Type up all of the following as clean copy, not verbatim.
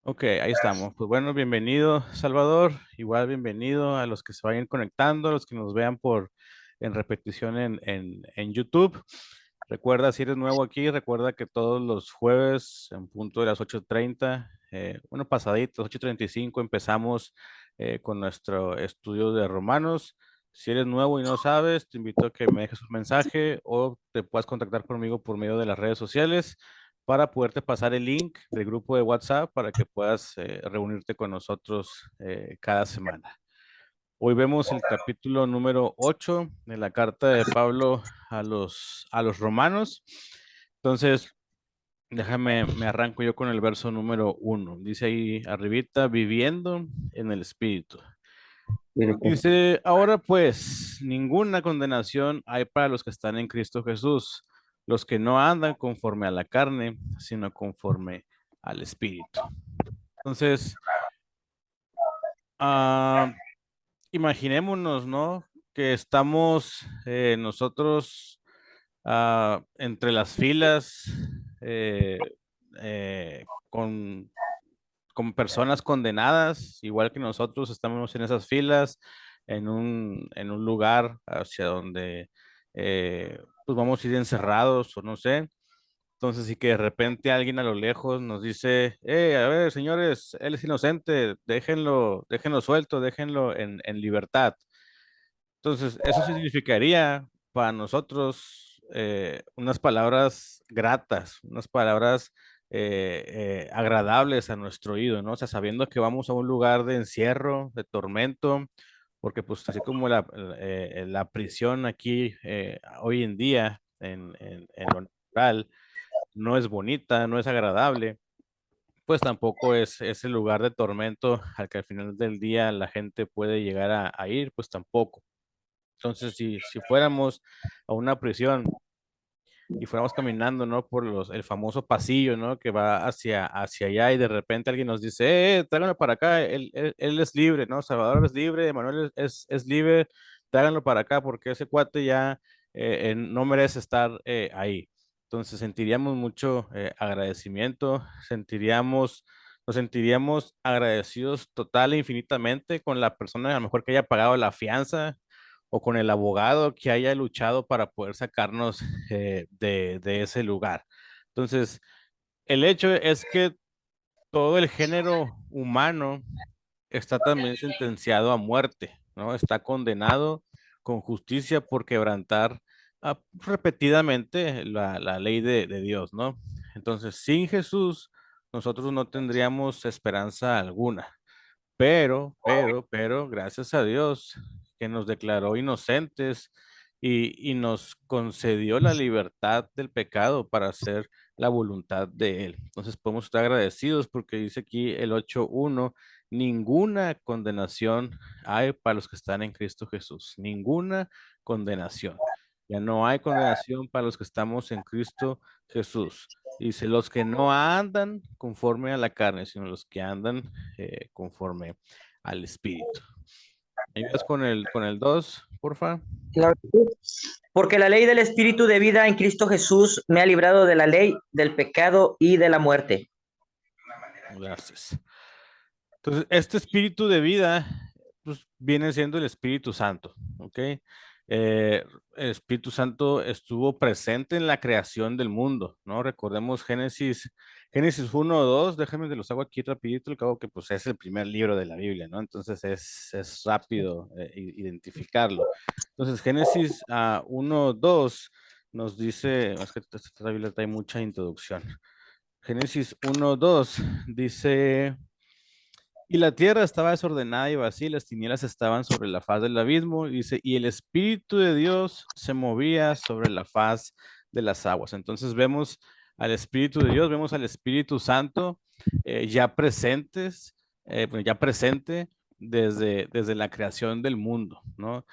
Ok, ahí estamos. Pues bueno, bienvenido, Salvador. Igual bienvenido a los que se vayan conectando, a los que nos vean en repetición en YouTube. Recuerda, si eres nuevo aquí, recuerda que todos los jueves, en punto de las 8:30, bueno, pasaditos, 8:35, empezamos con nuestro estudio de Romanos. Si eres nuevo y no sabes, te invito a que me dejes un mensaje o te puedas contactar conmigo por medio de las redes sociales para poderte pasar el link del grupo de WhatsApp para que puedas reunirte con nosotros cada semana. Hoy vemos el capítulo número 8 de la carta de Pablo a los romanos. Entonces, me arranco yo con el verso número 1. Dice ahí arribita, viviendo en el Espíritu. Dice, ahora pues, ninguna condenación hay para los que están en Cristo Jesús, los que no andan conforme a la carne, sino conforme al Espíritu. Entonces, ah, imaginémonos, ¿no? Que estamos nosotros entre las filas con personas condenadas, igual que nosotros estamos en esas filas, en un lugar hacia donde pues vamos a ir encerrados o no sé. Entonces, y que de repente alguien a lo lejos nos dice, a ver, señores, él es inocente, déjenlo suelto, déjenlo en libertad. Entonces, eso significaría para nosotros unas palabras gratas, unas palabras agradables a nuestro oído, ¿no? O sea, sabiendo que vamos a un lugar de encierro, de tormento, porque pues así como la prisión aquí hoy en día en lo natural no es bonita, no es agradable, pues tampoco es ese lugar de tormento al que al final del día la gente puede llegar a ir, pues tampoco. Entonces, si fuéramos a una prisión y fuéramos caminando, ¿no? Por el famoso pasillo, ¿no? Que va hacia allá y de repente alguien nos dice, tráiganlo para acá, él es libre, ¿no? Salvador es libre, Manuel es libre, tráiganlo para acá porque ese cuate ya no merece estar ahí. Entonces sentiríamos mucho agradecimiento, nos sentiríamos agradecidos total e infinitamente con la persona a lo mejor que haya pagado la fianza o con el abogado que haya luchado para poder sacarnos de ese lugar. Entonces, el hecho es que todo el género humano está también sentenciado a muerte, ¿no? Está condenado con justicia por quebrantar repetidamente la ley de Dios, ¿no? Entonces, sin Jesús, nosotros no tendríamos esperanza alguna. Pero, gracias a Dios que nos declaró inocentes y nos concedió la libertad del pecado para hacer la voluntad de Él. Entonces podemos estar agradecidos porque dice aquí el 8:1, ninguna condenación hay para los que están en Cristo Jesús, ninguna condenación. Ya no hay condenación para los que estamos en Cristo Jesús. Dice, los que no andan conforme a la carne, sino los que andan conforme al Espíritu. ¿Me ayudas con el 2, porfa? Claro que sí. Porque la ley del Espíritu de vida en Cristo Jesús me ha librado de la ley, del pecado y de la muerte. Gracias. Entonces, este espíritu de vida, pues, viene siendo el Espíritu Santo, ¿ok? El Espíritu Santo estuvo presente en la creación del mundo, ¿no? Recordemos Génesis 1 o 2, déjenme de los hago aquí rapidito, al cabo que pues es el primer libro de la Biblia, ¿no? Entonces es rápido identificarlo. Entonces, Génesis 1 o 2 nos dice, es que esta Biblia trae mucha introducción. Génesis 1 o 2 dice... Y la tierra estaba desordenada y vacía, y las tinieblas estaban sobre la faz del abismo, y dice, y el Espíritu de Dios se movía sobre la faz de las aguas. Entonces vemos al Espíritu de Dios, vemos al Espíritu Santo ya presentes, bueno, ya presente desde la creación del mundo, ¿no?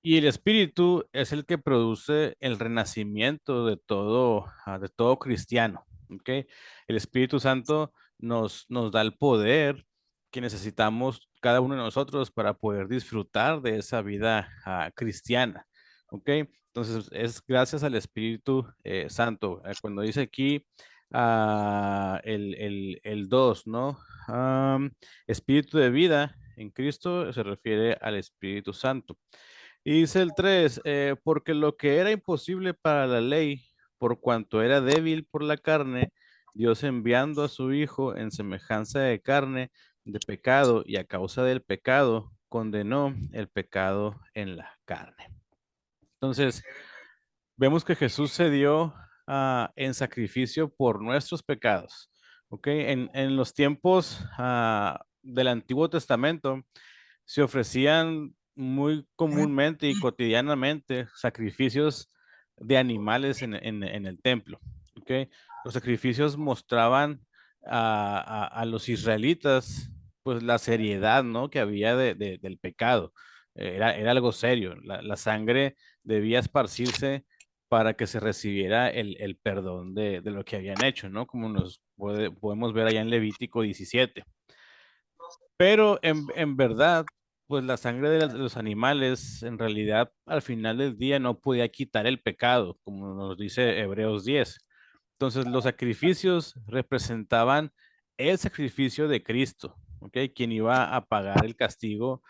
Y el Espíritu es el que produce el renacimiento de todo cristiano, ¿ok? El Espíritu Santo nos da el poder que necesitamos cada uno de nosotros para poder disfrutar de esa vida cristiana, ¿ok? Entonces es gracias al Espíritu Santo. Cuando dice aquí el 2, ¿no? Espíritu de vida en Cristo se refiere al Espíritu Santo. Y dice el 3, porque lo que era imposible para la ley, por cuanto era débil por la carne, Dios enviando a su Hijo en semejanza de carne, de pecado, y a causa del pecado, condenó el pecado en la carne. Entonces, vemos que Jesús se dio en sacrificio por nuestros pecados. ¿Ok? En los tiempos del Antiguo Testamento se ofrecían muy comúnmente y cotidianamente sacrificios de animales en el templo. ¿Ok? Los sacrificios mostraban a los israelitas pues la seriedad, ¿no? Que había del pecado. Era algo serio. La sangre debía esparcirse para que se recibiera el perdón de lo que habían hecho, ¿no? Como podemos ver allá en Levítico 17. Pero en verdad, pues la sangre de los animales, en realidad, al final del día no podía quitar el pecado, como nos dice Hebreos 10. Entonces, los sacrificios representaban el sacrificio de Cristo, ¿ok? Quien iba a pagar el castigo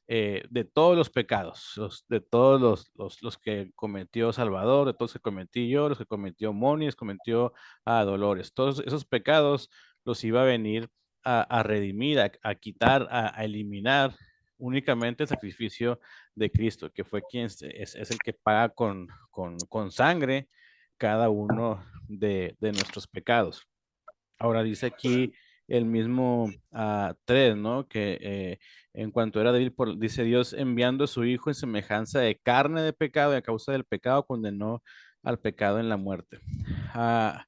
de todos los pecados, de todos los que cometió Salvador, de todos los que cometí yo, los que cometió Moni, los que cometió a Dolores. Todos esos pecados los iba a venir a redimir, a quitar, a eliminar únicamente el sacrificio de Cristo, que fue quien es el que paga con sangre cada uno de nuestros pecados. Ahora dice aquí el mismo 3, ¿no? Que en cuanto era débil, dice Dios enviando a su Hijo en semejanza de carne de pecado y a causa del pecado condenó al pecado en la muerte. Ah,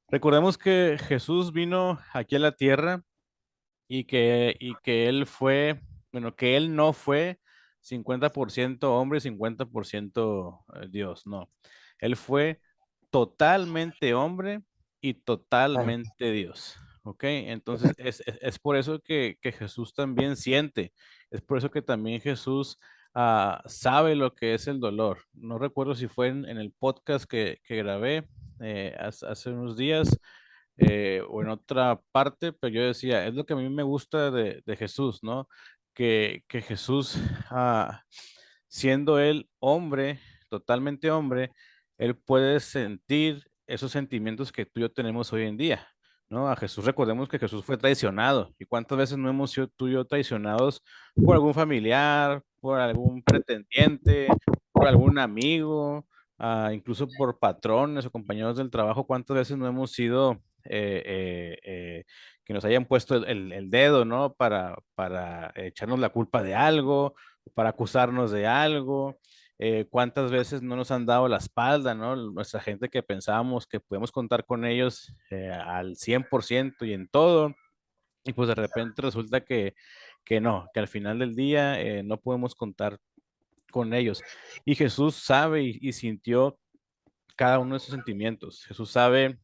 recordemos que Jesús vino aquí a la tierra y que él fue, bueno, que él no fue 50% hombre, 50% Dios, no. Él fue totalmente hombre y totalmente Dios, ¿ok? Entonces es por eso que Jesús también siente, es por eso que también Jesús sabe lo que es el dolor. No recuerdo si fue en el podcast que grabé hace unos días o en otra parte, pero yo decía, es lo que a mí me gusta de Jesús, ¿no? Que Jesús, siendo él hombre, totalmente hombre, él puede sentir esos sentimientos que tú y yo tenemos hoy en día, ¿no? A Jesús, recordemos que Jesús fue traicionado. ¿Y cuántas veces no hemos sido tú y yo traicionados por algún familiar, por algún pretendiente, por algún amigo? Incluso por patrones o compañeros del trabajo, ¿cuántas veces no hemos sido que nos hayan puesto el dedo, ¿no? Para echarnos la culpa de algo, para acusarnos de algo. ¿Cuántas veces no nos han dado la espalda, ¿no? Nuestra gente que pensábamos que podemos contar con ellos al 100% y en todo, y pues de repente resulta que no, que al final del día no podemos contar con ellos. Y Jesús sabe y sintió cada uno de esos sentimientos. Jesús sabe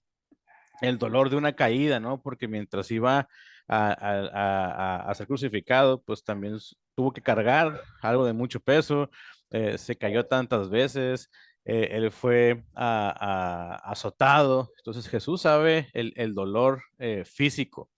el dolor de una caída, ¿no? Porque mientras iba a ser crucificado, pues también tuvo que cargar algo de mucho peso, se cayó tantas veces, él fue azotado, entonces Jesús sabe el dolor físico,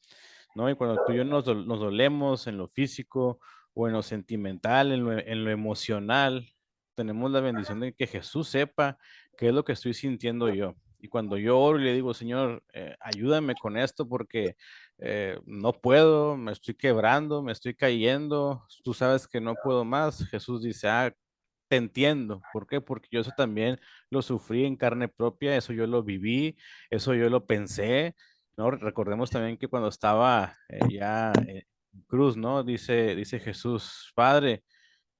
¿no? Y cuando tú y yo nos dolemos en lo físico o en lo sentimental, en lo emocional, tenemos la bendición de que Jesús sepa qué es lo que estoy sintiendo yo. Y cuando yo oro y le digo, Señor, ayúdame con esto porque no puedo, me estoy quebrando, me estoy cayendo, tú sabes que no puedo más. Jesús dice, te entiendo. ¿Por qué? Porque yo eso también lo sufrí en carne propia, eso yo lo viví, eso yo lo pensé, ¿no? Recordemos también que cuando estaba ya en cruz, ¿no? Dice Jesús, Padre,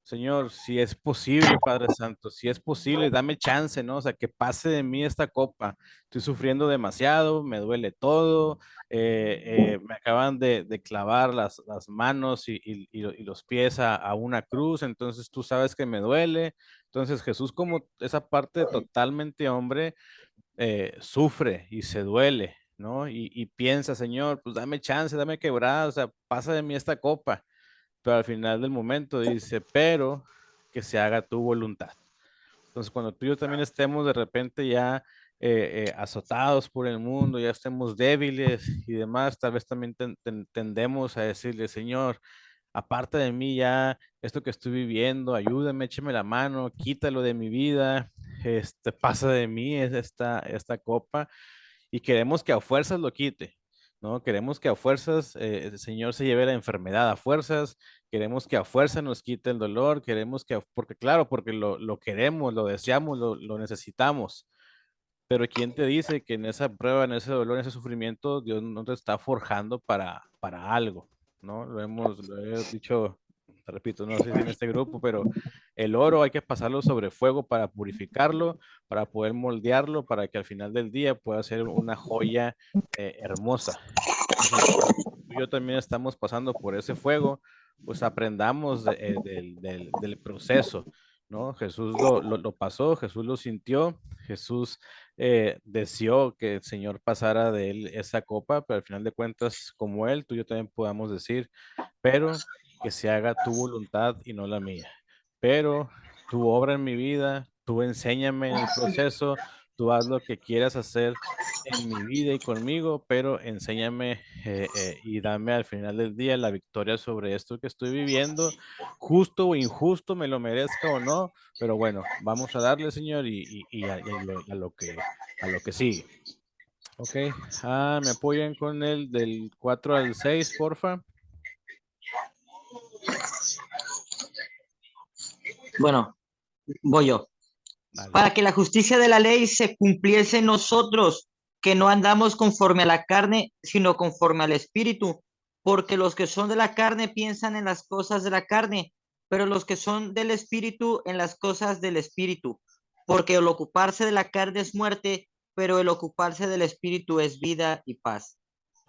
Señor, si es posible, Padre Santo, si es posible, dame chance, ¿no? O sea, que pase de mí esta copa. Estoy sufriendo demasiado, me duele todo, me acaban de clavar las manos y los pies a una cruz, entonces tú sabes que me duele. Entonces Jesús, como esa parte totalmente hombre, sufre y se duele, ¿no? Y piensa, Señor, pues dame chance, dame quebrada, o sea, pasa de mí esta copa, pero al final del momento dice, pero que se haga tu voluntad. Entonces, cuando tú y yo también estemos de repente ya azotados por el mundo, ya estemos débiles y demás, tal vez también tendemos a decirle, Señor, aparte de mí ya, esto que estoy viviendo, ayúdame, écheme la mano, quítalo de mi vida, pasa de mí esta copa y queremos que a fuerzas lo quite, ¿no? Queremos que a fuerzas el Señor se lleve la enfermedad a fuerzas, queremos que a fuerza nos quite el dolor, queremos que, porque claro, porque lo queremos, lo deseamos, lo necesitamos. Pero ¿quién te dice que en esa prueba, en ese dolor, en ese sufrimiento, Dios no te está forjando para algo, ¿no? Lo he dicho, te repito, no sé si en este grupo, pero el oro hay que pasarlo sobre fuego para purificarlo, para poder moldearlo, para que al final del día pueda ser una joya hermosa. Entonces, cuando tú y yo también estamos pasando por ese fuego, pues aprendamos del proceso, ¿no? Jesús lo pasó, Jesús lo sintió, Jesús deseó que el Señor pasara de él esa copa, pero al final de cuentas, como él, tú y yo también podamos decir, pero que se haga tu voluntad y no la mía. Pero tu obra en mi vida, tú enséñame en el proceso, tú haz lo que quieras hacer en mi vida y conmigo, pero enséñame y dame al final del día la victoria sobre esto que estoy viviendo, justo o injusto, me lo merezca o no, pero bueno, vamos a darle, Señor, a lo que sigue. Ok, me apoyan con el del 4 al 6, porfa. Bueno, voy yo. Dale. Para que la justicia de la ley se cumpliese en nosotros, que no andamos conforme a la carne, sino conforme al Espíritu, porque los que son de la carne piensan en las cosas de la carne, pero los que son del Espíritu en las cosas del Espíritu, porque el ocuparse de la carne es muerte, pero el ocuparse del Espíritu es vida y paz.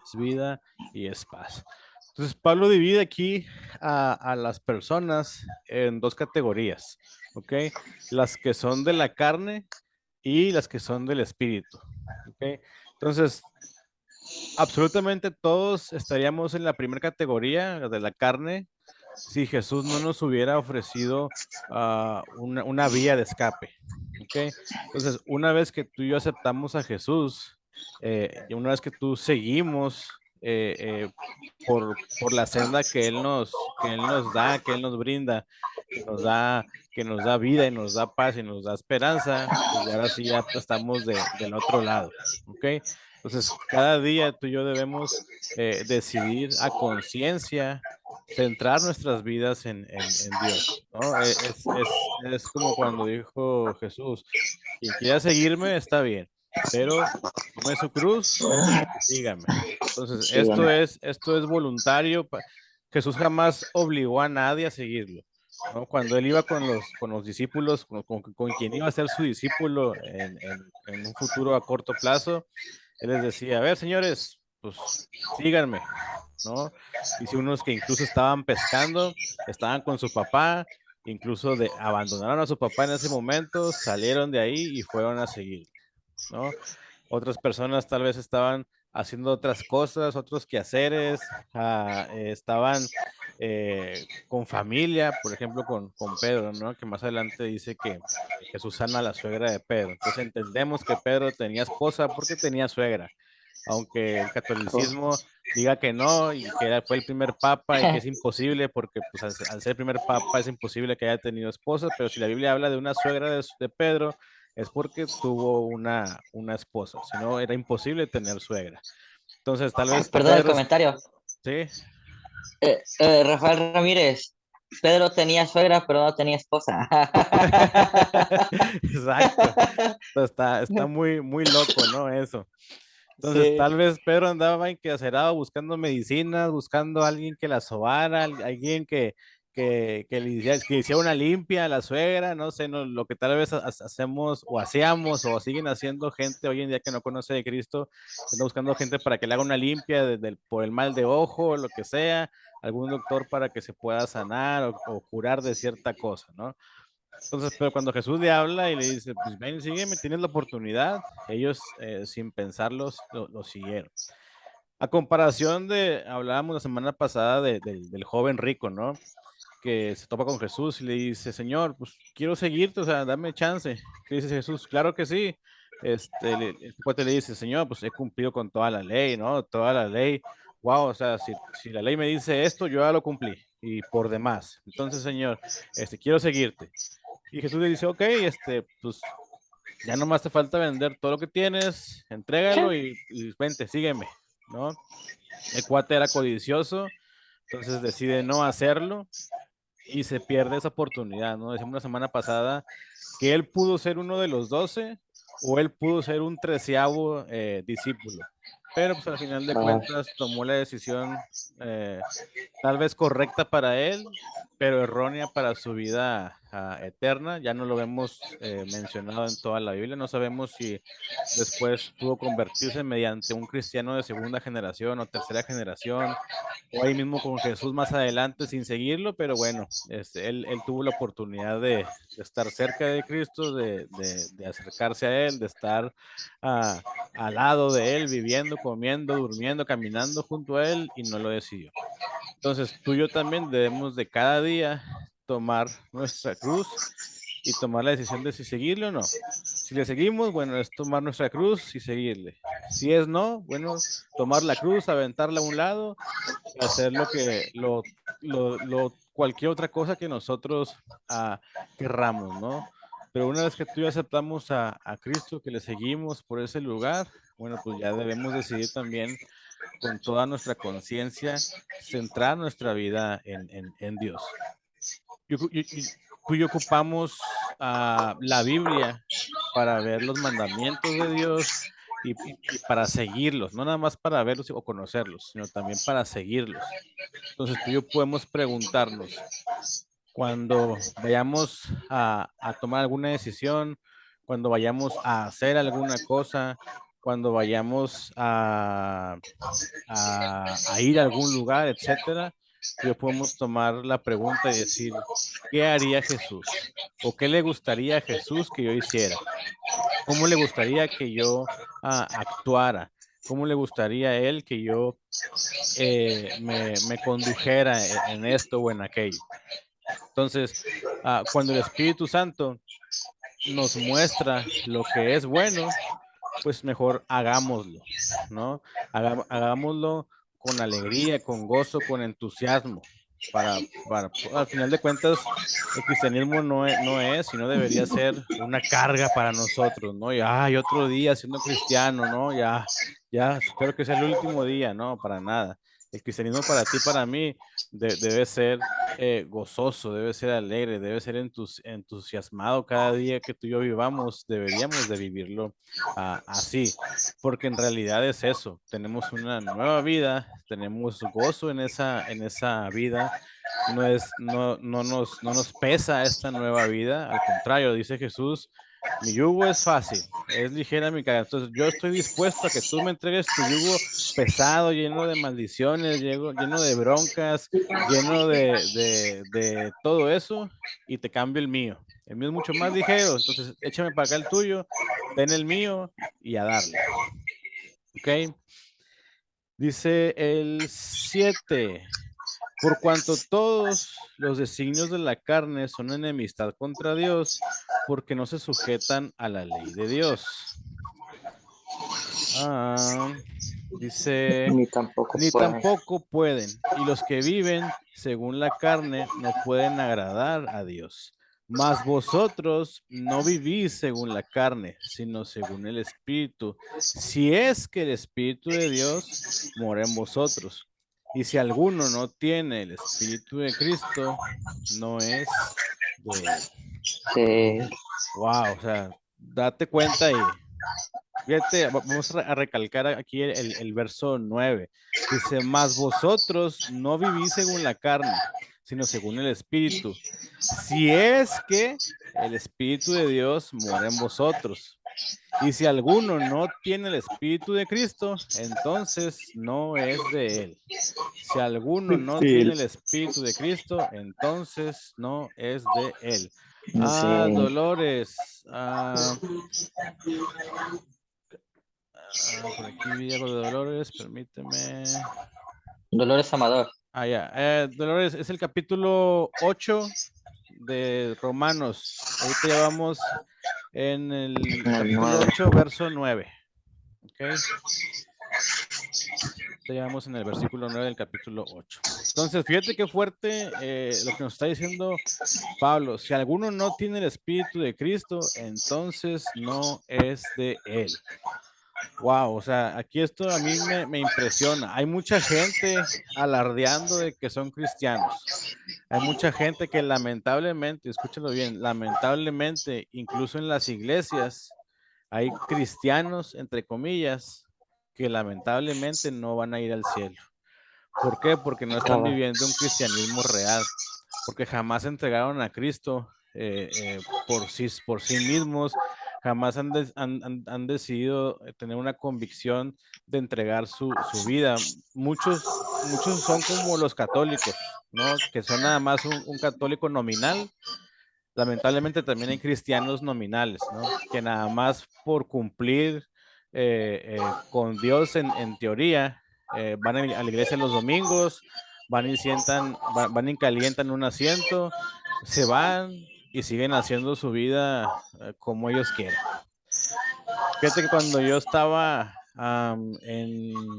Es vida y es paz. Entonces, Pablo divide aquí a las personas en dos categorías, ¿ok? Las que son de la carne y las que son del espíritu, ¿ok? Entonces, absolutamente todos estaríamos en la primera categoría, la de la carne, si Jesús no nos hubiera ofrecido una vía de escape, ¿ok? Entonces, una vez que tú y yo aceptamos a Jesús, y una vez que tú seguimos por la senda que Él nos da, que Él nos brinda, que nos da vida y nos da paz y nos da esperanza, pues ya ahora sí ya estamos del otro lado, ¿ok? Entonces, cada día tú y yo debemos decidir a conciencia centrar nuestras vidas en Dios, ¿no? Es como cuando dijo Jesús, quien quiera seguirme está bien, pero tome su cruz y sígame. Entonces, Síganme. esto es voluntario. Jesús jamás obligó a nadie a seguirlo, ¿no? Cuando él iba con los discípulos, con quien iba a ser su discípulo en un futuro a corto plazo, él les decía, a ver, señores, pues síganme, ¿no? Dice unos que incluso estaban pescando, estaban con su papá, incluso abandonaron a su papá en ese momento, salieron de ahí y fueron a seguir, ¿no? Otras personas tal vez estaban haciendo otras cosas, otros quehaceres, estaban con familia, por ejemplo, con Pedro, ¿no? Que más adelante dice que Jesús sana a la suegra de Pedro. Entonces entendemos que Pedro tenía esposa porque tenía suegra, aunque el catolicismo diga que no y que fue el primer papa y que es imposible porque pues al ser el primer papa es imposible que haya tenido esposa, pero si la Biblia habla de una suegra de Pedro, es porque tuvo una esposa, si no era imposible tener suegra. Entonces, tal vez Perdón el Pedro, comentario. sí, Rafael Ramírez, Pedro tenía suegra, pero no tenía esposa. exacto, está muy loco, ¿no? Eso. Entonces, Sí. tal vez Pedro andaba encarcerado buscando medicinas, buscando a alguien que la sobara, alguien que hiciera una limpia a la suegra, no sé, no, lo que tal vez hacemos o hacíamos o siguen haciendo gente hoy en día que no conoce de Cristo, anda buscando gente para que le haga una limpia por el mal de ojo o lo que sea, algún doctor para que se pueda sanar o curar de cierta cosa, ¿no? Entonces, pero cuando Jesús le habla y le dice, pues ven, sígueme, tienes la oportunidad, ellos sin pensarlos lo siguieron. A comparación hablábamos la semana pasada del joven rico, ¿no? Que se topa con Jesús y le dice, Señor, pues quiero seguirte, o sea, dame chance. ¿Qué dice Jesús? Claro que sí, el cuate le dice, Señor, pues he cumplido con toda la ley, ¿no? Toda la ley. Wow, o sea, si la ley me dice esto, yo ya lo cumplí y por demás. Entonces, Señor, quiero seguirte. Y Jesús le dice, ok, pues ya nomás te falta vender todo lo que tienes, entrégalo y vente, sígueme, ¿no? El cuate era codicioso, entonces decide no hacerlo y se pierde esa oportunidad, ¿no? Decimos la semana pasada que él pudo ser uno de los 12 o él pudo ser un 13º discípulo, pero pues al final de Ah, cuentas tomó la decisión tal vez correcta para él, pero errónea para su vida eterna. Ya no lo vemos mencionado en toda la Biblia. No sabemos si después pudo convertirse mediante un cristiano de segunda generación o tercera generación, o ahí mismo con Jesús más adelante sin seguirlo, pero bueno, él tuvo la oportunidad de estar cerca de Cristo, de acercarse a Él, de estar ah, al lado de Él, viviendo, comiendo, durmiendo, caminando junto a Él, y no lo decidió. Entonces, tú y yo también debemos de cada día tomar nuestra cruz y tomar la decisión de si seguirle o no. Si le seguimos, bueno, es tomar nuestra cruz y seguirle. Si es no, bueno, tomar la cruz, aventarla a un lado y hacer cualquier otra cosa que nosotros querramos, ¿no? Pero una vez que tú y yo aceptamos a Cristo, que le seguimos por ese lugar, bueno, pues ya debemos decidir también con toda nuestra conciencia centrar nuestra vida en Dios. Tú y yo ocupamos la Biblia para ver los mandamientos de Dios y para seguirlos, no nada más para verlos o conocerlos, sino también para seguirlos. Entonces tú y yo podemos preguntarnos, cuando vayamos a tomar alguna decisión, cuando vayamos a hacer alguna cosa, cuando vayamos a ir a algún lugar, etcétera, yo podemos tomar la pregunta y decir, ¿qué haría Jesús? ¿O qué le gustaría a Jesús que yo hiciera? ¿Cómo le gustaría que yo actuara? ¿Cómo le gustaría a él que yo me condujera en esto o en aquello? Entonces, cuando el Espíritu Santo nos muestra lo que es bueno, pues mejor hagámoslo, ¿no? Hagámoslo con alegría, con gozo, con entusiasmo, al final de cuentas, el cristianismo no es, sino debería ser una carga para nosotros, ¿no? Y, ay, otro día siendo cristiano, ¿no? Ya, espero que sea el último día, no, para nada. El cristianismo para ti, para mí, debe ser gozoso, debe ser alegre, debe ser entusiasmado cada día que tú y yo vivamos, deberíamos de vivirlo así, porque en realidad es eso, tenemos una nueva vida, tenemos gozo en esa vida, no nos pesa esta nueva vida, al contrario, dice Jesús, mi yugo es fácil, es ligera mi carga. Entonces yo estoy dispuesto a que tú me entregues tu yugo pesado, lleno de maldiciones, lleno de broncas, lleno de todo eso, y te cambio el mío. El mío es mucho más ligero, entonces échame para acá el tuyo, ten el mío y a darle. ¿Ok? Dice el 7. Por cuanto todos los designios de la carne son enemistad contra Dios, porque no se sujetan a la ley de Dios. Ah, dice, ni tampoco ni pueden. tampoco pueden, y los que viven según la carne no pueden agradar a Dios. Mas vosotros no vivís según la carne, sino según el Espíritu, si es que el Espíritu de Dios mora en vosotros. Y si alguno no tiene el Espíritu de Cristo, no es de él. Sí, Wow, o sea, date cuenta ahí. Fíjate, vamos a recalcar aquí el verso 9. Dice, mas vosotros no vivís según la carne, sino según el Espíritu. Si es que el Espíritu de Dios mora en vosotros. Y si alguno no tiene el Espíritu de Cristo, entonces no es de él. Si alguno no sí, tiene el Espíritu de Cristo, entonces no es de él. sí. Dolores. Por aquí vi algo de Dolores, permíteme. Dolores Amador. Ya. Dolores, es el capítulo 8 de Romanos. Ahorita ya vamos en el El capítulo 9. 8, verso 9. ¿Ok? Llegamos en el versículo 9 del capítulo 8. Entonces, fíjate qué fuerte lo que nos está diciendo Pablo. Si alguno no tiene el Espíritu de Cristo, entonces no es de él. Wow, o sea, aquí esto a mí me impresiona. Hay mucha gente alardeando de que son cristianos. Hay mucha gente que lamentablemente, escúchalo bien, lamentablemente, incluso en las iglesias, hay cristianos, entre comillas, que lamentablemente no van a ir al cielo. ¿Por qué? Porque no están Claro. viviendo un cristianismo real, porque jamás entregaron a Cristo por sí mismos, jamás han decidido tener una convicción de entregar su vida. Muchos son como los católicos, ¿no? Que son nada más un católico nominal. Lamentablemente también hay cristianos nominales, ¿no? Que nada más por cumplir con Dios en teoría, van a la iglesia los domingos, van y calientan un asiento, se van y siguen haciendo su vida como ellos quieren. Fíjate que cuando yo estaba en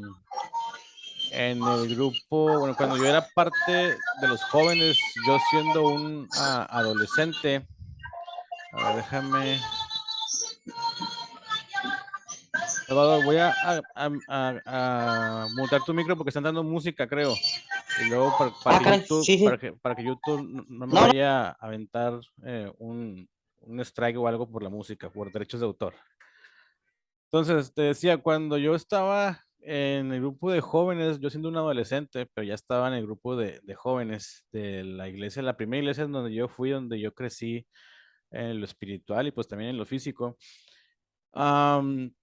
el grupo, bueno, cuando yo era parte de los jóvenes, yo siendo un adolescente, a ver, déjame. Salvador, voy a mutar tu micro porque están dando música, creo. Y luego Ah, caray, sí, sí. para que YouTube no me No, no. vaya a aventar un strike o algo por la música, por derechos de autor. Entonces, te decía, cuando yo estaba en el grupo de jóvenes, yo siendo un adolescente, pero ya estaba en el grupo de jóvenes de la iglesia, la primera iglesia en donde yo fui, donde yo crecí en lo espiritual y pues también en lo físico. Am,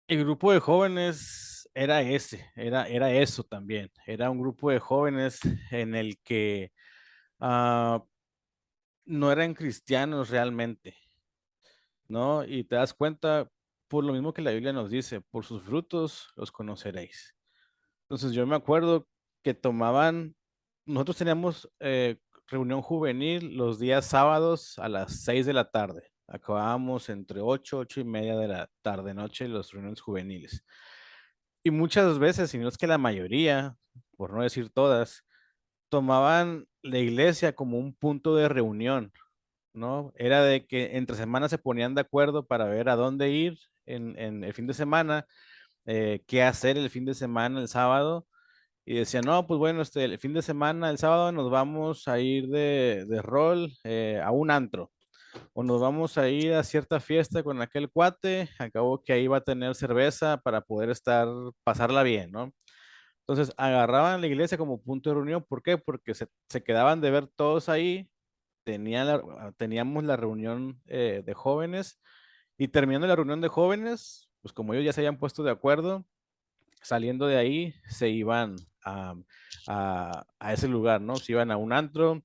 el grupo de jóvenes era era eso también. Era un grupo de jóvenes en el que ah, no eran cristianos realmente, ¿no? Y te das cuenta por lo mismo que la Biblia nos dice, por sus frutos los conoceréis. Entonces yo me acuerdo que nosotros teníamos reunión juvenil los días sábados a las 6 de la tarde. Acabábamos entre 8 y media de la tarde, noche, las reuniones juveniles. Y muchas veces, si no es que la mayoría, por no decir todas, tomaban la iglesia como un punto de reunión, ¿no? Era de que entre semanas se ponían de acuerdo para ver a dónde ir en el fin de semana, qué hacer el fin de semana, el sábado, y decían, no, pues bueno, el fin de semana, el sábado nos vamos a ir de rol a un antro, o nos vamos a ir a cierta fiesta con aquel cuate, acabó que ahí va a tener cerveza para poder pasarla bien, ¿no? Entonces agarraban la iglesia como punto de reunión. ¿Por qué? Porque se quedaban de ver todos ahí, teníamos la reunión de jóvenes y terminando la reunión de jóvenes, pues como ellos ya se habían puesto de acuerdo, saliendo de ahí se iban a ese lugar, ¿no? Se iban a un antro,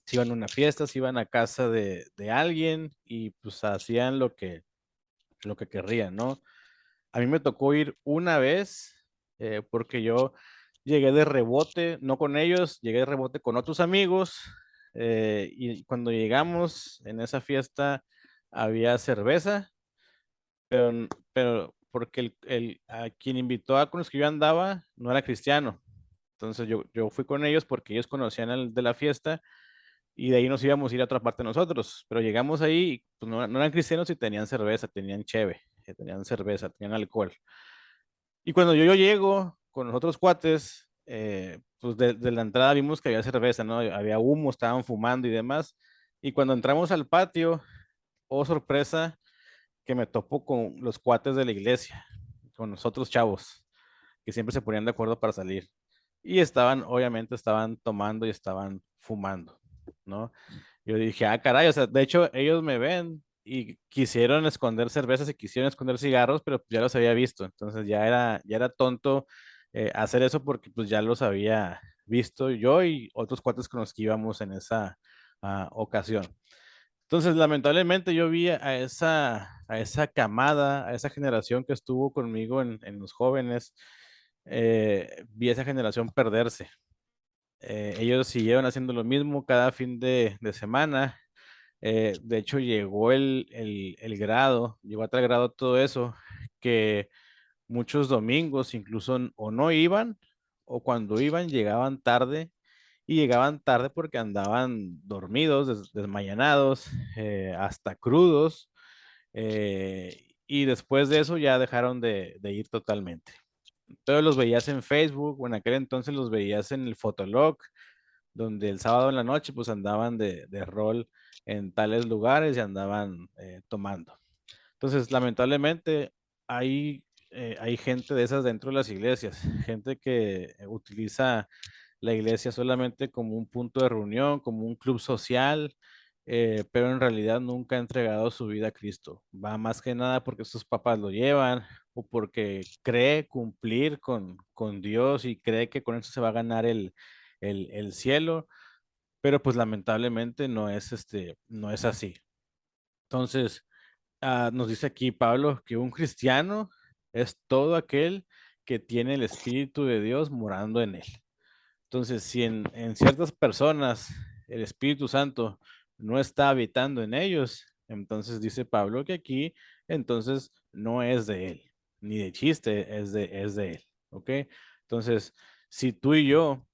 se iban a una fiesta, se iban a casa de alguien y pues hacían lo que querrían, ¿no? A mí me tocó ir una vez porque yo llegué de rebote, no con ellos, llegué de rebote con otros amigos y cuando llegamos en esa fiesta había cerveza, pero porque a quien invitó a con los que yo andaba no era cristiano. Entonces yo fui con ellos porque ellos conocían el de la fiesta y de ahí nos íbamos a ir a otra parte nosotros. Pero llegamos ahí y pues no eran cristianos y tenían cerveza, tenían cheve, tenían cerveza, tenían alcohol. Y cuando yo llego con los otros cuates, pues de la entrada vimos que había cerveza, ¿no? Había humo, estaban fumando y demás. Y cuando entramos al patio, oh sorpresa, que me topo con los cuates de la iglesia, con los otros chavos, que siempre se ponían de acuerdo para salir. Y obviamente estaban tomando y estaban fumando, ¿no? Yo dije, ah, caray, o sea, de hecho ellos me ven y quisieron esconder cervezas y quisieron esconder cigarros, pero ya los había visto, entonces ya era tonto hacer eso porque pues ya los había visto yo y otros cuates con los que íbamos en esa ocasión. Entonces, lamentablemente yo vi a esa camada, a esa generación que estuvo conmigo en los jóvenes, vi a esa generación perderse. Ellos siguieron haciendo lo mismo cada fin de semana. De hecho, llegó el grado, llegó a tal grado todo eso, que muchos domingos incluso o no iban, o cuando iban llegaban tarde, y llegaban tarde porque andaban dormidos, desmayanados, hasta crudos, y después de eso ya dejaron de ir totalmente. Todos los veías en Facebook, o en aquel entonces los veías en el Fotolog, donde el sábado en la noche pues andaban de rol en tales lugares y andaban tomando. Entonces, lamentablemente, hay gente de esas dentro de las iglesias, gente que utiliza la iglesia solamente como un punto de reunión, como un club social, pero en realidad nunca ha entregado su vida a Cristo. Va más que nada porque sus papás lo llevan o porque cree cumplir con Dios y cree que con eso se va a ganar el cielo, pero pues lamentablemente no es así. Entonces, nos dice aquí Pablo que un cristiano es todo aquel que tiene el Espíritu de Dios morando en él. Entonces, si en ciertas personas el Espíritu Santo no está habitando en ellos, entonces dice Pablo que aquí entonces no es de él, ni de chiste es de él, ¿ok? Entonces, si tú y yo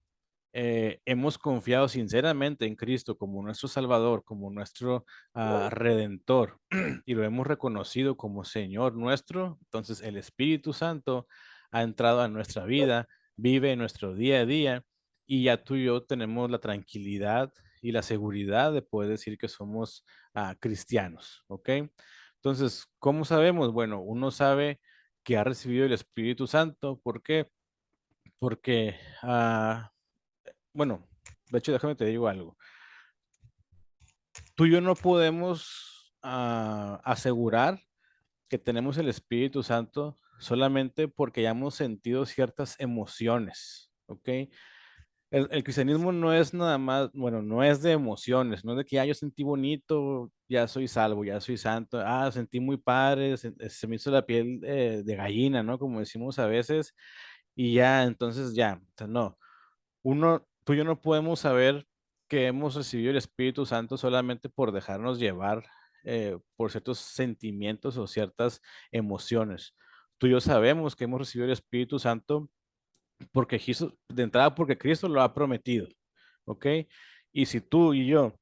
hemos confiado sinceramente en Cristo como nuestro Salvador, como nuestro Redentor, y lo hemos reconocido como Señor nuestro, entonces el Espíritu Santo ha entrado a nuestra vida, vive en nuestro día a día, y ya tú y yo tenemos la tranquilidad y la seguridad de poder decir que somos cristianos, ¿ok? Entonces, ¿cómo sabemos? Bueno, uno sabe que ha recibido el Espíritu Santo. ¿Por qué? Porque bueno, de hecho, déjame te digo algo. Tú y yo no podemos asegurar que tenemos el Espíritu Santo solamente porque hayamos sentido ciertas emociones, ¿ok? El cristianismo no es nada más, bueno, no es de emociones, no es de que yo sentí bonito, ya soy salvo, ya soy santo, sentí muy padre, se me hizo la piel de gallina, ¿no? Como decimos a veces, y ya, entonces ya, o sea, no. Tú y yo no podemos saber que hemos recibido el Espíritu Santo solamente por dejarnos llevar por ciertos sentimientos o ciertas emociones. Tú y yo sabemos que hemos recibido el Espíritu Santo porque de entrada porque Cristo lo ha prometido, ¿ok? Y si tú y yo,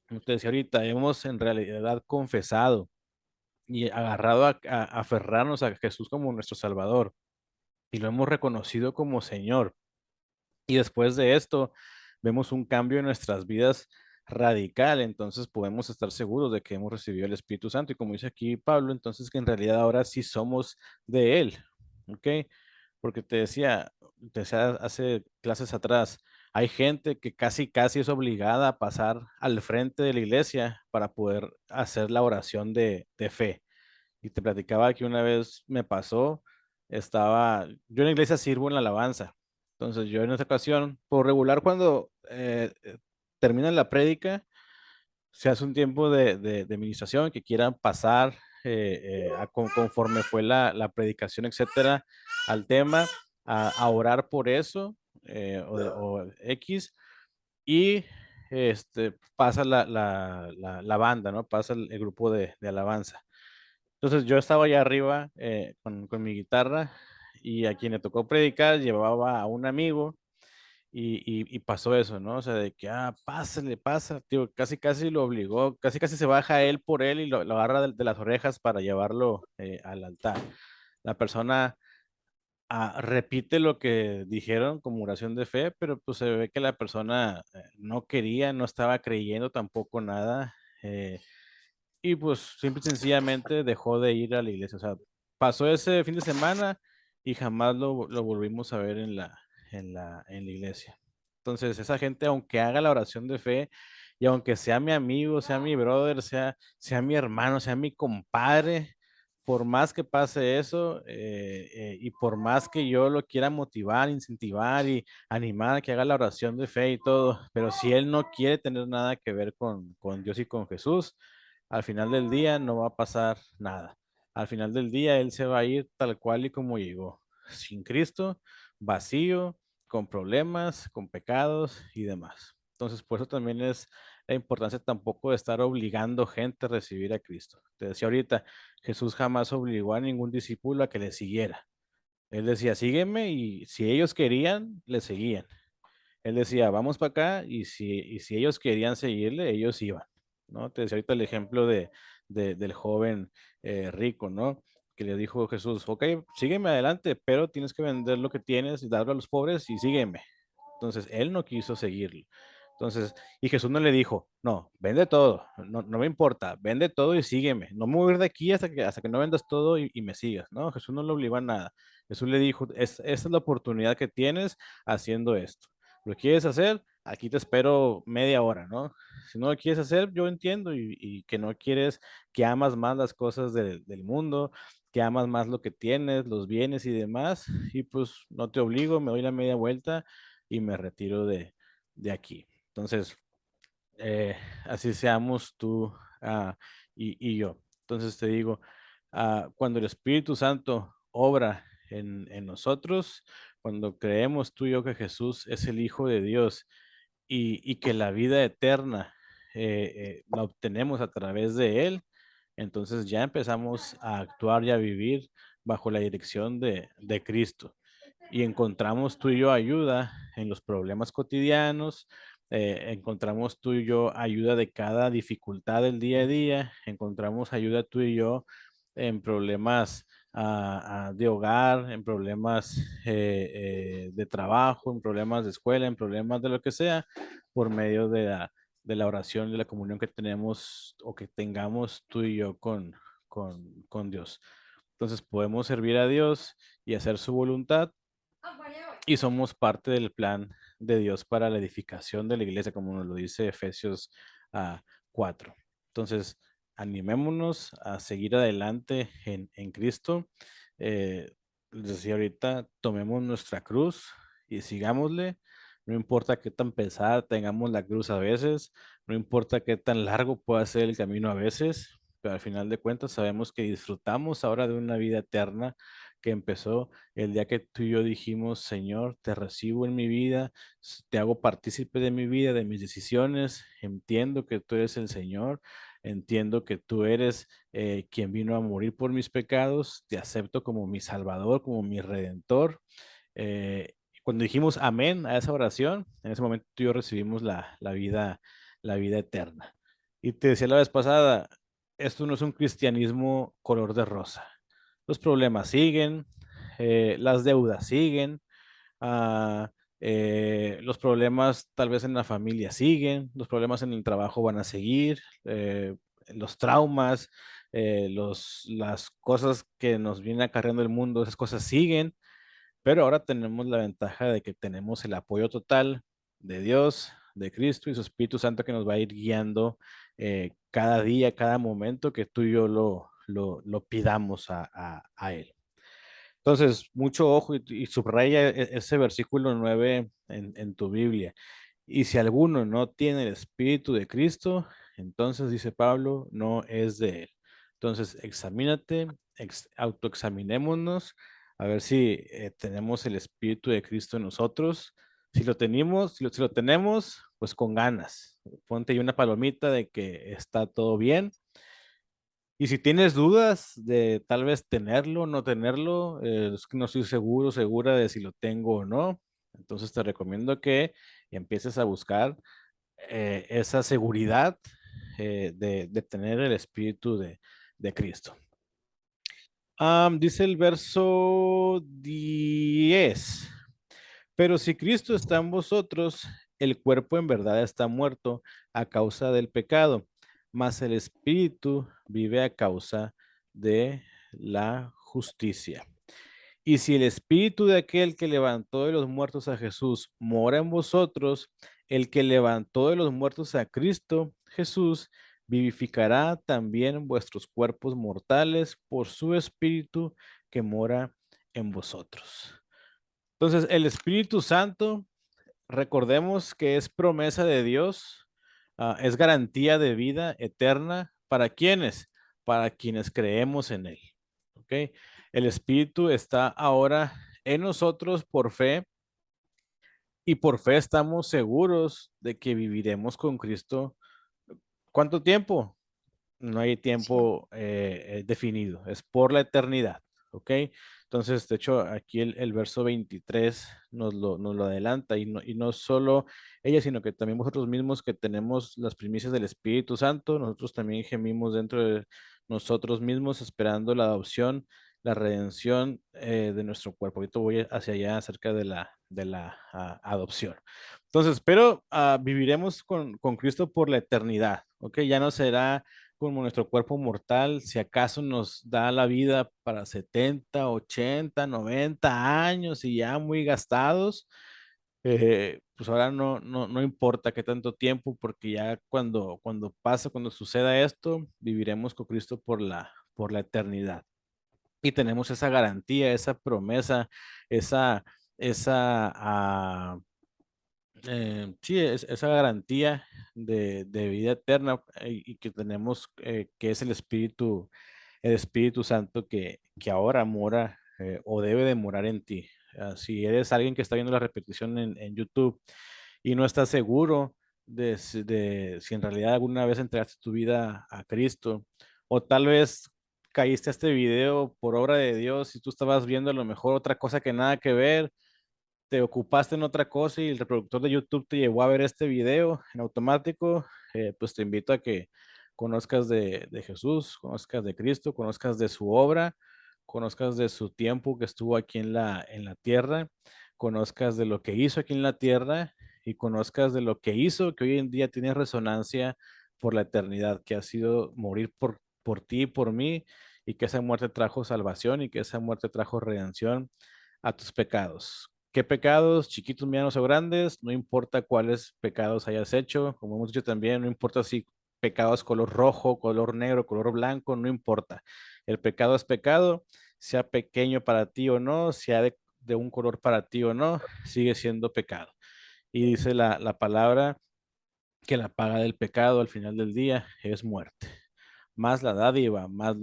como te decía ahorita, hemos en realidad confesado y agarrado a aferrarnos a Jesús como nuestro Salvador y lo hemos reconocido como Señor, y después de esto, vemos un cambio en nuestras vidas radical, entonces podemos estar seguros de que hemos recibido el Espíritu Santo. Y como dice aquí Pablo, entonces que en realidad ahora sí somos de Él, ¿ok? Porque te decía hace clases atrás, hay gente que casi, casi es obligada a pasar al frente de la iglesia para poder hacer la oración de fe. Y te platicaba que una vez me pasó, yo en la iglesia sirvo en la alabanza. Entonces yo en esta ocasión, por regular, cuando termina la prédica, se hace un tiempo de administración que quieran pasar conforme fue la predicación, etcétera, al tema, a orar por eso, o X, y pasa la banda, ¿no? Pasa el grupo de alabanza. Entonces yo estaba allá arriba con mi guitarra, y a quien le tocó predicar llevaba a un amigo, y pasó eso, ¿no? O sea, de que, pásale, pasa, tío, casi casi lo obligó, casi casi se baja él por él y lo agarra de las orejas para llevarlo al altar. La persona repite lo que dijeron como oración de fe, pero pues se ve que la persona no quería, no estaba creyendo tampoco nada. Y pues simple y sencillamente dejó de ir a la iglesia. O sea, pasó ese fin de semana y jamás lo volvimos a ver en la iglesia. Entonces, esa gente, aunque haga la oración de fe y aunque sea mi amigo, sea mi brother, sea mi hermano, sea mi compadre, por más que pase eso, y por más que yo lo quiera motivar, incentivar y animar a que haga la oración de fe y todo, pero si él no quiere tener nada que ver con Dios y con Jesús, al final del día no va a pasar nada. Al final del día él se va a ir tal cual y como llegó, sin Cristo, vacío, con problemas, con pecados y demás. Entonces, por eso también es la importancia tampoco de estar obligando gente a recibir a Cristo. Te decía ahorita, Jesús jamás obligó a ningún discípulo a que le siguiera. Él decía, sígueme, y si ellos querían, le seguían. Él decía, vamos para acá, y si ellos querían seguirle, ellos iban, ¿no? Te decía ahorita el ejemplo del joven rico, ¿no? Que le dijo Jesús, ok, sígueme adelante, pero tienes que vender lo que tienes y darlo a los pobres y sígueme. Entonces, él no quiso seguirlo. Entonces, y Jesús no le dijo, no, vende todo, no, no me importa, vende todo y sígueme. No me voy a ir de aquí hasta que no vendas todo y me sigas, ¿no? Jesús no le obligó a nada. Jesús le dijo, esta es la oportunidad que tienes haciendo esto. ¿Lo quieres hacer? Aquí te espero media hora, ¿no? Si no lo quieres hacer, yo entiendo, y que no quieres, que amas más las cosas del mundo, que amas más lo que tienes, los bienes y demás, y pues no te obligo, me doy la media vuelta y me retiro de aquí. Entonces, así seamos tú, y yo. Entonces te digo, cuando el Espíritu Santo obra en nosotros, cuando creemos tú y yo que Jesús es el Hijo de Dios, y que la vida eterna la obtenemos a través de Él, entonces ya empezamos a actuar y a vivir bajo la dirección de Cristo. Y encontramos tú y yo ayuda en los problemas cotidianos, encontramos tú y yo ayuda de cada dificultad del día a día, encontramos ayuda tú y yo en problemas de hogar, en problemas de trabajo, en problemas de escuela, en problemas de lo que sea, por medio de la oración y de la comunión que tenemos o que tengamos tú y yo con Dios. Entonces podemos servir a Dios y hacer su voluntad, y somos parte del plan de Dios para la edificación de la iglesia, como nos lo dice Efesios 4. Entonces, animémonos a seguir adelante en Cristo. Les decía ahorita, tomemos nuestra cruz y sigámosle. No importa qué tan pesada tengamos la cruz a veces, no importa qué tan largo pueda ser el camino a veces, pero al final de cuentas sabemos que disfrutamos ahora de una vida eterna que empezó el día que tú y yo dijimos, Señor, te recibo en mi vida, te hago partícipe de mi vida, de mis decisiones, entiendo que tú eres el Señor, entiendo que tú eres quien vino a morir por mis pecados, te acepto como mi Salvador, como mi Redentor. Cuando dijimos amén a esa oración, en ese momento tú y yo recibimos la vida eterna. Y te decía la vez pasada, esto no es un cristianismo color de rosa. Los problemas siguen, las deudas siguen, ah, los problemas tal vez en la familia siguen, los problemas en el trabajo van a seguir, los traumas, las cosas que nos viene acarreando el mundo, esas cosas siguen, pero ahora tenemos la ventaja de que tenemos el apoyo total de Dios, de Cristo y su Espíritu Santo, que nos va a ir guiando cada día, cada momento que tú y yo lo pidamos a Él. Entonces, mucho ojo, y subraya ese versículo 9 en tu Biblia. Y si alguno no tiene el Espíritu de Cristo, entonces dice Pablo, no es de él. Entonces, examínate, autoexaminémonos, a ver si tenemos el Espíritu de Cristo en nosotros. Si lo tenemos, si lo tenemos, pues con ganas. Ponte ahí una palomita de que está todo bien. Y si tienes dudas de tal vez tenerlo o no tenerlo, es que no estoy seguro, segura de si lo tengo o no, entonces te recomiendo que empieces a buscar esa seguridad de tener el Espíritu de Cristo. Dice el verso 10. Pero si Cristo está en vosotros, el cuerpo en verdad está muerto a causa del pecado, mas el espíritu vive a causa de la justicia. Y si el espíritu de aquel que levantó de los muertos a Jesús mora en vosotros, el que levantó de los muertos a Cristo Jesús vivificará también vuestros cuerpos mortales por su espíritu que mora en vosotros. Entonces, el Espíritu Santo, recordemos que es promesa de Dios, es garantía de vida eterna. ¿Para quiénes? Para quienes creemos en Él. ¿Ok? El Espíritu está ahora en nosotros por fe, y por fe estamos seguros de que viviremos con Cristo ¿Cuánto tiempo? No hay Sí. tiempo definido, es por la eternidad, ¿ok? Entonces, de hecho, aquí el verso 23 nos lo adelanta y no solo ella, sino que también vosotros mismos que tenemos las primicias del Espíritu Santo, nosotros también gemimos dentro de nosotros mismos esperando la adopción, la redención de nuestro cuerpo. Ahorita voy hacia allá acerca de la adopción. Entonces, pero viviremos con Cristo por la eternidad, ¿ok? Ya no será como nuestro cuerpo mortal, si acaso nos da la vida para 70, 80, 90 años y ya muy gastados, pues ahora no importa qué tanto tiempo, porque ya cuando suceda esto, viviremos con Cristo por la eternidad. Y tenemos esa garantía, esa promesa, esa sí, esa garantía de vida eterna y que tenemos, que es el Espíritu Santo que ahora mora o debe de morar en ti. Si eres alguien que está viendo la repetición en YouTube y no estás seguro de si en realidad alguna vez entregaste tu vida a Cristo, o tal vez caíste a este video por obra de Dios y tú estabas viendo a lo mejor otra cosa que nada que ver, te ocupaste en otra cosa y el reproductor de YouTube te llevó a ver este video en automático, pues te invito a que conozcas de Jesús, conozcas de Cristo, conozcas de su obra, conozcas de su tiempo que estuvo aquí en la tierra, conozcas de lo que hizo aquí en la tierra y conozcas de lo que hizo que hoy en día tiene resonancia por la eternidad, que ha sido morir por ti y por mí, y que esa muerte trajo salvación y que esa muerte trajo redención a tus pecados. ¿Qué pecados, chiquitos, medianos o grandes? No importa cuáles pecados hayas hecho, como hemos dicho también, no importa si pecados color rojo, color negro, color blanco, no importa. El pecado es pecado, sea pequeño para ti o no, sea de un color para ti o no, sigue siendo pecado. Y dice la palabra que la paga del pecado al final del día es muerte. Más la dádiva, más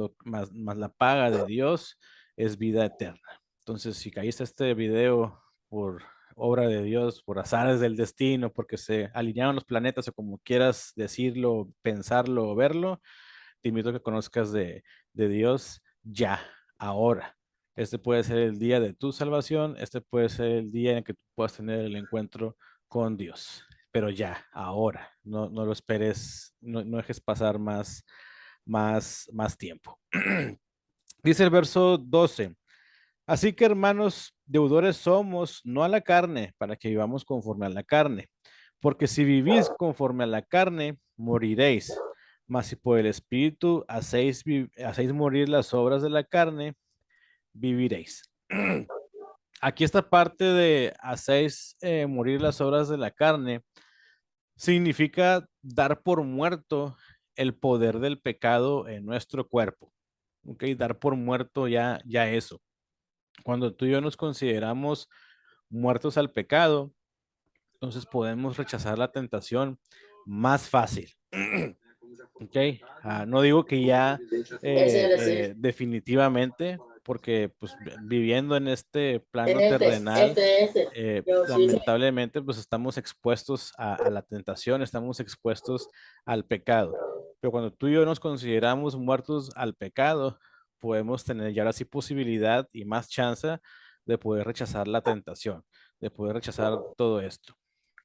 la paga de Dios es vida eterna. Entonces, si caíste a este video por obra de Dios, por azares del destino, porque se alinearon los planetas o como quieras decirlo, pensarlo o verlo, te invito a que conozcas de Dios ya, ahora. Este puede ser el día de tu salvación, este puede ser el día en que tú puedas tener el encuentro con Dios, pero ya, ahora, no lo esperes, no dejes pasar más tiempo. Dice el verso 12. Así que hermanos, deudores somos, no a la carne, para que vivamos conforme a la carne. Porque si vivís conforme a la carne, moriréis. Mas si por el Espíritu hacéis morir las obras de la carne, viviréis. Aquí esta parte de hacéis morir las obras de la carne significa dar por muerto el poder del pecado en nuestro cuerpo. ¿Ok? Dar por muerto ya eso. Cuando tú y yo nos consideramos muertos al pecado, entonces podemos rechazar la tentación más fácil. ¿Ok? No digo que ya definitivamente, porque pues viviendo en este plano terrenal, lamentablemente pues estamos expuestos a la tentación, estamos expuestos al pecado. Pero cuando tú y yo nos consideramos muertos al pecado, podemos tener ya ahora sí posibilidad y más chance de poder rechazar la tentación, de poder rechazar todo esto.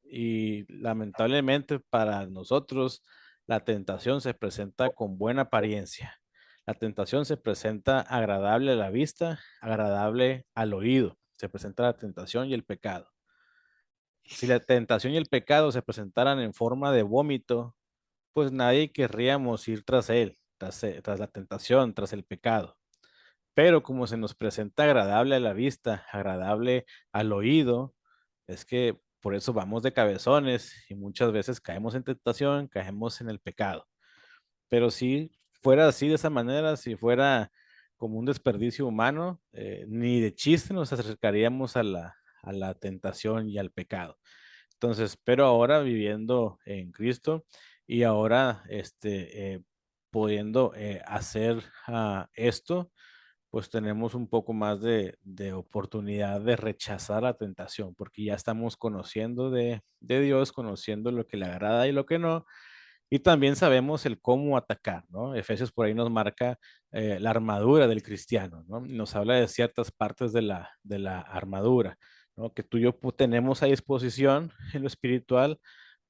Y lamentablemente para nosotros, la tentación se presenta con buena apariencia. La tentación se presenta agradable a la vista, agradable al oído. Se presenta la tentación y el pecado. Si la tentación y el pecado se presentaran en forma de vómito, pues nadie querríamos ir tras él, tras la tentación, tras el pecado. Pero como se nos presenta agradable a la vista, agradable al oído, es que por eso vamos de cabezones y muchas veces caemos en tentación, caemos en el pecado. Pero si fuera así de esa manera, si fuera como un desperdicio humano, ni de chiste nos acercaríamos a la tentación y al pecado. Entonces, pero ahora viviendo en Cristo y ahora pudiendo hacer esto, pues tenemos un poco más de oportunidad de rechazar la tentación, porque ya estamos conociendo de Dios, conociendo lo que le agrada y lo que no, Y también sabemos el cómo atacar, ¿no? Efesios por ahí nos marca la armadura del cristiano, ¿no? Nos habla de ciertas partes de la armadura, ¿no? Que tú y yo tenemos a disposición en lo espiritual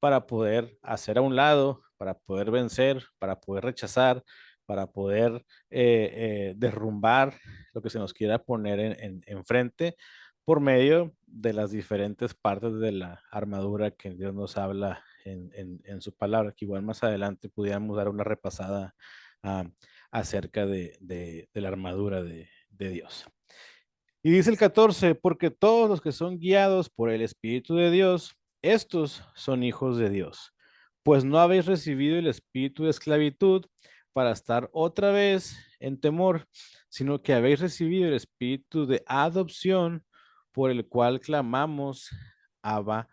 para poder hacer a un lado, para poder vencer, para poder rechazar, para poder derrumbar lo que se nos quiera poner enfrente por medio de las diferentes partes de la armadura que Dios nos habla en su palabra, que igual más adelante pudiéramos dar una repasada ah, acerca de la armadura de Dios. Y dice el 14, porque todos los que son guiados por el Espíritu de Dios, estos son hijos de Dios. Pues no habéis recibido el espíritu de esclavitud para estar otra vez en temor, sino que habéis recibido el espíritu de adopción por el cual clamamos, Abba,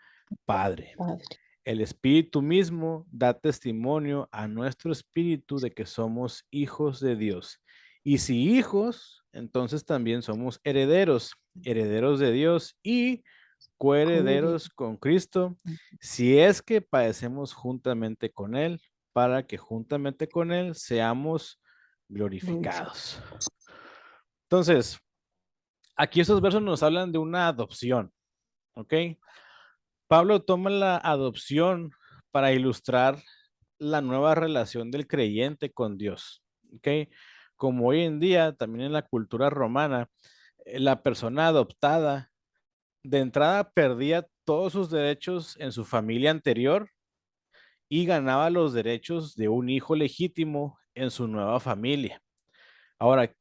Padre. Padre. El Espíritu mismo da testimonio a nuestro espíritu de que somos hijos de Dios. Y si hijos, entonces también somos herederos, herederos de Dios y coherederos con Cristo, si es que padecemos juntamente con Él, para que juntamente con Él seamos glorificados. Entonces, aquí estos versos nos hablan de una adopción, ¿ok? Pablo toma la adopción para ilustrar la nueva relación del creyente con Dios, ¿ok? Como hoy en día, también en la cultura romana, la persona adoptada de entrada perdía todos sus derechos en su familia anterior y ganaba los derechos de un hijo legítimo en su nueva familia. Ahora,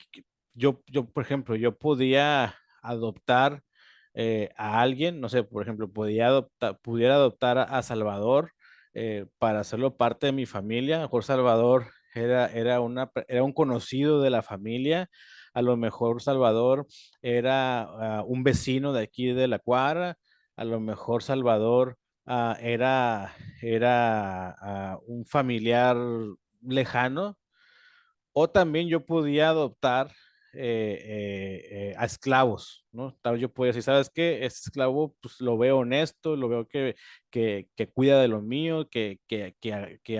por ejemplo, yo podía adoptar a alguien, no sé, por ejemplo, pudiera adoptar a Salvador para hacerlo parte de mi familia. A lo mejor Salvador era un conocido de la familia. A lo mejor Salvador era un vecino de aquí de la cuadra. A lo mejor Salvador era un familiar lejano, o también yo podía adoptar a esclavos, ¿no? Tal vez yo podía decir, ¿sabes qué? Este esclavo, pues lo veo honesto, lo veo que cuida de lo mío, que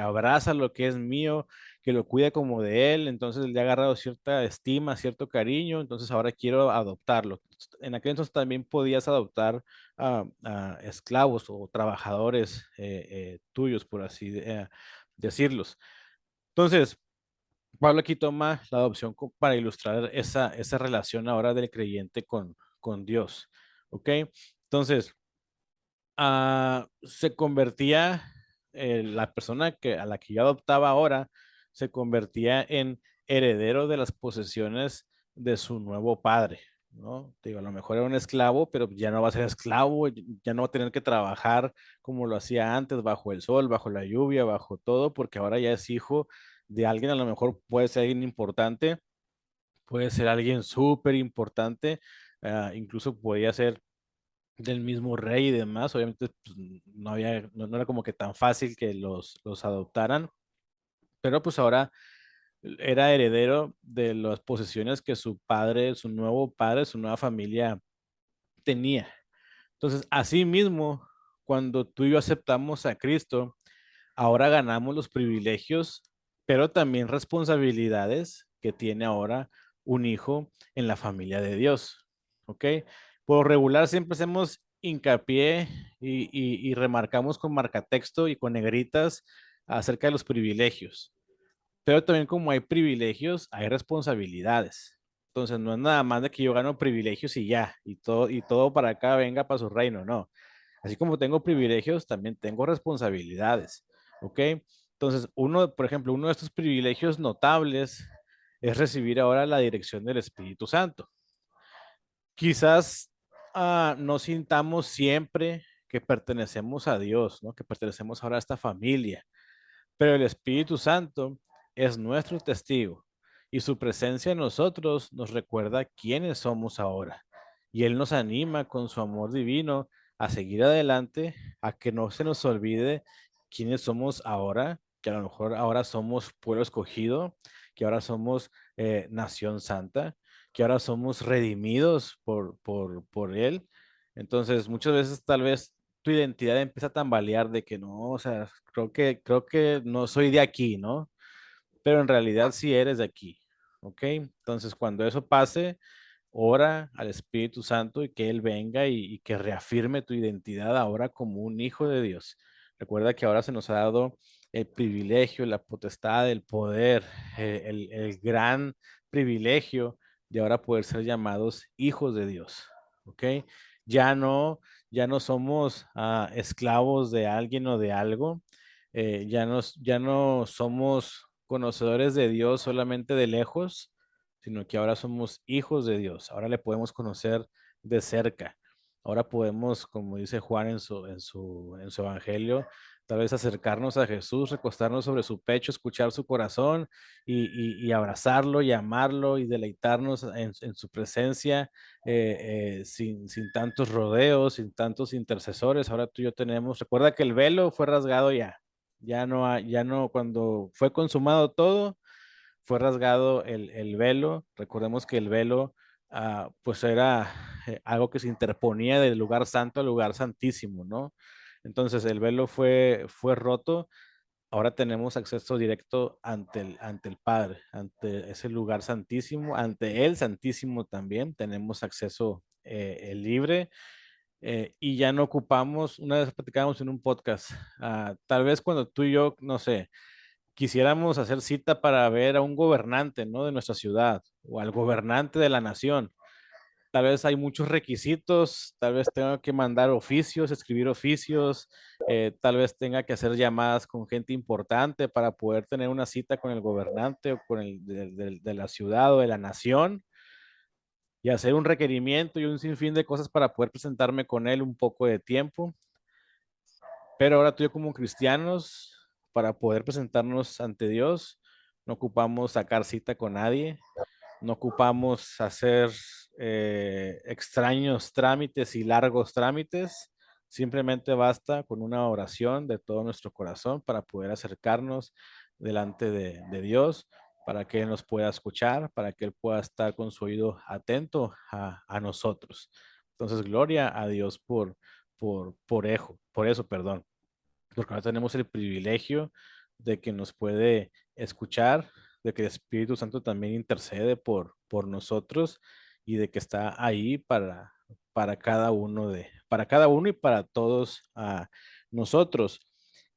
abraza lo que es mío, que lo cuida como de él, entonces le ha agarrado cierta estima, cierto cariño, entonces ahora quiero adoptarlo. En aquel entonces también podías adoptar a esclavos o trabajadores tuyos, por así decirlos. Entonces, Pablo aquí toma la adopción para ilustrar esa relación ahora del creyente con Dios. ¿Ok? Entonces, se convertía, la persona a la que yo adoptaba ahora, se convertía en heredero de las posesiones de su nuevo padre, ¿no? Digo, a lo mejor era un esclavo, pero ya no va a ser esclavo, ya no va a tener que trabajar como lo hacía antes, bajo el sol, bajo la lluvia, bajo todo, porque ahora ya es hijo de alguien, a lo mejor puede ser alguien importante, puede ser alguien súper importante, incluso podía ser del mismo rey y demás. Obviamente pues, no era como que tan fácil que los adoptaran, pero pues ahora era heredero de las posesiones que su padre, su nuevo padre, su nueva familia tenía. Entonces, así mismo, cuando tú y yo aceptamos a Cristo, ahora ganamos los privilegios, pero también responsabilidades que tiene ahora un hijo en la familia de Dios. ¿Ok? Por regular siempre hacemos hincapié y remarcamos con marcatexto y con negritas acerca de los privilegios. Pero también como hay privilegios, hay responsabilidades. Entonces no es nada más de que yo gano privilegios y ya, y todo para acá venga para su reino, no. Así como tengo privilegios, también tengo responsabilidades, ¿ok? Entonces, por ejemplo, uno de estos privilegios notables es recibir ahora la dirección del Espíritu Santo. Quizás no sintamos siempre que pertenecemos a Dios, ¿no? Que pertenecemos ahora a esta familia, pero el Espíritu Santo es nuestro testigo y su presencia en nosotros nos recuerda quiénes somos ahora. Y Él nos anima con su amor divino a seguir adelante, a que no se nos olvide quiénes somos ahora, que a lo mejor ahora somos pueblo escogido, que ahora somos nación santa, que ahora somos redimidos por Él. Entonces, muchas veces tal vez tu identidad empieza a tambalear de que no, o sea, creo que no soy de aquí, ¿no? Pero en realidad sí eres de aquí, ¿ok? Entonces, cuando eso pase, ora al Espíritu Santo y que Él venga y que reafirme tu identidad ahora como un hijo de Dios. Recuerda que ahora se nos ha dado el privilegio, la potestad, el poder, el gran privilegio de ahora poder ser llamados hijos de Dios, ¿ok? Ya no, ya no somos esclavos de alguien o de algo, ya no somos conocedores de Dios solamente de lejos, sino que ahora somos hijos de Dios. Ahora le podemos conocer de cerca. Ahora podemos, como dice Juan en su evangelio, tal vez acercarnos a Jesús, recostarnos sobre su pecho, escuchar su corazón y abrazarlo y amarlo y deleitarnos en su presencia sin tantos rodeos, sin tantos intercesores. Ahora tú y yo tenemos, recuerda que el velo fue rasgado ya. Ya no, cuando fue consumado todo, fue rasgado el velo. Recordemos que el velo, pues era algo que se interponía del lugar santo al lugar santísimo, ¿no? Entonces el velo fue roto. Ahora tenemos acceso directo ante el Padre, ante ese lugar santísimo, ante el Santísimo también. Tenemos acceso libre y ya no ocupamos, una vez platicábamos en un podcast, tal vez cuando tú y yo, no sé, quisiéramos hacer cita para ver a un gobernante, ¿no? De nuestra ciudad o al gobernante de la nación. Tal vez hay muchos requisitos, tal vez tenga que mandar oficios, escribir oficios, tal vez tenga que hacer llamadas con gente importante para poder tener una cita con el gobernante o con el de la ciudad o de la nación y hacer un requerimiento y un sinfín de cosas para poder presentarme con él un poco de tiempo. Pero ahora tú y yo como cristianos, para poder presentarnos ante Dios, no ocupamos sacar cita con nadie, no ocupamos hacer extraños trámites y largos trámites. Simplemente basta con una oración de todo nuestro corazón para poder acercarnos delante de Dios, para que Él nos pueda escuchar, para que Él pueda estar con su oído atento a nosotros. Entonces, gloria a Dios por eso, perdón, porque ahora tenemos el privilegio de que nos puede escuchar, de que el Espíritu Santo también intercede por nosotros y de que está ahí para cada uno para cada uno y para todos nosotros.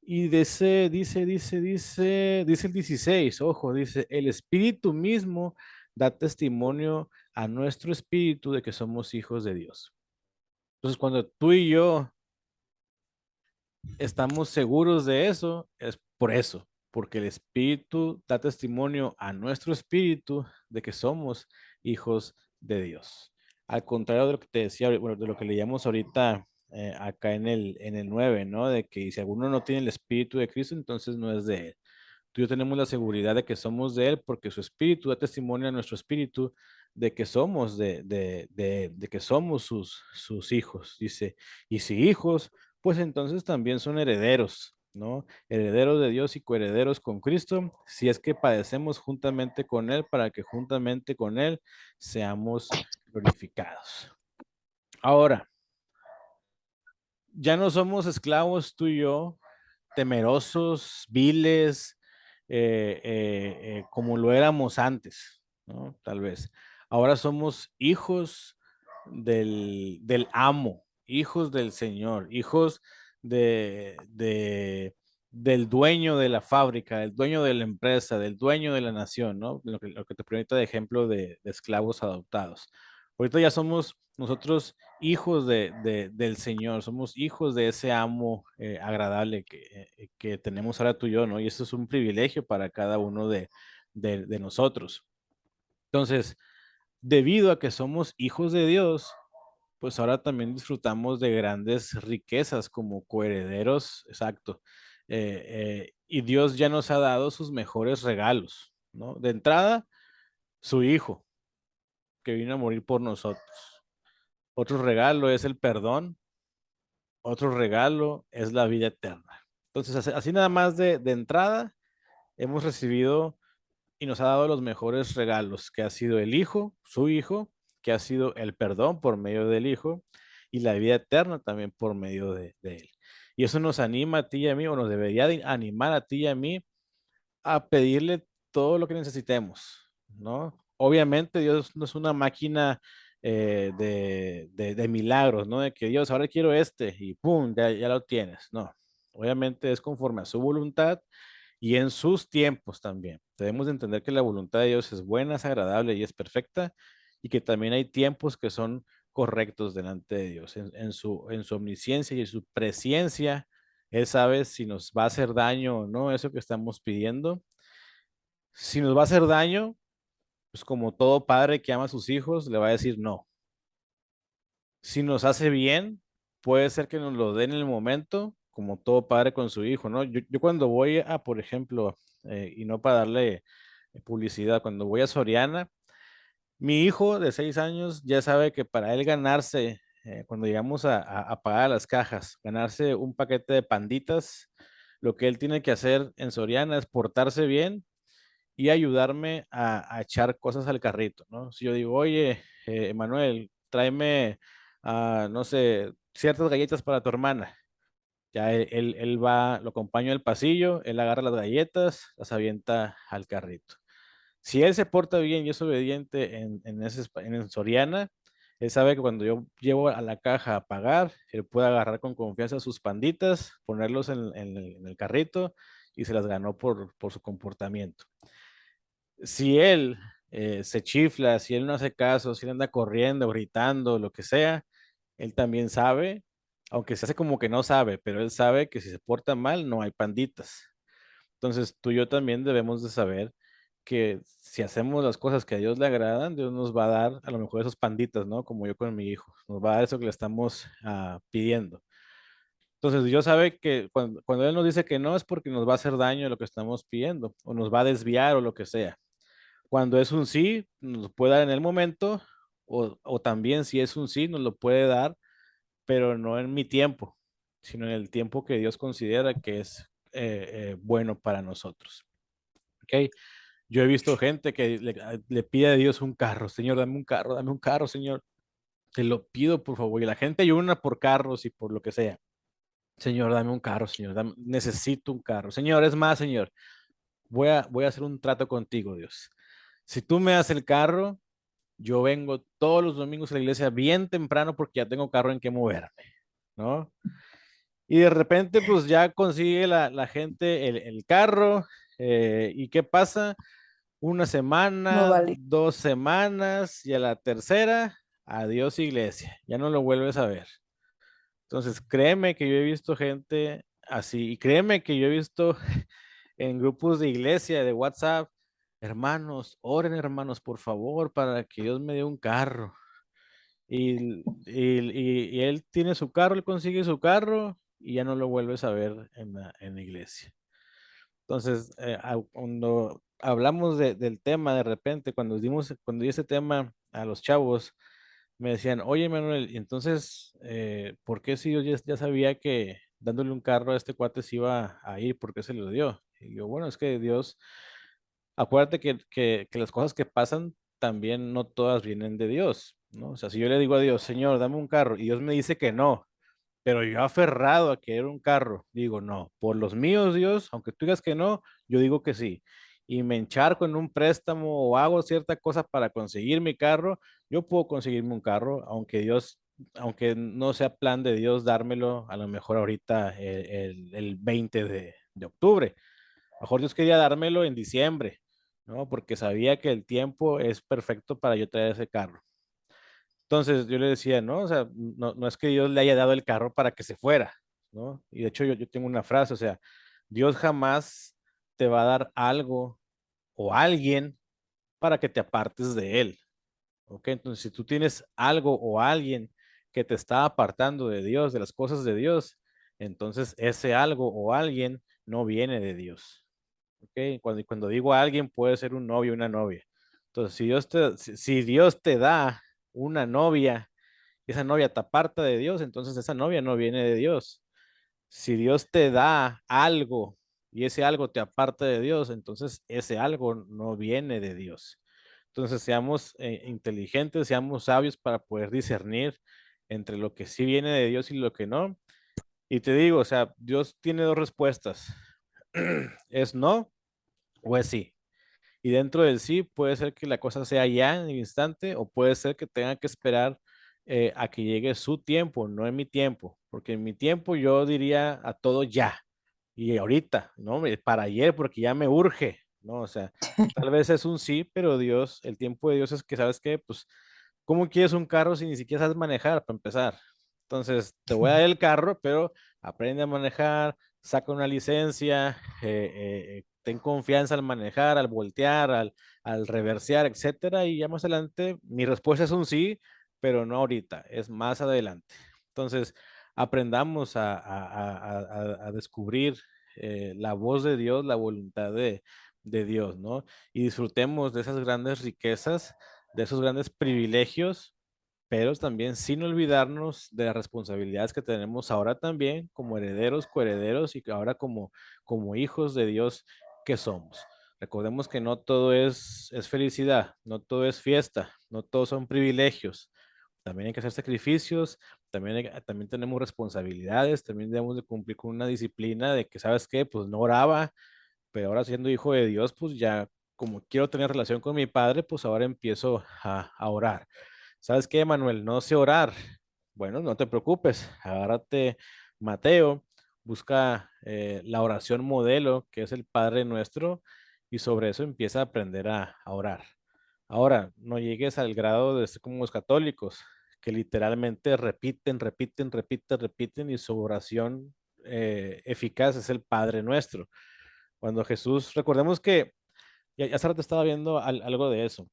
Y dice el 16, ojo, dice, el Espíritu mismo da testimonio a nuestro espíritu de que somos hijos de Dios. Entonces, cuando tú y yo estamos seguros de eso, es por eso, porque el Espíritu da testimonio a nuestro espíritu de que somos hijos de Dios. Al contrario de lo que te decía, bueno, de lo que leíamos ahorita acá en el 9, ¿no? De que si alguno no tiene el Espíritu de Cristo, entonces no es de Él. Tú y yo tenemos la seguridad de que somos de Él porque su Espíritu da testimonio a nuestro espíritu de que somos de que somos sus hijos. Dice, y si hijos, pues entonces también son herederos, ¿no? Herederos de Dios y coherederos con Cristo, si es que padecemos juntamente con Él, para que juntamente con Él seamos glorificados. Ahora, ya no somos esclavos tú y yo, temerosos, viles, como lo éramos antes, ¿no? Tal vez. Ahora somos hijos del amo, hijos del Señor, hijos de, del dueño de la fábrica, del dueño de la empresa, del dueño de la nación, ¿no? Lo que te ponía de ejemplo de esclavos adoptados. Ahorita ya somos nosotros hijos del Señor, somos hijos de ese amo agradable que tenemos ahora tú y yo, ¿no? Y eso es un privilegio para cada uno de nosotros. Entonces, debido a que somos hijos de Dios, pues ahora también disfrutamos de grandes riquezas como coherederos, exacto. Y Dios ya nos ha dado sus mejores regalos, ¿no? De entrada, su Hijo, que vino a morir por nosotros. Otro regalo es el perdón. Otro regalo es la vida eterna. Entonces, así nada más de entrada, hemos recibido y nos ha dado los mejores regalos, que ha sido el Hijo, su Hijo, que ha sido el perdón por medio del Hijo, y la vida eterna también por medio de Él. Y eso nos anima a ti y a mí, o nos debería de animar a ti y a mí a pedirle todo lo que necesitemos, ¿no? Obviamente Dios no es una máquina de milagros, ¿no? De que Dios, ahora quiero este y ¡pum! Ya lo tienes, no. Obviamente es conforme a su voluntad y en sus tiempos también. Debemos de entender que la voluntad de Dios es buena, es agradable y es perfecta, y que también hay tiempos que son correctos delante de Dios. En su omnisciencia y en su presciencia, Él sabe si nos va a hacer daño o no eso que estamos pidiendo. Si nos va a hacer daño, pues como todo padre que ama a sus hijos, le va a decir no. Si nos hace bien, puede ser que nos lo dé en el momento, como todo padre con su hijo, ¿no? Yo cuando voy a, por ejemplo, y no para darle publicidad, cuando voy a Soriana, mi hijo de 6 años ya sabe que para él ganarse, cuando llegamos a pagar las cajas, ganarse un paquete de panditas, lo que él tiene que hacer en Soriana es portarse bien y ayudarme a echar cosas al carrito, ¿no? Si yo digo, oye, Manuel, tráeme, no sé, ciertas galletas para tu hermana. Ya él va, lo acompaño al pasillo, él agarra las galletas, las avienta al carrito. Si él se porta bien y es obediente en Soriana, él sabe que cuando yo llevo a la caja a pagar, él puede agarrar con confianza sus panditas, ponerlos en el carrito y se las ganó por su comportamiento. Si él se chifla, si él no hace caso, si él anda corriendo, gritando, lo que sea, él también sabe, aunque se hace como que no sabe, pero él sabe que si se porta mal, no hay panditas. Entonces, tú y yo también debemos de saber que si hacemos las cosas que a Dios le agradan, Dios nos va a dar a lo mejor esos panditas, ¿no? Como yo con mi hijo, nos va a dar eso que le estamos pidiendo. Entonces, Dios sabe que cuando Él nos dice que no es porque nos va a hacer daño lo que estamos pidiendo, o nos va a desviar o lo que sea. Cuando es un sí, nos lo puede dar en el momento, o también si es un sí, nos lo puede dar, pero no en mi tiempo, sino en el tiempo que Dios considera que es bueno para nosotros. ¿Ok? Yo he visto gente que le pide a Dios un carro, Señor, dame un carro, Señor, te lo pido por favor. Y la gente ayuna por carros y por lo que sea. Señor, dame un carro, Señor, necesito un carro. Señor, es más, Señor, voy a hacer un trato contigo, Dios. Si tú me das el carro, yo vengo todos los domingos a la iglesia bien temprano porque ya tengo carro en que moverme, ¿no? Y de repente, pues ya consigue la gente el carro. ¿Y qué pasa? Una No semana, vale. 2 semanas, y a la tercera, adiós iglesia, ya no lo vuelves a ver. Entonces, créeme que yo he visto gente así, y créeme que yo he visto en grupos de iglesia, de WhatsApp, hermanos, oren hermanos, por favor, para que Dios me dé un carro. Y él tiene su carro, él consigue su carro y ya no lo vuelves a ver en la iglesia. Entonces, cuando hablamos del tema, de repente, cuando di ese tema a los chavos, me decían, oye, Manuel, y entonces, ¿por qué si Dios ya sabía que dándole un carro a este cuate se iba a ir? ¿Por qué se lo dio? Y yo, bueno, es que Dios, acuérdate que las cosas que pasan también no todas vienen de Dios, ¿no? O sea, si yo le digo a Dios, Señor, dame un carro, y Dios me dice que no, pero yo aferrado a querer un carro, digo, no, por los míos, Dios, aunque tú digas que no, yo digo que sí. Y me encharco en un préstamo o hago cierta cosa para conseguir mi carro, yo puedo conseguirme un carro, aunque no sea plan de Dios dármelo a lo mejor ahorita el 20 de octubre. A lo mejor Dios quería dármelo en diciembre, ¿no? Porque sabía que el tiempo es perfecto para yo traer ese carro. Entonces yo le decía, ¿no? O sea, no es que Dios le haya dado el carro para que se fuera, ¿no? Y de hecho yo tengo una frase, o sea, Dios jamás te va a dar algo o alguien para que te apartes de él, ¿ok? Entonces si tú tienes algo o alguien que te está apartando de Dios, de las cosas de Dios, entonces ese algo o alguien no viene de Dios, ¿ok? Cuando digo alguien puede ser un novio o una novia. Entonces si Dios te da una novia, esa novia te aparta de Dios, entonces esa novia no viene de Dios. Si Dios te da algo y ese algo te aparta de Dios, entonces ese algo no viene de Dios. Entonces seamos inteligentes, seamos sabios para poder discernir entre lo que sí viene de Dios y lo que no. Y te digo, o sea, Dios tiene dos respuestas. Es no o es sí. Y dentro del sí puede ser que la cosa sea ya en el instante o puede ser que tenga que esperar a que llegue su tiempo, no en mi tiempo, porque en mi tiempo yo diría a todo ya y ahorita, ¿no? Para ayer, porque ya me urge, ¿no? O sea, tal vez es un sí, pero Dios, el tiempo de Dios es que, ¿sabes qué? Pues, ¿cómo quieres un carro si ni siquiera sabes manejar para empezar? Entonces, te voy a dar el carro, pero aprende a manejar, saca una licencia, ten confianza al manejar, al voltear, al reversear, etcétera. Y ya más adelante, mi respuesta es un sí, pero no ahorita, es más adelante. Entonces, aprendamos a descubrir la voz de Dios, la voluntad de Dios, ¿no? Y disfrutemos de esas grandes riquezas, de esos grandes privilegios, pero también sin olvidarnos de las responsabilidades que tenemos ahora también como herederos, coherederos y ahora como hijos de Dios que somos. Recordemos que no todo es felicidad, no todo es fiesta, no todos son privilegios. También hay que hacer sacrificios, también tenemos responsabilidades, también debemos de cumplir con una disciplina de que, ¿sabes qué? Pues no oraba, pero ahora siendo hijo de Dios, pues ya como quiero tener relación con mi padre, pues ahora empiezo a orar. ¿Sabes qué, Manuel? No sé orar. Bueno, no te preocupes, agárrate Mateo, busca la oración modelo, que es el Padre Nuestro, y sobre eso empieza a aprender a orar. Ahora, no llegues al grado de ser como los católicos, que literalmente repiten, repiten, repiten, repiten, y su oración eficaz es el Padre Nuestro. Cuando Jesús, recordemos que, ya hace rato estaba viendo algo de eso.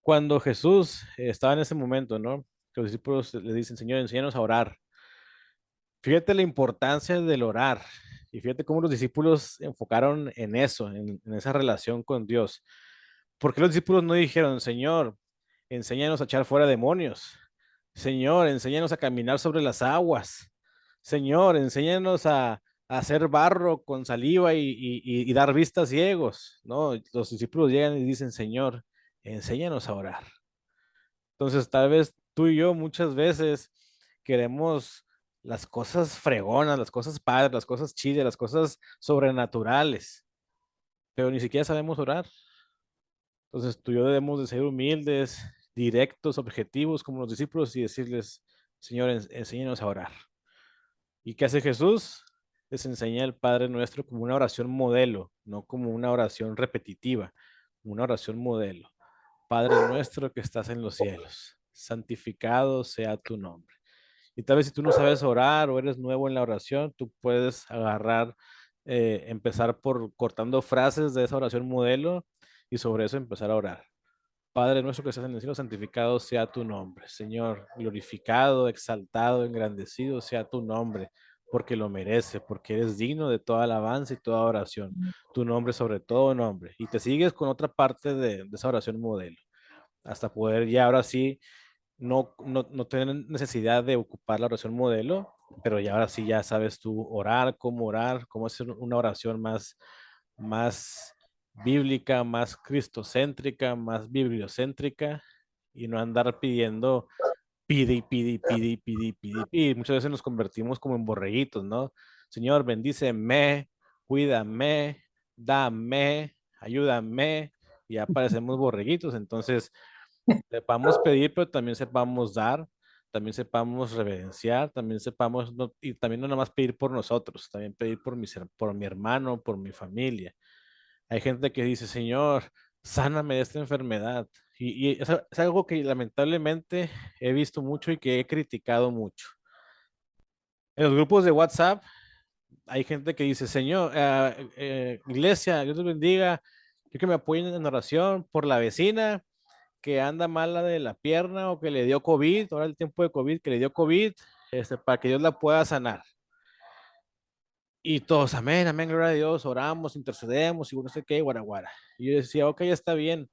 Cuando Jesús estaba en ese momento, ¿no? Que los discípulos le dicen, Señor, enséñanos a orar. Fíjate la importancia del orar. Y fíjate cómo los discípulos se enfocaron en eso, en esa relación con Dios. ¿Por qué los discípulos no dijeron, Señor, enséñanos a echar fuera demonios? Señor, enséñanos a caminar sobre las aguas. Señor, enséñanos a hacer barro con saliva y dar vistas a ciegos. No, los discípulos llegan y dicen, Señor, enséñanos a orar. Entonces, tal vez tú y yo muchas veces queremos las cosas fregonas, las cosas padres, las cosas chidas, las cosas sobrenaturales, pero ni siquiera sabemos orar. Entonces, tú y yo debemos de ser humildes, directos, objetivos como los discípulos y decirles, Señor, enséñanos a orar. ¿Y qué hace Jesús? Les enseña el Padre Nuestro como una oración modelo, no como una oración repetitiva, una oración modelo. Padre nuestro que estás en los cielos, santificado sea tu nombre. Y tal vez si tú no sabes orar o eres nuevo en la oración, tú puedes agarrar, empezar por cortando frases de esa oración modelo y sobre eso empezar a orar. Padre nuestro que estás en el cielo, santificado sea tu nombre. Señor, glorificado, exaltado, engrandecido sea tu nombre, porque lo merece, porque eres digno de toda alabanza y toda oración. Tu nombre sobre todo nombre. Y te sigues con otra parte de esa oración modelo, hasta poder ya ahora sí no tener necesidad de ocupar la oración modelo, pero ya ahora sí ya sabes tú orar, cómo hacer una oración más bíblica, más cristocéntrica, más bibliocéntrica y no andar pidiendo, pide y pide y pide y pide y pide y pide. Muchas veces nos convertimos como en borreguitos, ¿no? Señor, bendíceme, cuídame, dame, ayúdame, y ya parecemos borreguitos. Entonces, sepamos pedir, pero también sepamos dar, también sepamos reverenciar, también sepamos, y también no nada más pedir por nosotros, también pedir por mi hermano, por mi familia. Hay gente que dice, Señor, sáname de esta enfermedad. Y es algo que lamentablemente he visto mucho y que he criticado mucho. En los grupos de WhatsApp hay gente que dice, Señor, iglesia, Dios te bendiga, yo que me apoyen en oración por la vecina que anda mala de la pierna o que le dio COVID, ahora el tiempo de COVID, que le dio COVID, para que Dios la pueda sanar. Y todos, amén, amén, gloria a Dios, oramos, intercedemos y no sé qué, guaraguara. Y yo decía, ok, ya está bien,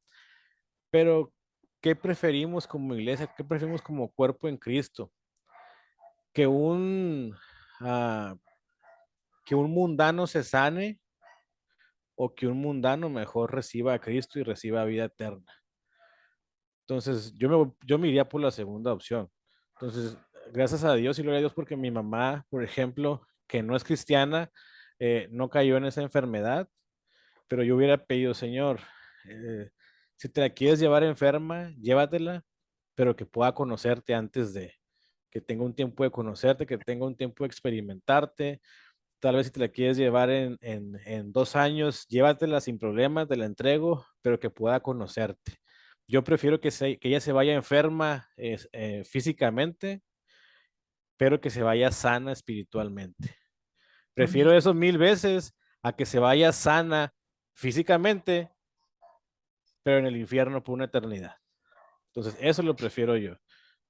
pero ¿qué preferimos como iglesia? ¿Qué preferimos como cuerpo en Cristo? ¿Que ah, que un mundano se sane o que un mundano mejor reciba a Cristo y reciba vida eterna? Entonces, yo me iría por la segunda opción. Entonces, gracias a Dios y gloria a Dios porque mi mamá, por ejemplo, que no es cristiana, no cayó en esa enfermedad, pero yo hubiera pedido, Señor, eh, si te la quieres llevar enferma, llévatela, pero que pueda conocerte antes de, que tenga un tiempo de conocerte, que tenga un tiempo de experimentarte. Tal vez si te la quieres llevar en 2 años, llévatela sin problemas, te la entrego, pero que pueda conocerte. Yo prefiero que ella se vaya enferma físicamente, pero que se vaya sana espiritualmente. Prefiero eso 1000 veces a que se vaya sana físicamente, pero en el infierno por una eternidad. Entonces, eso lo prefiero yo.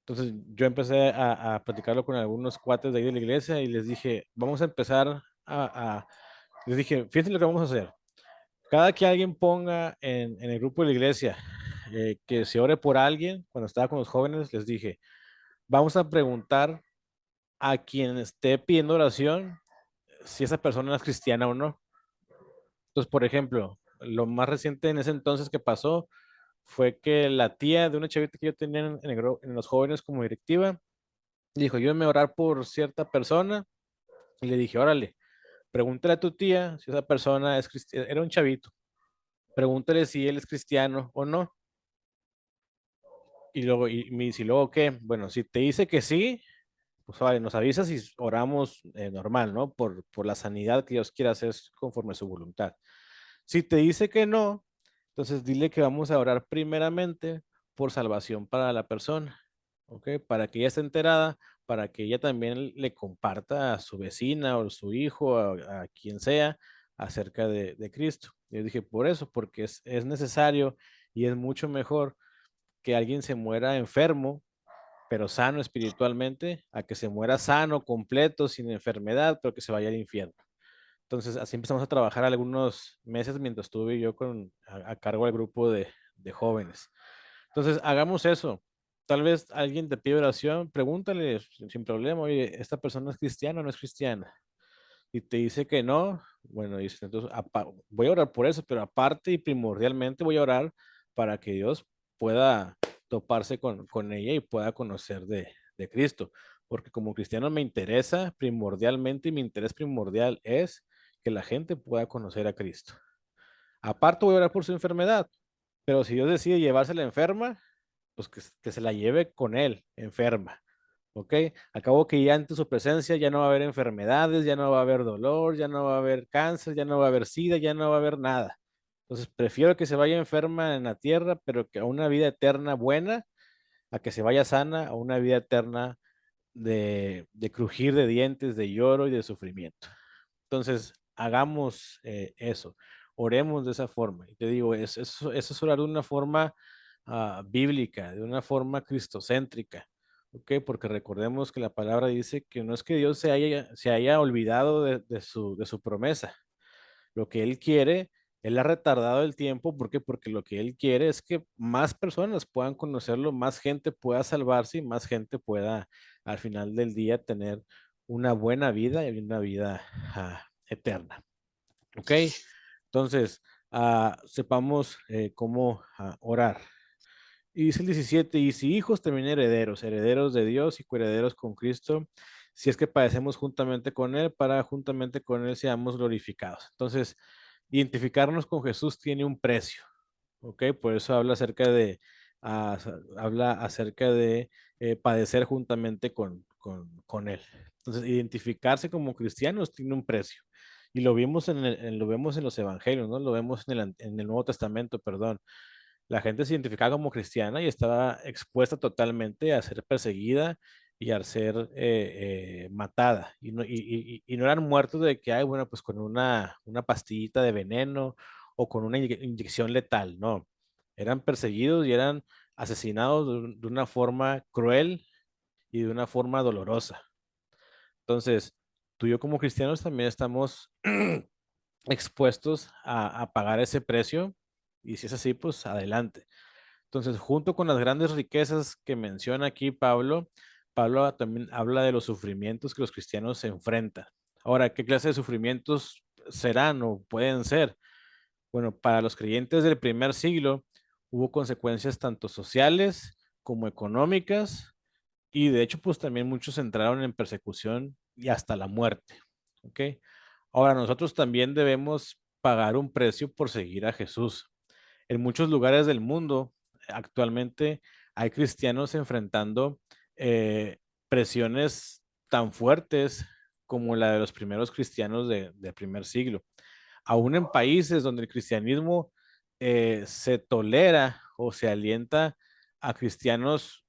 Entonces, yo empecé a platicarlo con algunos cuates de ahí de la iglesia y les dije, vamos a empezar les dije, fíjense lo que vamos a hacer. Cada que alguien ponga en el grupo de la iglesia que se ore por alguien, cuando estaba con los jóvenes, les dije, vamos a preguntar a quien esté pidiendo oración si esa persona es cristiana o no. Entonces, por ejemplo, lo más reciente en ese entonces que pasó fue que la tía de una chavita que yo tenía en los jóvenes como directiva, dijo, yo me orar por cierta persona y le dije, órale, pregúntale a tu tía si esa persona es cristiana, era un chavito, pregúntale si él es cristiano o no. Y luego, y me dice, ¿y luego qué? Bueno, si te dice que sí, pues vale, nos avisas y oramos normal, ¿no? Por la sanidad que Dios quiera hacer conforme a su voluntad. Si te dice que no, entonces dile que vamos a orar primeramente por salvación para la persona, ¿ok? Para que ella esté enterada, para que ella también le comparta a su vecina o su hijo, a quien sea, acerca de Cristo. Yo dije, por eso, porque es necesario y es mucho mejor que alguien se muera enfermo, pero sano espiritualmente, a que se muera sano, completo, sin enfermedad, pero que se vaya al infierno. Entonces, así empezamos a trabajar algunos meses mientras estuve yo a cargo del grupo de jóvenes. Entonces, hagamos eso. Tal vez alguien te pide oración, pregúntale sin problema, oye, ¿esta persona es cristiana o no es cristiana? Y te dice que no, bueno, dice, entonces voy a orar por eso, pero aparte y primordialmente voy a orar para que Dios pueda toparse con ella y pueda conocer de Cristo. Porque como cristiano me interesa primordialmente y mi interés primordial es que la gente pueda conocer a Cristo. Aparte voy a orar por su enfermedad, pero si Dios decide llevársela enferma, pues que se la lleve con él, enferma. ¿Ok? Acabo que ya ante su presencia ya no va a haber enfermedades, ya no va a haber dolor, ya no va a haber cáncer, ya no va a haber sida, ya no va a haber nada. Entonces prefiero que se vaya enferma en la tierra, pero que a una vida eterna buena, a que se vaya sana a una vida eterna de crujir de dientes, de lloro y de sufrimiento. Entonces, hagamos eso, oremos de esa forma. Y te digo, eso es orar de una forma bíblica, de una forma cristocéntrica, ¿ok? Porque recordemos que la palabra dice que no es que Dios se haya olvidado de su promesa. Lo que Él quiere, Él ha retardado el tiempo, ¿por qué? Porque lo que Él quiere es que más personas puedan conocerlo, más gente pueda salvarse y más gente pueda al final del día tener una buena vida y una vida eterna. ¿Ok? Entonces, sepamos cómo orar. Y dice el 17, y si hijos también herederos, herederos de Dios y coherederos con Cristo, si es que padecemos juntamente con Él, para juntamente con Él seamos glorificados. Entonces, identificarnos con Jesús tiene un precio, ¿ok? Por eso habla acerca de padecer juntamente con Él. Entonces, identificarse como cristianos tiene un precio. Y lo vemos en los evangelios, ¿no? Lo vemos en el Nuevo Testamento, perdón. La gente se identificaba como cristiana y estaba expuesta totalmente a ser perseguida y a ser matada. Y no eran muertos de que, ay, bueno, pues con una pastillita de veneno o con una inyección letal, no. Eran perseguidos y eran asesinados de una forma cruel y de una forma dolorosa. Entonces, tú y yo como cristianos también estamos expuestos a pagar ese precio y si es así, pues adelante. Entonces, junto con las grandes riquezas que menciona aquí Pablo, Pablo también habla de los sufrimientos que los cristianos se enfrentan. Ahora, ¿qué clase de sufrimientos serán o pueden ser? Bueno, para los creyentes del primer siglo hubo consecuencias tanto sociales como económicas, y de hecho, pues también muchos entraron en persecución y hasta la muerte. ¿Ok? Ahora, nosotros también debemos pagar un precio por seguir a Jesús. En muchos lugares del mundo, actualmente hay cristianos enfrentando presiones tan fuertes como la de los primeros cristianos del primer siglo. Aún en países donde el cristianismo se tolera o se alienta a cristianos,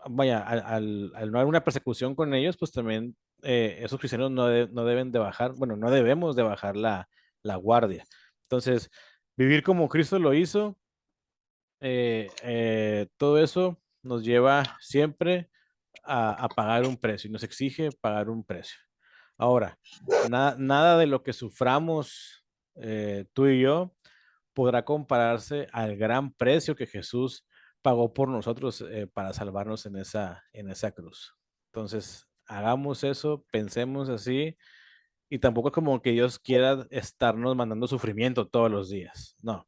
vaya, al no haber una persecución con ellos, pues también esos cristianos no deben de bajar, bueno, no debemos de bajar la guardia. Entonces, vivir como Cristo lo hizo, todo eso nos lleva siempre a pagar un precio y nos exige pagar un precio. Ahora, nada de lo que suframos tú y yo podrá compararse al gran precio que Jesús pagó por nosotros para salvarnos en esa cruz. Entonces, hagamos eso, pensemos así, y tampoco es como que Dios quiera estarnos mandando sufrimiento todos los días, no.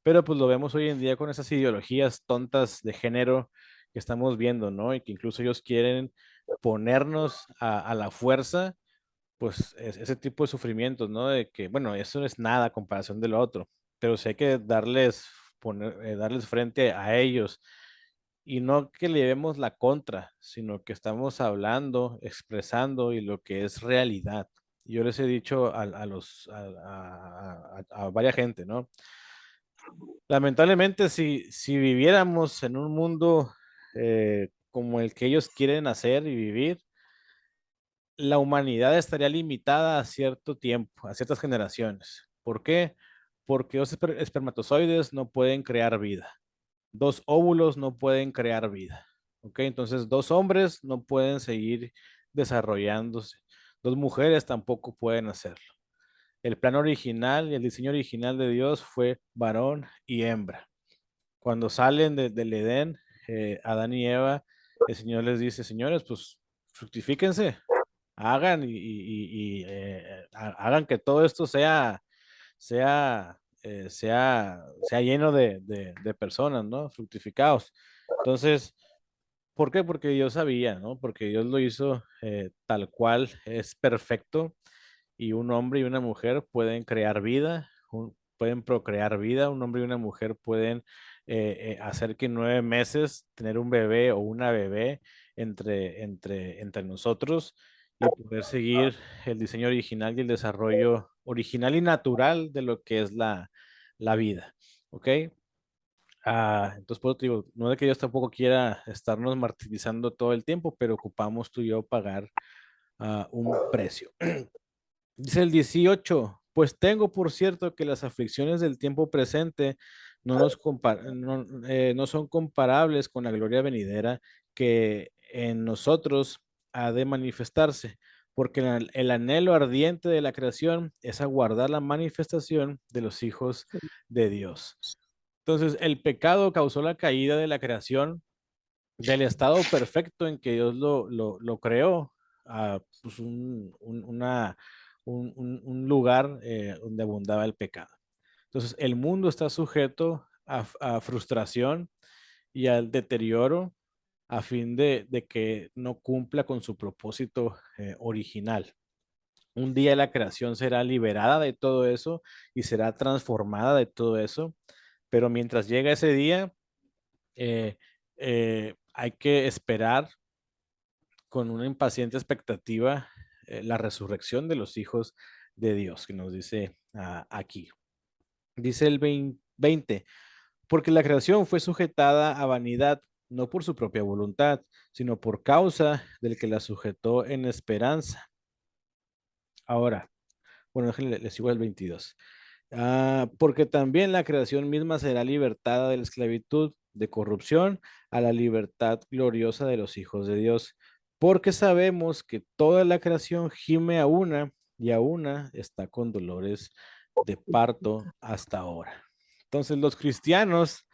Pero pues lo vemos hoy en día con esas ideologías tontas de género que estamos viendo, ¿no? Y que incluso ellos quieren ponernos a la fuerza, pues ese tipo de sufrimientos, ¿no? De que, bueno, eso no es nada a comparación de lo otro, pero sí hay que darles frente a ellos y no que le llevemos la contra, sino que estamos hablando, expresando y lo que es realidad. Yo les he dicho a varias gente, ¿no? Lamentablemente, si viviéramos en un mundo como el que ellos quieren hacer y vivir, la humanidad estaría limitada a cierto tiempo, a ciertas generaciones. ¿Por qué? Porque dos espermatozoides no pueden crear vida. Dos óvulos no pueden crear vida. ¿Ok? Entonces, dos hombres no pueden seguir desarrollándose. Dos mujeres tampoco pueden hacerlo. El plan original y el diseño original de Dios fue varón y hembra. Cuando salen del Edén, Adán y Eva, el Señor les dice, señores, pues fructifíquense, hagan hagan que todo esto sea lleno de personas, ¿no? Fructificados. Entonces, ¿por qué? Porque Dios sabía, ¿no? Porque Dios lo hizo tal cual, es perfecto y un hombre y una mujer pueden crear vida, pueden procrear vida, un hombre y una mujer pueden hacer que en 9 meses tener un bebé o una bebé entre nosotros y poder seguir el diseño original y el desarrollo original y natural de lo que es la vida. ¿Ok? Entonces, por eso te digo, no de que Dios tampoco quiera estarnos martirizando todo el tiempo, pero ocupamos tú y yo pagar un precio. Dice el 18, pues tengo por cierto que las aflicciones del tiempo presente no son comparables con la gloria venidera que en nosotros ha de manifestarse, porque el anhelo ardiente de la creación es aguardar la manifestación de los hijos de Dios. Entonces, el pecado causó la caída de la creación del estado perfecto en que Dios lo creó, a pues un lugar donde abundaba el pecado. Entonces, el mundo está sujeto a frustración y al deterioro a fin de que no cumpla con su propósito original. Un día la creación será liberada de todo eso y será transformada de todo eso, pero mientras llega ese día, eh, hay que esperar con una impaciente expectativa la resurrección de los hijos de Dios, que nos dice aquí. Dice el 20, porque la creación fue sujetada a vanidad, no por su propia voluntad, sino por causa del que la sujetó en esperanza. Ahora, bueno, déjenle, les sigo el 22. Porque también la creación misma será libertada de la esclavitud de corrupción a la libertad gloriosa de los hijos de Dios. Porque sabemos que toda la creación gime a una y a una está con dolores de parto hasta ahora. Entonces los cristianos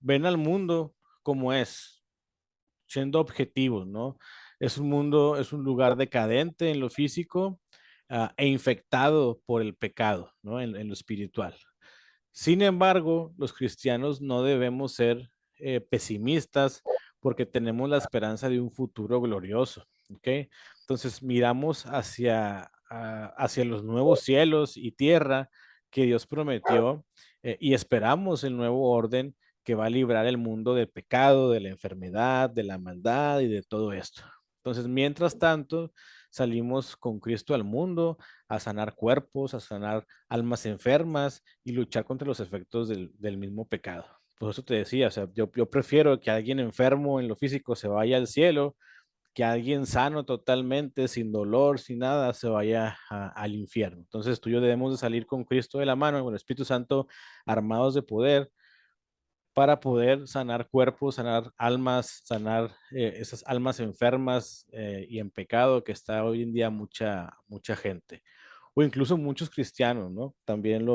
ven al mundo como es, siendo objetivos, ¿no? Es un mundo, es un lugar decadente en lo físico e infectado por el pecado, ¿no? En lo espiritual. Sin embargo, los cristianos no debemos ser pesimistas porque tenemos la esperanza de un futuro glorioso, ¿ok? Entonces miramos hacia los nuevos cielos y tierra que Dios prometió, y esperamos el nuevo orden que va a librar el mundo del pecado, de la enfermedad, de la maldad y de todo esto. Entonces, mientras tanto, salimos con Cristo al mundo a sanar cuerpos, a sanar almas enfermas y luchar contra los efectos del mismo pecado. Por eso te decía, o sea, yo prefiero que alguien enfermo en lo físico se vaya al cielo, que alguien sano totalmente, sin dolor, sin nada, se vaya al infierno. Entonces tú y yo debemos de salir con Cristo de la mano, con el Espíritu Santo, armados de poder, para poder sanar cuerpos, sanar almas, sanar esas almas enfermas y en pecado que está hoy en día mucha gente. O incluso muchos cristianos, ¿no? También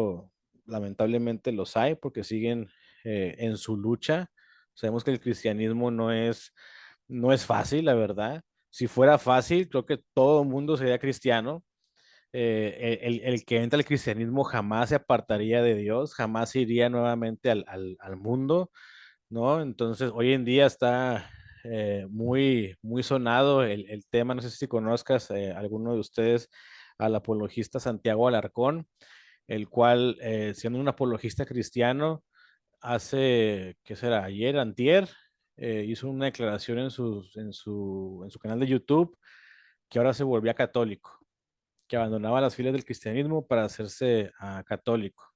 lamentablemente los hay porque siguen en su lucha. Sabemos que el cristianismo no es fácil, la verdad. Si fuera fácil, creo que todo el mundo sería cristiano. El que entra al cristianismo jamás se apartaría de Dios, jamás iría nuevamente al mundo, ¿no? Entonces, hoy en día está muy sonado el tema, no sé si conozcas alguno de ustedes al apologista Santiago Alarcón, el cual, siendo un apologista cristiano, hace, ¿qué será? Ayer, antier, hizo una declaración en su canal de YouTube que ahora se volvía católico, que abandonaba las filas del cristianismo para hacerse católico.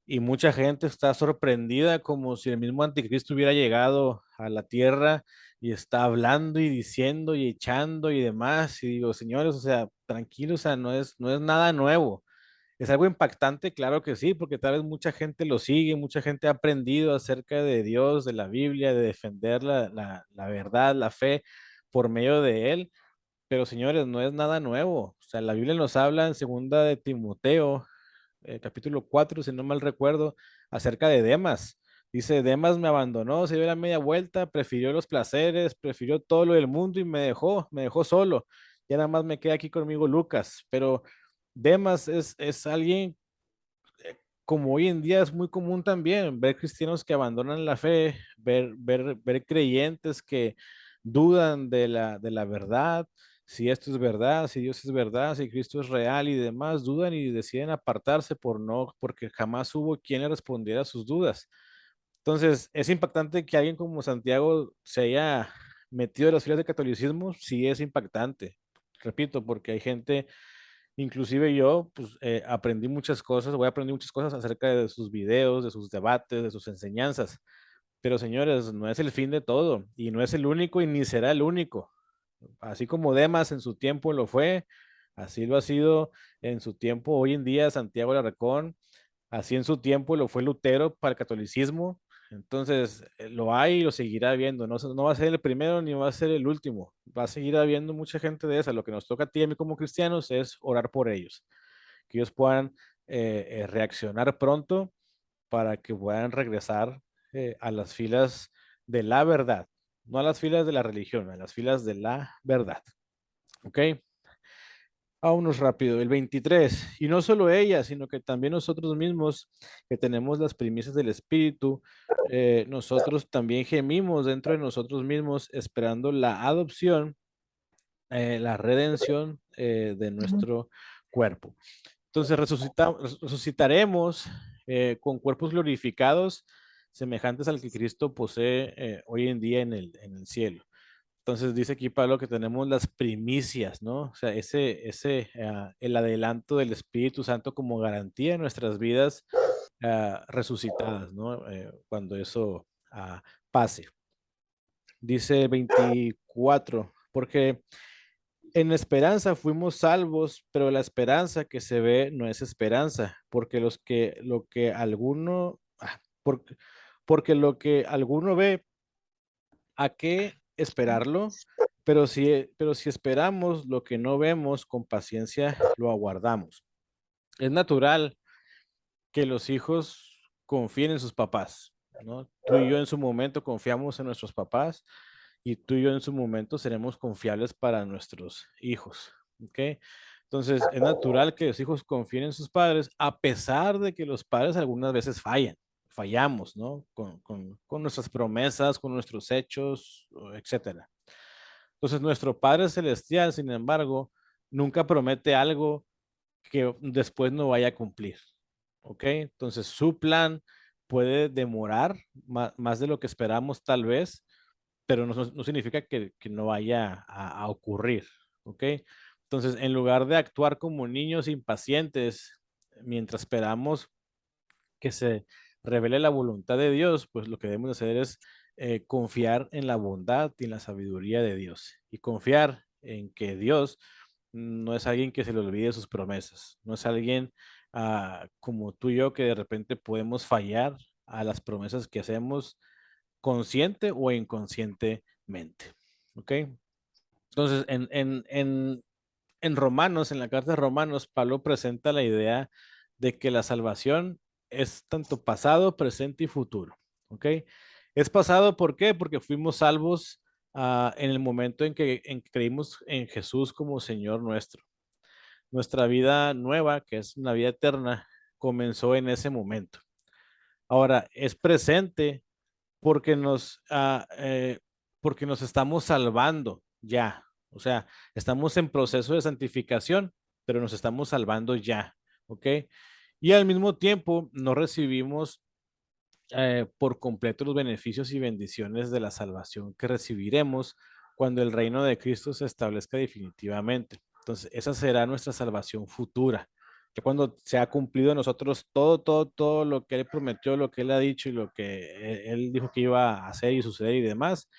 Y mucha gente está sorprendida como si el mismo anticristo hubiera llegado a la tierra y está hablando y diciendo y echando y demás. Y digo, señores, o sea, tranquilos, o sea, no es nada nuevo. ¿Es algo impactante? Claro que sí, porque tal vez mucha gente lo sigue, mucha gente ha aprendido acerca de Dios, de la Biblia, de defender la verdad, la fe por medio de él. Pero señores, no es nada nuevo. O sea, la Biblia nos habla en segunda de Timoteo, capítulo 4 si no mal recuerdo, acerca de Demas. Dice, Demas me abandonó, se dio la media vuelta, prefirió los placeres, prefirió todo lo del mundo y me dejó solo. Ya nada más me queda aquí conmigo Lucas. Pero Demas es alguien, como hoy en día es muy común también, ver cristianos que abandonan la fe, ver creyentes que dudan de la verdad, si esto es verdad, si Dios es verdad, si Cristo es real y demás, dudan y deciden apartarse porque jamás hubo quien le respondiera a sus dudas. Entonces, es impactante que alguien como Santiago se haya metido en las filas del catolicismo, sí es impactante. Repito, porque hay gente. Inclusive yo, pues, aprendí muchas cosas, voy a aprender muchas cosas acerca de sus videos, de sus debates, de sus enseñanzas. Pero señores, no es el fin de todo y no es el único y ni será el único. Así como Demas en su tiempo lo fue, así lo ha sido en su tiempo hoy en día Santiago Larracón, así en su tiempo lo fue Lutero para el catolicismo. Entonces, lo hay y lo seguirá habiendo. No va a ser el primero ni va a ser el último. Va a seguir habiendo mucha gente de esa. Lo que nos toca a ti y a mí como cristianos es orar por ellos, que ellos puedan reaccionar pronto para que puedan regresar a las filas de la verdad, no a las filas de la religión, a las filas de la verdad. ¿Ok? Vámonos rápido, el 23. Y no solo ella, sino que también nosotros mismos, que tenemos las primicias del Espíritu, nosotros también gemimos dentro de nosotros mismos, esperando la adopción, la redención de nuestro cuerpo. Entonces resucitaremos con cuerpos glorificados, semejantes al que Cristo posee hoy en día en el cielo. Entonces dice aquí Pablo que tenemos las primicias, ¿no? O sea, el adelanto del Espíritu Santo como garantía en nuestras vidas resucitadas, ¿no? Cuando eso pase. Dice 24, porque en esperanza fuimos salvos, pero la esperanza que se ve no es esperanza, porque lo que alguno, porque lo que alguno ve, ¿a qué esperarlo? Pero si esperamos lo que no vemos, con paciencia lo aguardamos. Es natural que los hijos confíen en sus papás, ¿no? Tú y yo en su momento confiamos en nuestros papás y tú y yo en su momento seremos confiables para nuestros hijos, ¿ok? Entonces, es natural que los hijos confíen en sus padres, a pesar de que los padres algunas veces fallan. fallamos, ¿no? Con nuestras promesas, con nuestros hechos, etcétera. Entonces, nuestro Padre Celestial, sin embargo, nunca promete algo que después no vaya a cumplir. ¿Ok? Entonces, su plan puede demorar más de lo que esperamos tal vez, pero no significa que no vaya a ocurrir. ¿Ok? Entonces, en lugar de actuar como niños impacientes mientras esperamos que se revele la voluntad de Dios, pues lo que debemos hacer es confiar en la bondad y en la sabiduría de Dios y confiar en que Dios no es alguien que se le olvide sus promesas, no es alguien como tú y yo que de repente podemos fallar a las promesas que hacemos consciente o inconscientemente. ¿Ok? Entonces, en Romanos, en la carta de Romanos, Pablo presenta la idea de que la salvación es tanto pasado, presente y futuro. ¿Ok? Es pasado, ¿por qué? Porque fuimos salvos en el momento en que creímos en Jesús como Señor nuestro. Nuestra vida nueva, que es una vida eterna, comenzó en ese momento. Ahora, es presente porque porque nos estamos salvando ya. O sea, estamos en proceso de santificación, pero nos estamos salvando ya. ¿Ok? Y al mismo tiempo no recibimos por completo los beneficios y bendiciones de la salvación que recibiremos cuando el reino de Cristo se establezca definitivamente. Entonces, esa será nuestra salvación futura. Que cuando se ha cumplido en nosotros todo lo que Él prometió, lo que Él ha dicho y lo que Él dijo que iba a hacer y suceder y demás,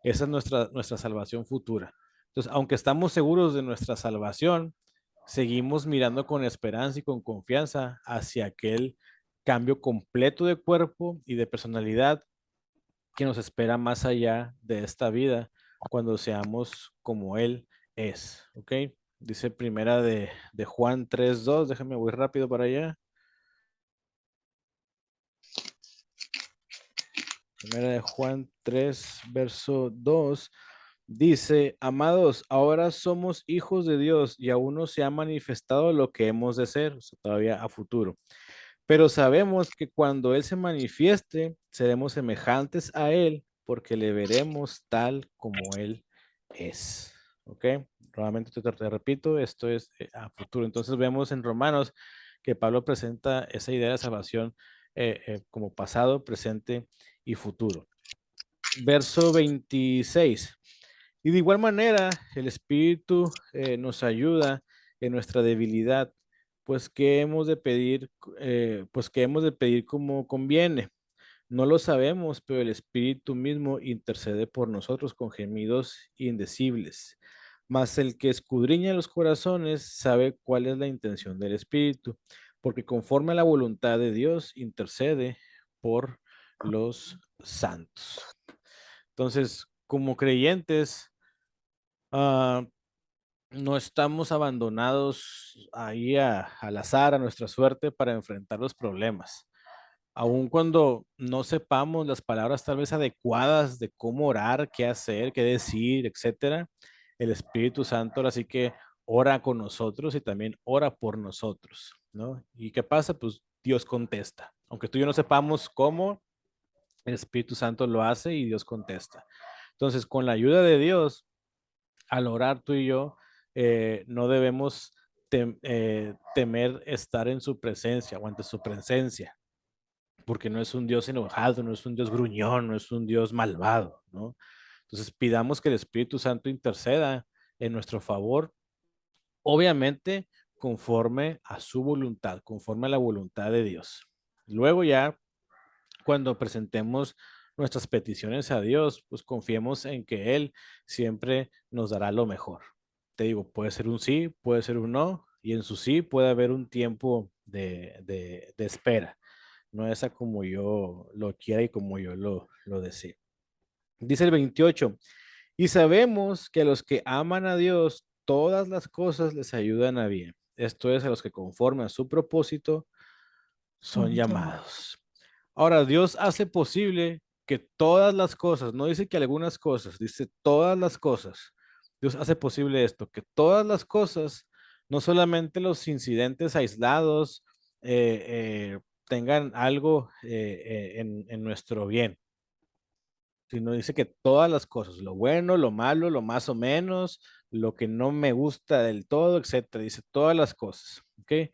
esa es nuestra salvación futura. Entonces, aunque estamos seguros de nuestra salvación, seguimos mirando con esperanza y con confianza hacia aquel cambio completo de cuerpo y de personalidad que nos espera más allá de esta vida cuando seamos como Él es. ¿Ok? Dice primera de Juan 3:2, déjame voy rápido para allá. Primera de Juan 3, verso 2, dice, amados, ahora somos hijos de Dios y aún no se ha manifestado lo que hemos de ser, o sea, todavía a futuro. Pero sabemos que cuando Él se manifieste, seremos semejantes a Él, porque le veremos tal como Él es. ¿Ok? Nuevamente te repito, esto es a futuro. Entonces vemos en Romanos que Pablo presenta esa idea de salvación como pasado, presente y futuro. Verso 26. Y de igual manera, el Espíritu nos ayuda en nuestra debilidad, pues que hemos de pedir, como conviene. No lo sabemos, pero el Espíritu mismo intercede por nosotros con gemidos indecibles. Mas el que escudriña los corazones sabe cuál es la intención del Espíritu, porque conforme a la voluntad de Dios intercede por los santos. Entonces, como creyentes, ah, no estamos abandonados ahí al azar, a nuestra suerte para enfrentar los problemas. Aun cuando no sepamos las palabras tal vez adecuadas de cómo orar, qué hacer, qué decir, etcétera, el Espíritu Santo ahora sí que ora con nosotros y también ora por nosotros, ¿no? ¿Y qué pasa? Pues Dios contesta. Aunque tú y yo no sepamos cómo, el Espíritu Santo lo hace y Dios contesta. Entonces, con la ayuda de Dios, al orar tú y yo, no debemos temer estar en su presencia o ante su presencia, porque no es un Dios enojado, no es un Dios gruñón, no es un Dios malvado, ¿no? Entonces pidamos que el Espíritu Santo interceda en nuestro favor, obviamente conforme a su voluntad, conforme a la voluntad de Dios. Luego ya, cuando presentemos nuestras peticiones a Dios, pues confiemos en que Él siempre nos dará lo mejor. Te digo, puede ser un sí, puede ser un no, y en su sí puede haber un tiempo de espera. No es a como yo lo quiera y como yo lo deseo. Dice el 28, y sabemos que a los que aman a Dios, todas las cosas les ayudan a bien. Esto es a los que conforme a su propósito son llamados. Ahora, Dios hace posible que todas las cosas, no dice que algunas cosas, dice todas las cosas. Dios hace posible esto, que todas las cosas, no solamente los incidentes aislados, tengan algo en nuestro bien, sino dice que todas las cosas, lo bueno, lo malo, lo más o menos, lo que no me gusta del todo, etcétera, dice todas las cosas, ¿ok?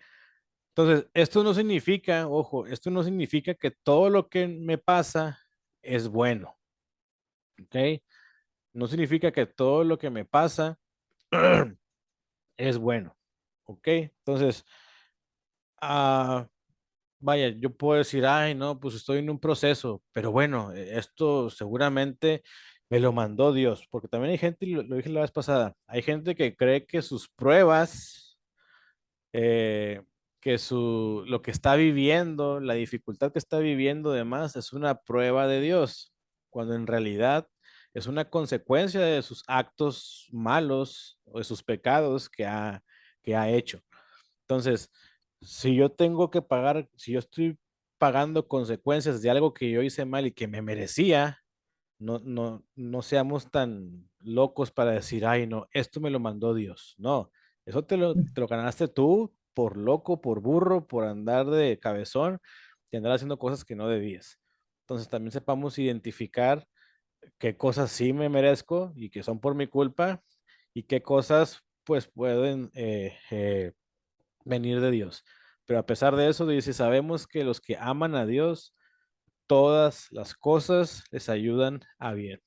Entonces, esto no significa, ojo, esto no significa que todo lo que me pasa es bueno, ¿ok? No significa que todo lo que me pasa es bueno, ¿ok? Entonces, ah, vaya, yo puedo decir, ay, no, pues estoy en un proceso, pero bueno, esto seguramente me lo mandó Dios, porque también hay gente, y lo dije la vez pasada, hay gente que cree que sus pruebas, eh, que lo que está viviendo, la dificultad que está viviendo, demás, es una prueba de Dios, cuando en realidad es una consecuencia de sus actos malos o de sus pecados que ha hecho. Entonces, si yo tengo que pagar, si yo estoy pagando consecuencias de algo que yo hice mal y que me merecía, no seamos tan locos para decir, ay, no, esto me lo mandó Dios. No, eso te lo ganaste tú por loco, por burro, por andar de cabezón y andar haciendo cosas que no debías. Entonces también sepamos identificar qué cosas sí me merezco y que son por mi culpa y qué cosas pues pueden venir de Dios. Pero a pesar de eso, dice, sabemos que los que aman a Dios, todas las cosas les ayudan a bien.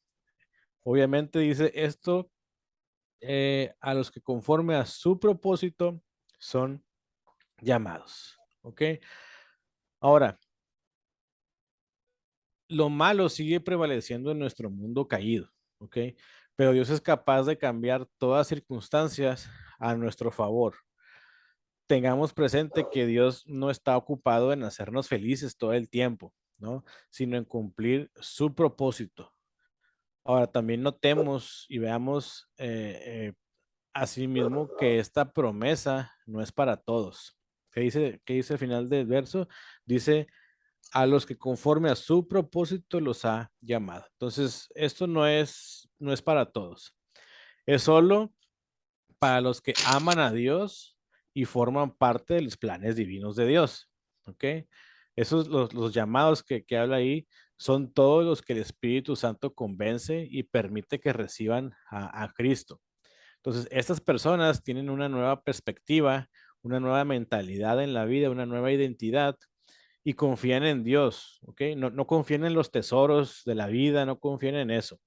Obviamente dice esto a los que conforme a su propósito son llamados. ¿Ok? Ahora, lo malo sigue prevaleciendo en nuestro mundo caído. ¿Ok? Pero Dios es capaz de cambiar todas circunstancias a nuestro favor. Tengamos presente que Dios no está ocupado en hacernos felices todo el tiempo, ¿no? Sino en cumplir su propósito. Ahora, también notemos y veamos asimismo que esta promesa no es para todos. Qué dice al final del verso? Dice, a los que conforme a su propósito los ha llamado. Entonces, esto no es para todos. Es solo para los que aman a Dios y forman parte de los planes divinos de Dios. ¿Ok? Esos, los llamados que habla ahí, son todos los que el Espíritu Santo convence y permite que reciban a Cristo. Entonces, estas personas tienen una nueva perspectiva, una nueva mentalidad en la vida, una nueva identidad y confían en Dios, ¿ok? No confían en los tesoros de la vida, no confían en eso,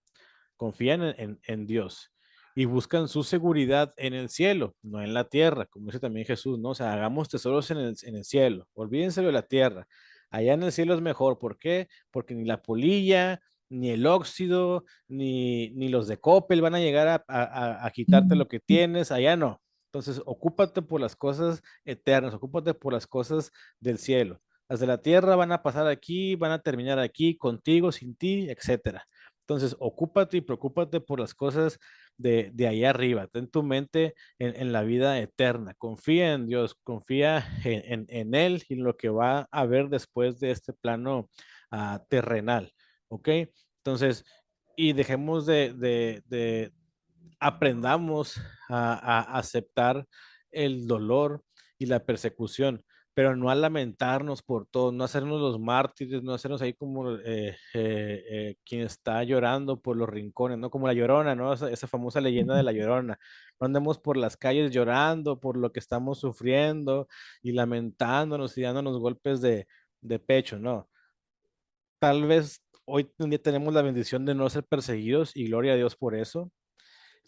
confían en Dios y buscan su seguridad en el cielo, no en la tierra, como dice también Jesús, ¿no? O sea, hagamos tesoros en el cielo, olvídense de la tierra. Allá en el cielo es mejor, ¿por qué? Porque ni la polilla, ni el óxido, ni los de Coppel van a llegar a quitarte lo que tienes, allá no. Entonces, ocúpate por las cosas eternas, ocúpate por las cosas del cielo. Las de la tierra van a pasar aquí, van a terminar aquí, contigo, sin ti, etcétera. Entonces, ocúpate y preocúpate por las cosas de ahí arriba. Ten tu mente en la vida eterna. Confía en Dios, confía en Él y en lo que va a haber después de este plano terrenal. ¿Ok? Entonces, y dejemos aprendamos a aceptar el dolor y la persecución, pero no a lamentarnos por todo, no hacernos los mártires, no hacernos ahí como quien está llorando por los rincones, ¿no? Como la Llorona, ¿no? Esa famosa leyenda de la Llorona. No andemos por las calles llorando por lo que estamos sufriendo y lamentándonos y dándonos golpes de pecho, ¿no? Tal vez hoy en día tenemos la bendición de no ser perseguidos y gloria a Dios por eso.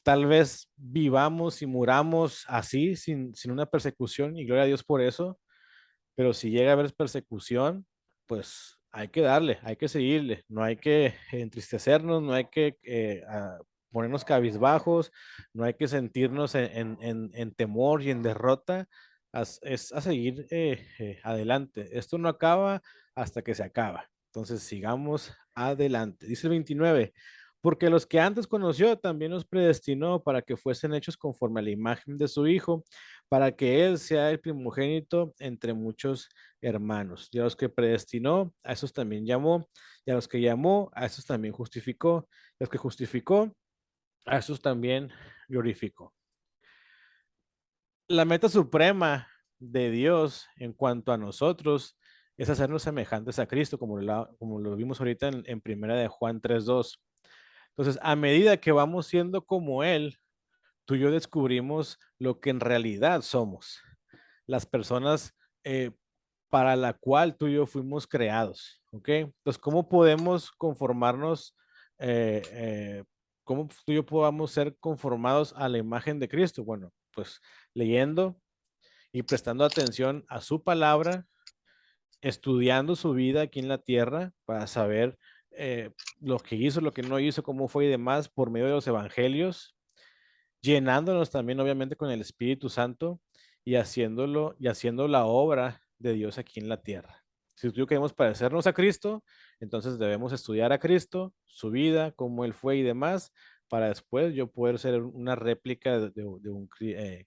Tal vez vivamos y muramos así, sin una persecución, y gloria a Dios por eso, pero si llega a haber persecución, pues hay que darle, hay que seguirle, no hay que entristecernos, no hay que ponernos cabizbajos, no hay que sentirnos en temor y en derrota, es a seguir adelante. Esto no acaba hasta que se acaba. Entonces sigamos adelante. Dice el 29. Porque los que antes conoció también los predestinó para que fuesen hechos conforme a la imagen de su Hijo, para que Él sea el primogénito entre muchos hermanos. Y a los que predestinó, a esos también llamó. Y a los que llamó, a esos también justificó. Y a los que justificó, a esos también glorificó. La meta suprema de Dios en cuanto a nosotros es hacernos semejantes a Cristo, como lo vimos ahorita en primera de Juan 3:2. Entonces, a medida que vamos siendo como Él, tú y yo descubrimos lo que en realidad somos, las personas eh, para la cual tú y yo fuimos creados, ¿ok? Entonces, ¿cómo podemos conformarnos, eh, eh, cómo tú y yo podamos ser conformados a la imagen de Cristo? Bueno, pues leyendo y prestando atención a su palabra, estudiando su vida aquí en la tierra para saber eh, lo que hizo, lo que no hizo, cómo fue y demás por medio de los evangelios, llenándonos también obviamente con el Espíritu Santo y haciendo la obra de Dios aquí en la tierra. Si tú queremos parecernos a Cristo, entonces debemos estudiar a Cristo, su vida, cómo Él fue y demás, para después yo poder ser una réplica de un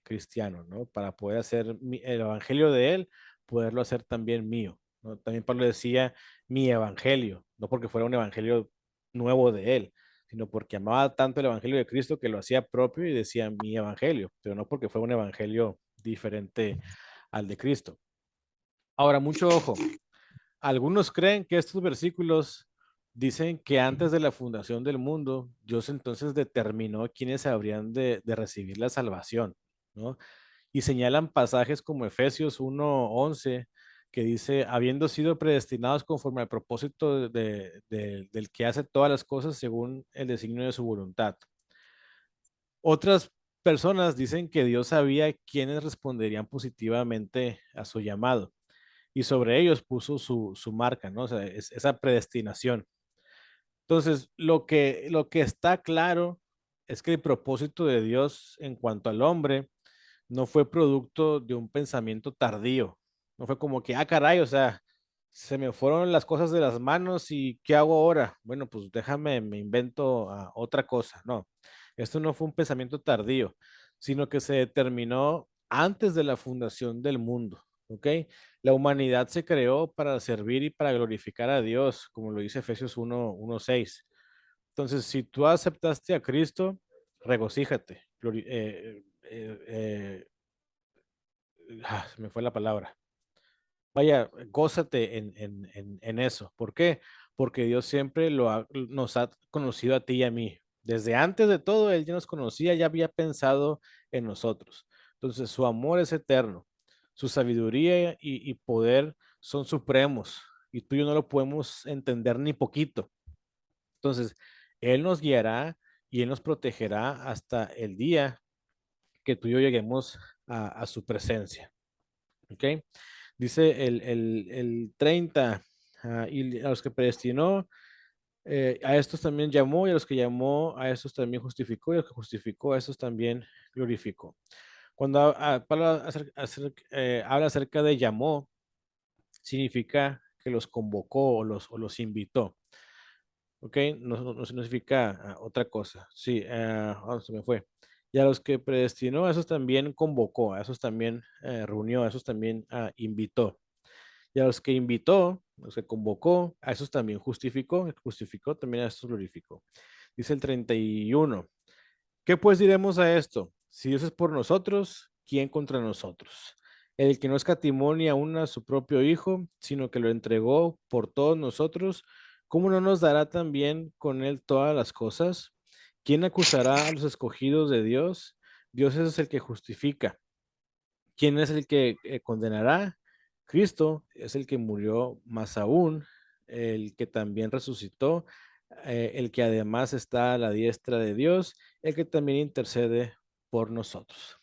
cristiano, ¿no? Para poder hacer el evangelio de Él, poderlo hacer también mío, ¿no? También Pablo decía mi evangelio, no porque fuera un evangelio nuevo de Él, sino porque amaba tanto el evangelio de Cristo que lo hacía propio y decía mi evangelio, pero no porque fue un evangelio diferente al de Cristo. Ahora, mucho ojo. Algunos creen que estos versículos dicen que antes de la fundación del mundo, Dios entonces determinó quiénes habrían de recibir la salvación, ¿no? Y señalan pasajes como Efesios 1:11, que dice, habiendo sido predestinados conforme al propósito del que hace todas las cosas según el designio de su voluntad. Otras personas dicen que Dios sabía quiénes responderían positivamente a su llamado y sobre ellos puso su marca, ¿no? O sea, esa predestinación. Entonces, lo que está claro es que el propósito de Dios en cuanto al hombre no fue producto de un pensamiento tardío. No fue como que, caray, o sea, se me fueron las cosas de las manos y ¿qué hago ahora? Bueno, pues déjame, me invento otra cosa. No, esto no fue un pensamiento tardío, sino que se determinó antes de la fundación del mundo, ¿ok? La humanidad se creó para servir y para glorificar a Dios, como lo dice Efesios 1:6. Entonces, si tú aceptaste a Cristo, regocíjate, se me fue la palabra. Vaya, gózate en eso. ¿Por qué? Porque Dios siempre nos ha conocido a ti y a mí. Desde antes de todo, Él ya nos conocía, ya había pensado en nosotros. Entonces, su amor es eterno. Su sabiduría y poder son supremos. Y tú y yo no lo podemos entender ni poquito. Entonces, Él nos guiará y Él nos protegerá hasta el día que tú y yo lleguemos a su presencia. ¿Ok? Dice el 30, y a los que predestinó, a estos también llamó, y a los que llamó, a estos también justificó, y a los que justificó, a estos también glorificó. Cuando Pablo habla acerca de llamó, significa que los convocó o los invitó. ¿Ok? No significa otra cosa. Sí, se me fue. Y a los que predestinó, a esos también convocó, a esos también reunió, a esos también invitó. Y a los que invitó, a los que convocó, a esos también justificó, justificó también a estos glorificó. Dice el 31. ¿Qué pues diremos a esto? Si Dios es por nosotros, ¿quién contra nosotros? El que no escatimó ni aun a su propio Hijo, sino que lo entregó por todos nosotros, ¿cómo no nos dará también con él todas las cosas? ¿Quién acusará a los escogidos de Dios? Dios es el que justifica. ¿Quién es el que condenará? Cristo es el que murió, más aún, el que también resucitó, el que además está a la diestra de Dios, el que también intercede por nosotros.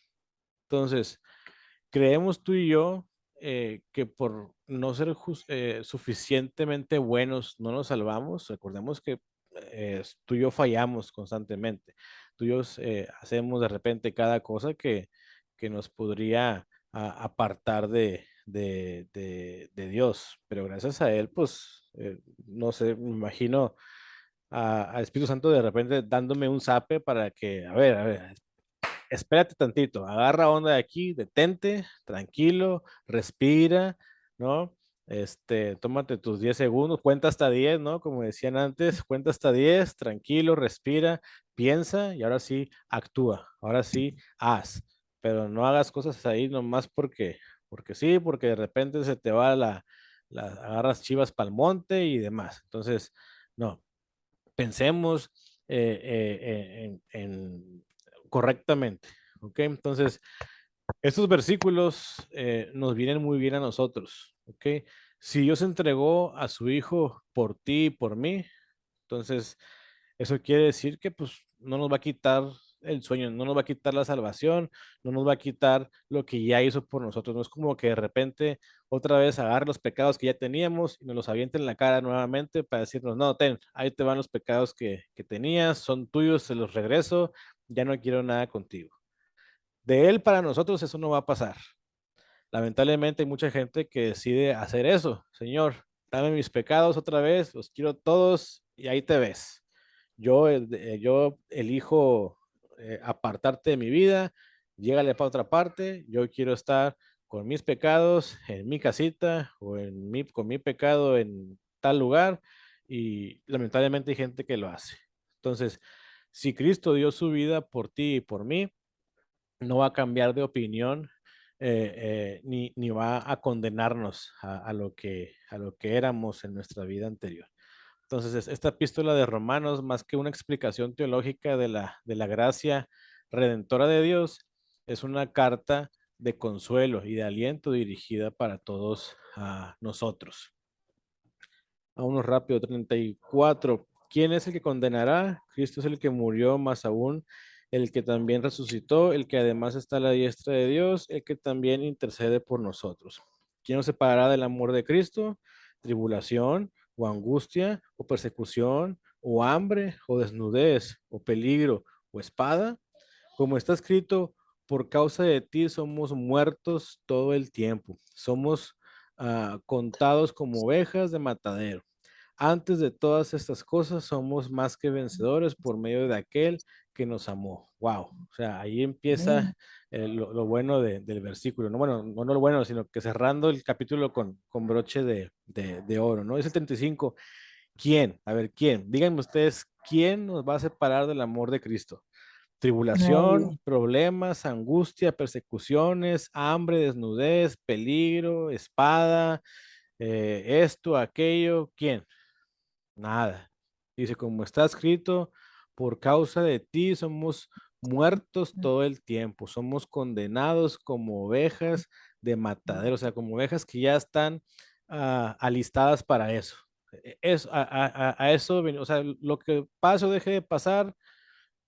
Entonces, creemos tú y yo que por no ser suficientemente buenos no nos salvamos. Recordemos que tú y yo fallamos constantemente. Tú y yo hacemos de repente cada cosa que nos podría apartar de Dios. Pero gracias a Él, pues, no sé, me imagino al Espíritu Santo de repente dándome un zape para que, a ver, espérate tantito, agarra onda de aquí, detente, tranquilo, respira, ¿no? Tómate tus 10 segundos, cuenta hasta 10, ¿no? Como decían antes, cuenta hasta 10, tranquilo, respira, piensa y ahora sí actúa, ahora sí haz, pero no hagas cosas ahí nomás porque sí, porque de repente se te va agarras chivas para el monte y demás. Entonces, no, pensemos correctamente, ¿ok? Entonces, estos versículos nos vienen muy bien a nosotros, ¿ok? Si Dios entregó a su Hijo por ti y por mí, entonces eso quiere decir que pues no nos va a quitar el sueño, no nos va a quitar la salvación, no nos va a quitar lo que ya hizo por nosotros. No es como que de repente otra vez agarre los pecados que ya teníamos y nos los aviente en la cara nuevamente para decirnos, no, ten, ahí te van los pecados que tenías, son tuyos, se los regreso, ya no quiero nada contigo. De Él para nosotros eso no va a pasar. Lamentablemente hay mucha gente que decide hacer eso. Señor, dame mis pecados otra vez, los quiero todos y ahí te ves. Yo elijo apartarte de mi vida, llégale para otra parte, yo quiero estar con mis pecados en mi casita o con mi pecado en tal lugar y lamentablemente hay gente que lo hace. Entonces, si Cristo dio su vida por ti y por mí, no va a cambiar de opinión ni va a condenarnos a lo que éramos en nuestra vida anterior. Entonces, esta epístola de Romanos, más que una explicación teológica de la gracia redentora de Dios, es una carta de consuelo y de aliento dirigida para todos nosotros. Vámonos rápido, 34. ¿Quién es el que condenará? Cristo es el que murió, más aún el que también resucitó, el que además está a la diestra de Dios, el que también intercede por nosotros. ¿Quién nos separará del amor de Cristo? Tribulación, o angustia, o persecución, o hambre, o desnudez, o peligro, o espada. Como está escrito, por causa de ti somos muertos todo el tiempo. Somos contados como ovejas de matadero. Antes de todas estas cosas, somos más que vencedores por medio de aquel que nos amó. Wow. O sea, ahí empieza lo bueno del versículo. No, bueno, no lo bueno, sino que cerrando el capítulo con broche de oro, ¿no? Es el 35. ¿Quién? A ver, ¿quién? Díganme ustedes, ¿quién nos va a separar del amor de Cristo? Tribulación, Nadie. problemas, angustia, persecuciones, hambre, desnudez, peligro, espada, esto, aquello. ¿Quién? Nada. Dice, como está escrito, por causa de ti somos muertos todo el tiempo, somos condenados como ovejas de matadero, o sea, como ovejas que ya están alistadas para eso. A eso, o sea, lo que pase o deje de pasar,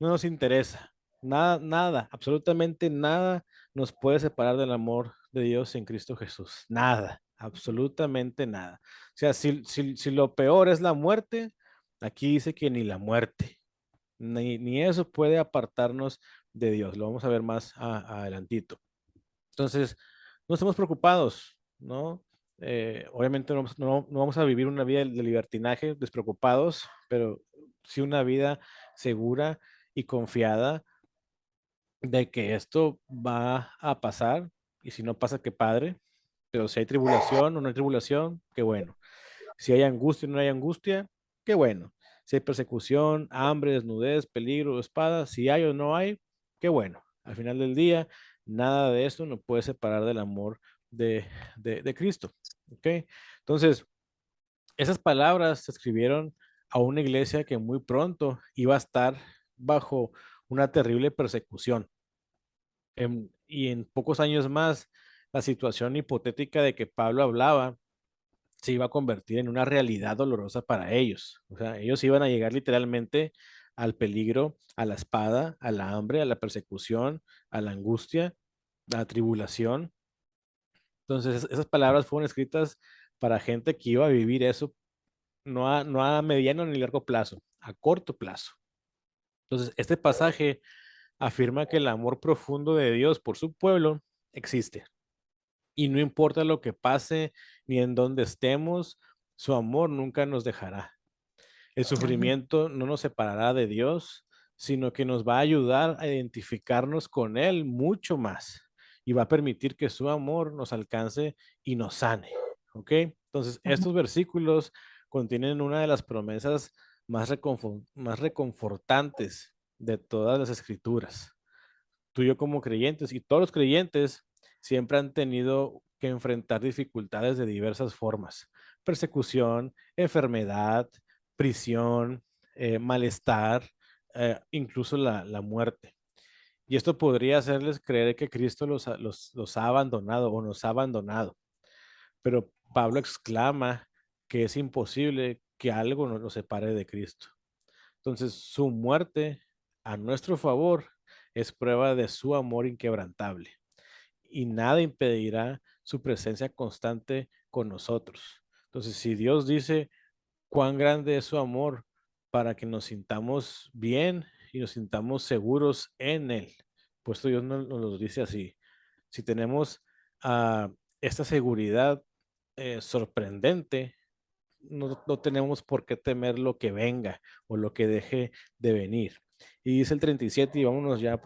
no nos interesa. Nada, nada, absolutamente nada nos puede separar del amor de Dios en Cristo Jesús. Nada, absolutamente nada. O sea, si lo peor es la muerte, aquí dice que ni la muerte, ni eso puede apartarnos de Dios. Lo vamos a ver más adelantito. Entonces, no estemos preocupados, ¿no? Obviamente no vamos a vivir una vida de libertinaje despreocupados, pero sí una vida segura y confiada de que esto va a pasar y si no pasa, qué padre, pero si hay tribulación o no hay tribulación, qué bueno. Si hay angustia o no hay angustia, qué bueno. Si hay persecución, hambre, desnudez, peligro, espada, si hay o no hay, qué bueno. Al final del día, nada de esto nos puede separar del amor de Cristo. ¿Ok? Entonces, esas palabras se escribieron a una iglesia que muy pronto iba a estar bajo una terrible persecución. Y en pocos años más, la situación hipotética de que Pablo hablaba se iba a convertir en una realidad dolorosa para ellos. O sea, ellos iban a llegar literalmente al peligro, a la espada, a la hambre, a la persecución, a la angustia, a la tribulación. Entonces, esas palabras fueron escritas para gente que iba a vivir eso no a mediano ni largo plazo, a corto plazo. Entonces, este pasaje afirma que el amor profundo de Dios por su pueblo existe. Y no importa lo que pase ni en dónde estemos, su amor nunca nos dejará. El sufrimiento no nos separará de Dios, sino que nos va a ayudar a identificarnos con Él mucho más y va a permitir que su amor nos alcance y nos sane. ¿Ok? Entonces, estos versículos contienen una de las promesas más reconfortantes de todas las escrituras. Tú y yo como creyentes y todos los creyentes siempre han tenido que enfrentar dificultades de diversas formas: persecución, enfermedad, prisión, malestar, incluso la muerte. Y esto podría hacerles creer que Cristo los ha abandonado o nos ha abandonado. Pero Pablo exclama que es imposible que algo nos separe de Cristo. Entonces, su muerte a nuestro favor es prueba de su amor inquebrantable, y nada impedirá su presencia constante con nosotros. Entonces, si Dios dice cuán grande es su amor para que nos sintamos bien y nos sintamos seguros en Él, pues Dios nos lo dice así. Si tenemos ah, esta seguridad sorprendente, no tenemos por qué temer lo que venga o lo que deje de venir. Y dice el 37, y vámonos ya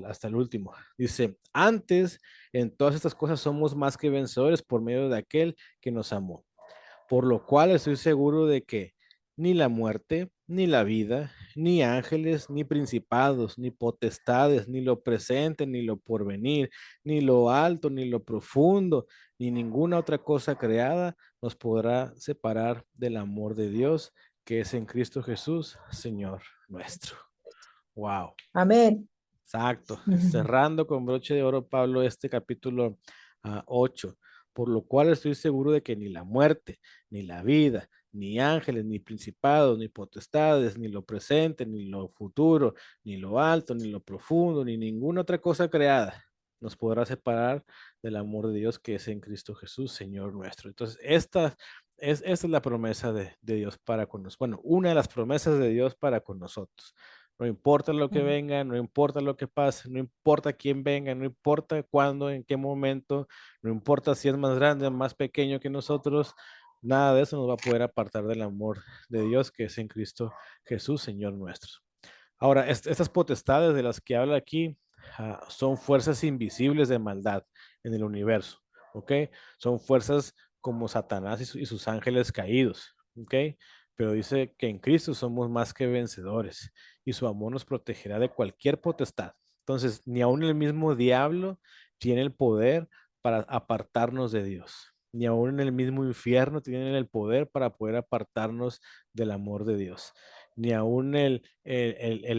hasta el último. Dice, antes en todas estas cosas somos más que vencedores por medio de aquel que nos amó. Por lo cual estoy seguro de que ni la muerte, ni la vida, ni ángeles, ni principados, ni potestades, ni lo presente, ni lo porvenir, ni lo alto, ni lo profundo, ni ninguna otra cosa creada nos podrá separar del amor de Dios que es en Cristo Jesús, Señor nuestro. Wow. Amén. Exacto. Cerrando con broche de oro, Pablo, este capítulo 8, por lo cual estoy seguro de que ni la muerte, ni la vida, ni ángeles, ni principados, ni potestades, ni lo presente, ni lo futuro, ni lo alto, ni lo profundo, ni ninguna otra cosa creada nos podrá separar del amor de Dios que es en Cristo Jesús, Señor nuestro. Entonces, esta es la promesa de Dios para con nosotros. Bueno, una de las promesas de Dios para con nosotros. No importa lo que venga, no importa lo que pase, no importa quién venga, no importa cuándo, en qué momento, no importa si es más grande o más pequeño que nosotros, nada de eso nos va a poder apartar del amor de Dios que es en Cristo Jesús, Señor nuestro. Ahora, estas potestades de las que habla aquí son fuerzas invisibles de maldad en el universo, ¿ok? Son fuerzas como Satanás y sus ángeles caídos, ¿ok? Pero dice que en Cristo somos más que vencedores y su amor nos protegerá de cualquier potestad. Entonces, ni aun el mismo diablo tiene el poder para apartarnos de Dios. Ni aun en el mismo infierno tienen el poder para poder apartarnos del amor de Dios. Ni aun el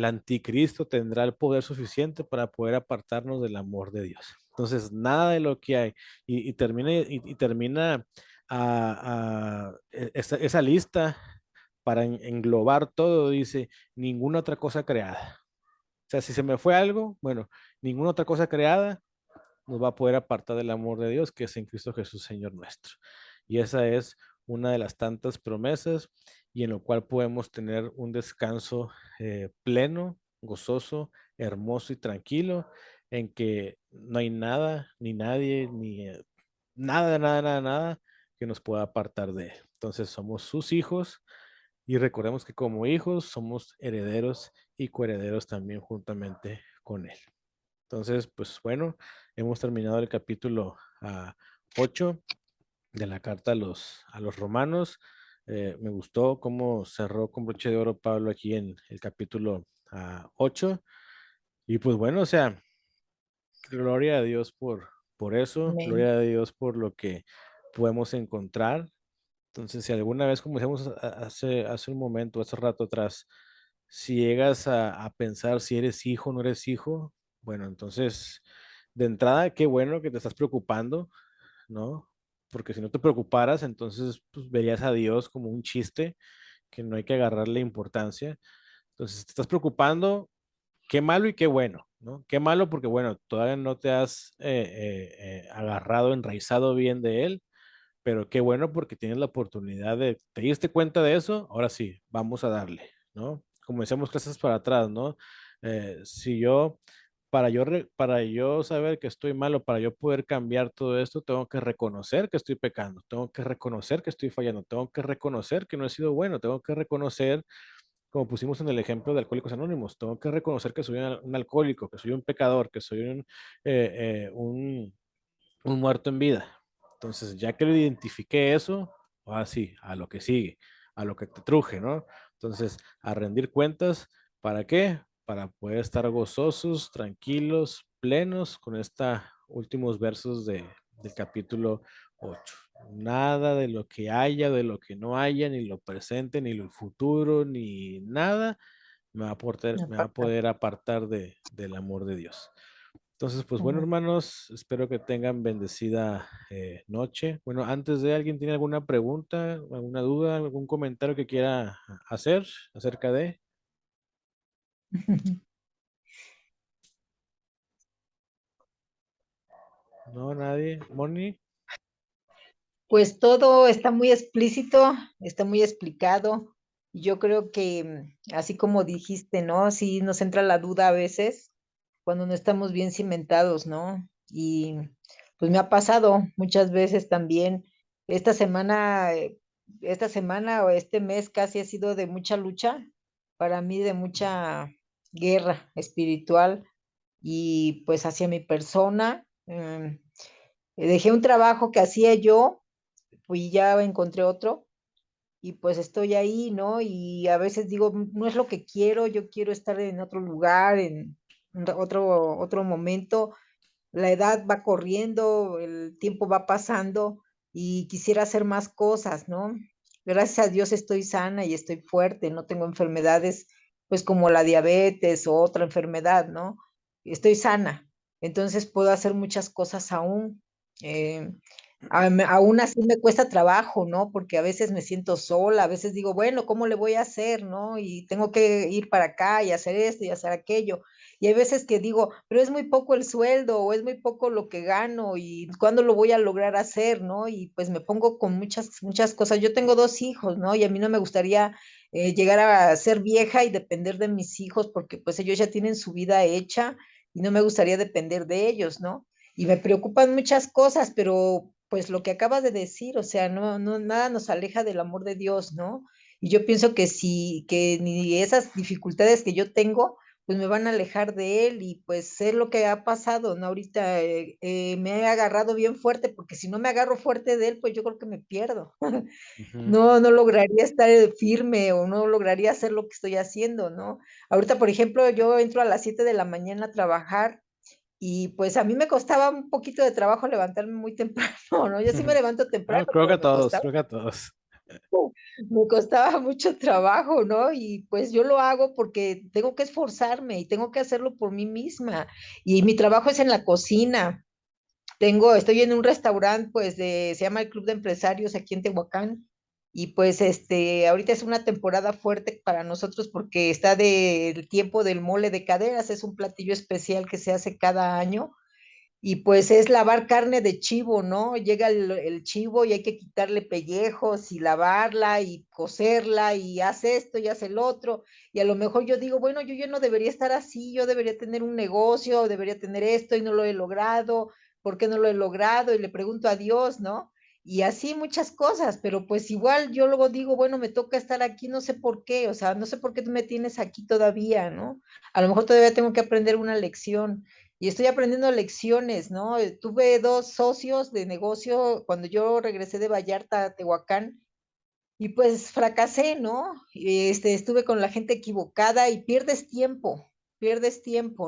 anticristo tendrá el poder suficiente para poder apartarnos del amor de Dios. Entonces, nada de lo que hay. Y termina esa lista para englobar todo, dice, ninguna otra cosa creada. O sea, si se me fue algo, bueno, ninguna otra cosa creada nos va a poder apartar del amor de Dios que es en Cristo Jesús, Señor nuestro. Y esa es una de las tantas promesas y en lo cual podemos tener un descanso pleno, gozoso, hermoso y tranquilo, en que no hay nada, ni nadie, ni nada, nada, nada, nada que nos pueda apartar de Él. Entonces somos sus hijos y recordemos que como hijos somos herederos y coherederos también juntamente con Él. Entonces, pues bueno, hemos terminado el capítulo 8 de la carta a los romanos. Me gustó cómo cerró con broche de oro Pablo aquí en el capítulo 8. Y pues bueno, o sea, gloria a Dios por eso, Amén. gloria a Dios por lo que podemos encontrar. Entonces, si alguna vez, como decíamos hace un momento, hace rato atrás, si llegas a pensar si eres hijo o no eres hijo, bueno, entonces, de entrada, qué bueno que te estás preocupando, ¿no? Porque si no te preocuparas, entonces pues, verías a Dios como un chiste que no hay que agarrarle importancia. Entonces, te estás preocupando, qué malo y qué bueno, ¿no? Qué malo porque, bueno, todavía no te has agarrado, enraizado bien de él, pero qué bueno porque tienes la oportunidad de, ¿te diste cuenta de eso? Ahora sí, vamos a darle, ¿no? Como decíamos clases para atrás, ¿no? Si yo, para yo saber que estoy malo, para yo poder cambiar todo esto, tengo que reconocer que estoy pecando, tengo que reconocer que estoy fallando, tengo que reconocer que no he sido bueno, tengo que reconocer, como pusimos en el ejemplo de Alcohólicos Anónimos, tengo que reconocer que soy un alcohólico, que soy un pecador, que soy un muerto en vida. Entonces, ya que lo identifiqué eso, ahora sí, a lo que sigue, a lo que te truje, ¿no? Entonces, a rendir cuentas, ¿para qué? Para poder estar gozosos, tranquilos, plenos con esta últimos versos del capítulo 8. Nada de lo que haya, de lo que no haya, ni lo presente, ni lo futuro, ni nada me va a Aparta. poder apartar del amor de Dios. Entonces, pues bueno, Ujú. hermanos, espero que tengan bendecida noche. Bueno, antes de alguien tiene alguna pregunta, alguna duda, algún comentario que quiera hacer acerca de, no, nadie, Moni. Pues todo está muy explícito, está muy explicado. Yo creo que, así como dijiste, ¿no? Sí nos entra la duda a veces cuando no estamos bien cimentados, ¿no? Y pues me ha pasado muchas veces también. Esta semana, esta semana o este mes casi ha sido de mucha lucha, para mí de mucha guerra espiritual y pues hacia mi persona. Dejé un trabajo que hacía yo y ya encontré otro y pues estoy ahí, ¿no? Y a veces digo, no es lo que quiero, yo quiero estar en otro lugar, en otro momento. La edad va corriendo, el tiempo va pasando y quisiera hacer más cosas, ¿no? Gracias a Dios estoy sana y estoy fuerte, no tengo enfermedades pues como la diabetes o otra enfermedad, ¿no? Estoy sana, entonces puedo hacer muchas cosas aún. Eh, Aún así me cuesta trabajo, ¿no? Porque a veces me siento sola, a veces digo, bueno, ¿cómo le voy a hacer, no? Y tengo que ir para acá y hacer esto y hacer aquello. Y hay veces que digo, pero es muy poco el sueldo o es muy poco lo que gano y cuándo lo voy a lograr hacer, ¿no? Y pues me pongo con muchas cosas. Yo tengo dos hijos, ¿no? Y a mí no me gustaría llegar a ser vieja y depender de mis hijos porque pues ellos ya tienen su vida hecha y no me gustaría depender de ellos, ¿no? Y me preocupan muchas cosas, pero pues lo que acabas de decir, o sea, nada nos aleja del amor de Dios, ¿no? Y yo pienso que sí, que ni esas dificultades que yo tengo, pues me van a alejar de él y pues es lo que ha pasado, ¿no? Ahorita me he agarrado bien fuerte, porque si no me agarro fuerte de él, pues yo creo que me pierdo. Ujú. No lograría estar firme o no lograría hacer lo que estoy haciendo, ¿no? Ahorita, por ejemplo, yo entro a las 7 de la mañana a trabajar y pues a mí me costaba un poquito de trabajo levantarme muy temprano, ¿no? Yo sí me levanto temprano, No, creo que pero a todos, creo que a todos. me costaba mucho trabajo, ¿no? Y pues yo lo hago porque tengo que esforzarme y tengo que hacerlo por mí misma. Y mi trabajo es en la cocina. Estoy en un restaurante, pues, se llama el Club de Empresarios aquí en Tehuacán. Y pues, ahorita es una temporada fuerte para nosotros porque está del tiempo del mole de caderas. Es un platillo especial que se hace cada año y pues es lavar carne de chivo, ¿no? Llega el chivo y hay que quitarle pellejos y lavarla y cocerla y hace esto y hace el otro. Y a lo mejor yo digo, bueno, yo no debería estar así, yo debería tener un negocio, debería tener esto y no lo he logrado. ¿Por qué no lo he logrado? Y le pregunto a Dios, ¿no? Y así muchas cosas, pero pues igual yo luego digo, bueno, me toca estar aquí, no sé por qué, o sea, no sé por qué tú me tienes aquí todavía, ¿no? A lo mejor todavía tengo que aprender una lección y estoy aprendiendo lecciones, ¿no? Tuve dos socios de negocio cuando yo regresé de Vallarta a Tehuacán y pues fracasé, ¿no? Estuve con la gente equivocada y pierdes tiempo,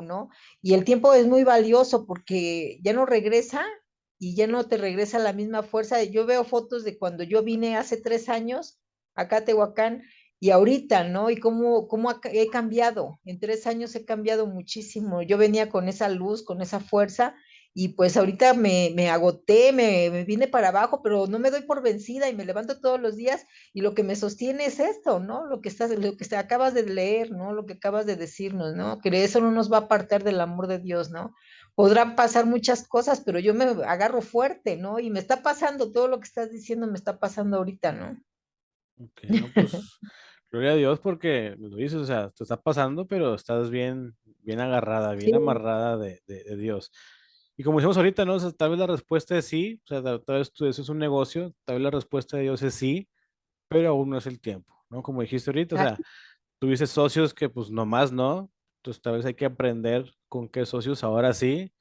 ¿no? Y el tiempo es muy valioso porque ya no regresa y ya no te regresa la misma fuerza. Yo veo fotos de cuando yo vine hace 3 años acá a Tehuacán y ahorita, ¿no? Y cómo he cambiado. En 3 años he cambiado muchísimo. Yo venía con esa luz, con esa fuerza y pues ahorita me agoté, me vine para abajo, pero no me doy por vencida y me levanto todos los días y lo que me sostiene es esto, ¿no? Lo que acabas de leer, ¿no? Lo que acabas de decirnos, ¿no? Que eso no nos va a apartar del amor de Dios, ¿no? Podrán pasar muchas cosas, pero yo me agarro fuerte, ¿no? Y me está pasando todo lo que estás diciendo, me está pasando ahorita, ¿no? Ok, no, pues gloria a Dios porque lo dices, o sea, te está pasando, pero estás bien, bien agarrada, bien Sí, amarrada de Dios. Y como decimos ahorita, ¿no? O sea, tal vez la respuesta es sí, o sea, tal vez tú, eso es un negocio, tal vez la respuesta de Dios es sí, pero aún no es el tiempo, ¿no? Como dijiste ahorita, o sea, así, tuviste socios que pues nomás no, entonces tal vez hay que aprender con qué socios ahora sí,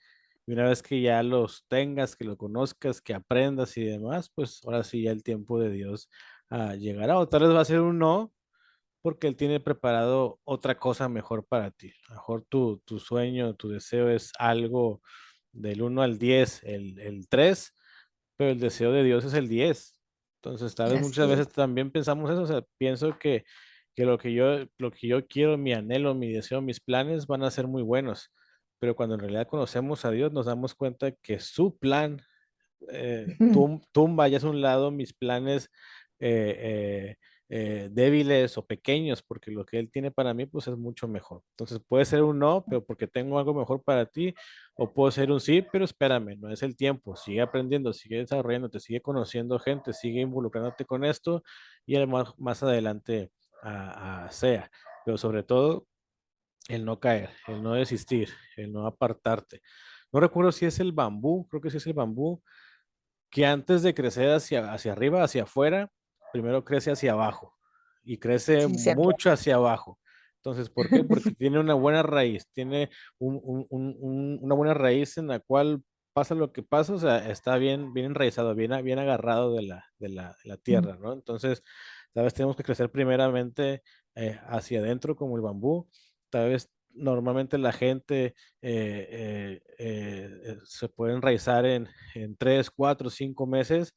y una vez que ya los tengas, que lo conozcas, que aprendas y demás, pues ahora sí ya el tiempo de Dios llegará, o tal vez va a ser un no, porque Él tiene preparado otra cosa mejor para ti. A lo mejor tu sueño, tu deseo es algo del 1 al 10 el 3, pero el deseo de Dios es el 10. Entonces, tal vez muchas Así veces es. también pensamos eso, o sea, pienso que lo que yo quiero, mi anhelo, mi deseo, mis planes van a ser muy buenos, pero cuando en realidad conocemos a Dios, nos damos cuenta que su plan tumba ya es un lado mis planes eh, débiles o pequeños, porque lo que Él tiene para mí, pues es mucho mejor. Entonces puede ser un no, pero porque tengo algo mejor para ti, o puede ser un sí, pero espérame, no es el tiempo, sigue aprendiendo, sigue desarrollándote, sigue conociendo gente, sigue involucrándote con esto, y además más adelante sea, pero sobre todo el no caer, el no desistir, el no apartarte. No recuerdo si es el bambú, creo que sí es el bambú, que antes de crecer hacia arriba, hacia afuera, primero crece hacia abajo y crece Sí, siempre. mucho hacia abajo. Entonces, ¿por qué? Porque tiene una buena raíz, tiene una buena raíz en la cual pasa lo que pasa, o sea, está bien, bien enraizado, bien agarrado de la tierra, ¿no? Entonces, tal vez tenemos que crecer primeramente hacia adentro como el bambú, tal vez normalmente la gente se puede enraizar en 3, 4, 5 meses,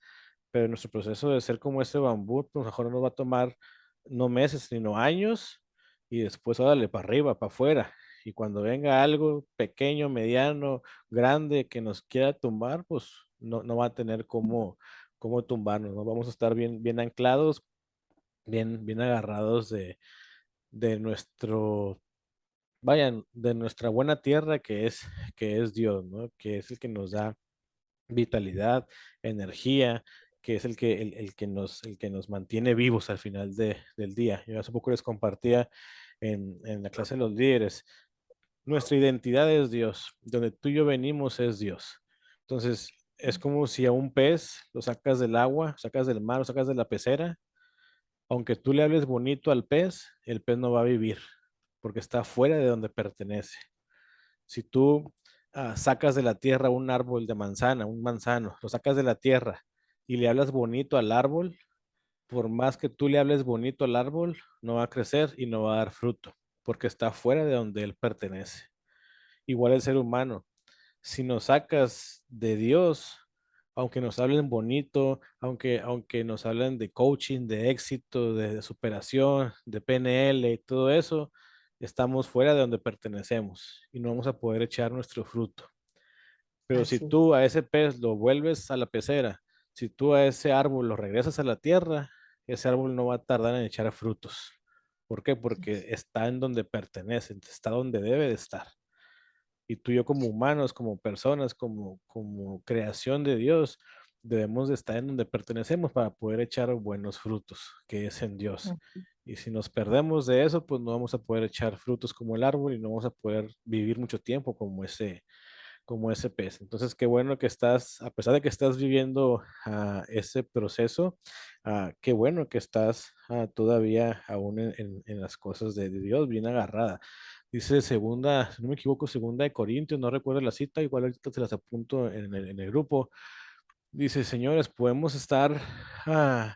pero nuestro proceso de ser como ese bambú, pues mejor nos va a tomar no meses, sino años, y después órale para arriba, para afuera. Y cuando venga algo pequeño, mediano, grande que nos quiera tumbar, pues no va a tener cómo tumbarnos, ¿no? Vamos a estar bien, bien anclados, bien agarrados de nuestro vayan, de nuestra buena tierra que es Dios, ¿no? Que es el que nos da vitalidad, energía, que es el que nos mantiene vivos al final del día. Yo hace poco les compartía en la clase de los líderes, nuestra identidad es Dios, donde tú y yo venimos es Dios. Entonces, es como si a un pez lo sacas del agua, sacas del mar, lo sacas de la pecera, aunque tú le hables bonito al pez, el pez no va a vivir, porque está fuera de donde pertenece. Si tú sacas de la tierra un árbol de manzana, un manzano, lo sacas de la tierra y le hablas bonito al árbol, por más que tú le hables bonito al árbol, no va a crecer y no va a dar fruto, porque está fuera de donde él pertenece. Igual el ser humano, si nos sacas de Dios, aunque nos hablen bonito, aunque nos hablen de coaching, de éxito, de superación, de PNL y todo eso, estamos fuera de donde pertenecemos y no vamos a poder echar nuestro fruto. Pero si Así tú es. a ese pez lo vuelves a la pecera, si tú a ese árbol lo regresas a la tierra, ese árbol no va a tardar en echar frutos. ¿Por qué? Porque está en donde pertenece, está donde debe de estar. Y tú y yo como humanos, como personas, como creación de Dios, debemos de estar en donde pertenecemos para poder echar buenos frutos, que es en Dios. Y si nos perdemos de eso, pues no vamos a poder echar frutos como el árbol y no vamos a poder vivir mucho tiempo como ese pez. Entonces, qué bueno que estás, a pesar de que estás viviendo ese proceso, qué bueno que estás todavía aún en las cosas de Dios, bien agarrada. Dice segunda, si no me equivoco, segunda de Corintios, no recuerdo la cita, igual ahorita se las apunto en el grupo. Dice, señores, podemos estar ah,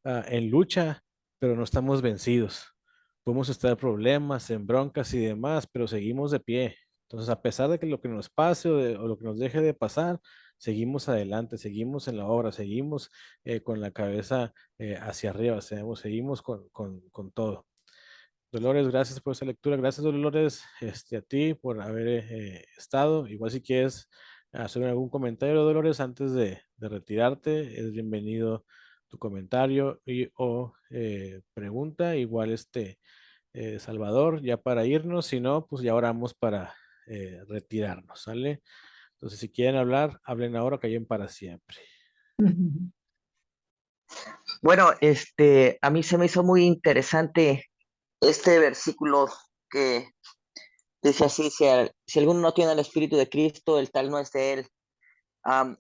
en lucha, pero no estamos vencidos. Podemos estar en problemas, en broncas y demás, pero seguimos de pie. Entonces, a pesar de que lo que nos pase o lo que nos deje de pasar, seguimos adelante, seguimos en la obra, seguimos con la cabeza hacia arriba, seguimos con todo. Dolores, gracias por esa lectura. Gracias, Dolores, a ti por haber estado. Igual si quieres hacer algún comentario, Dolores, antes de retirarte, es bienvenido tu comentario o pregunta. Igual Salvador, ya para irnos, si no, pues ya oramos para retirarnos, ¿sale? Entonces, si quieren hablar, hablen ahora, callen para siempre. Bueno, a mí se me hizo muy interesante este versículo que dice así, si alguno no tiene el Espíritu de Cristo, el tal no es de él. Am,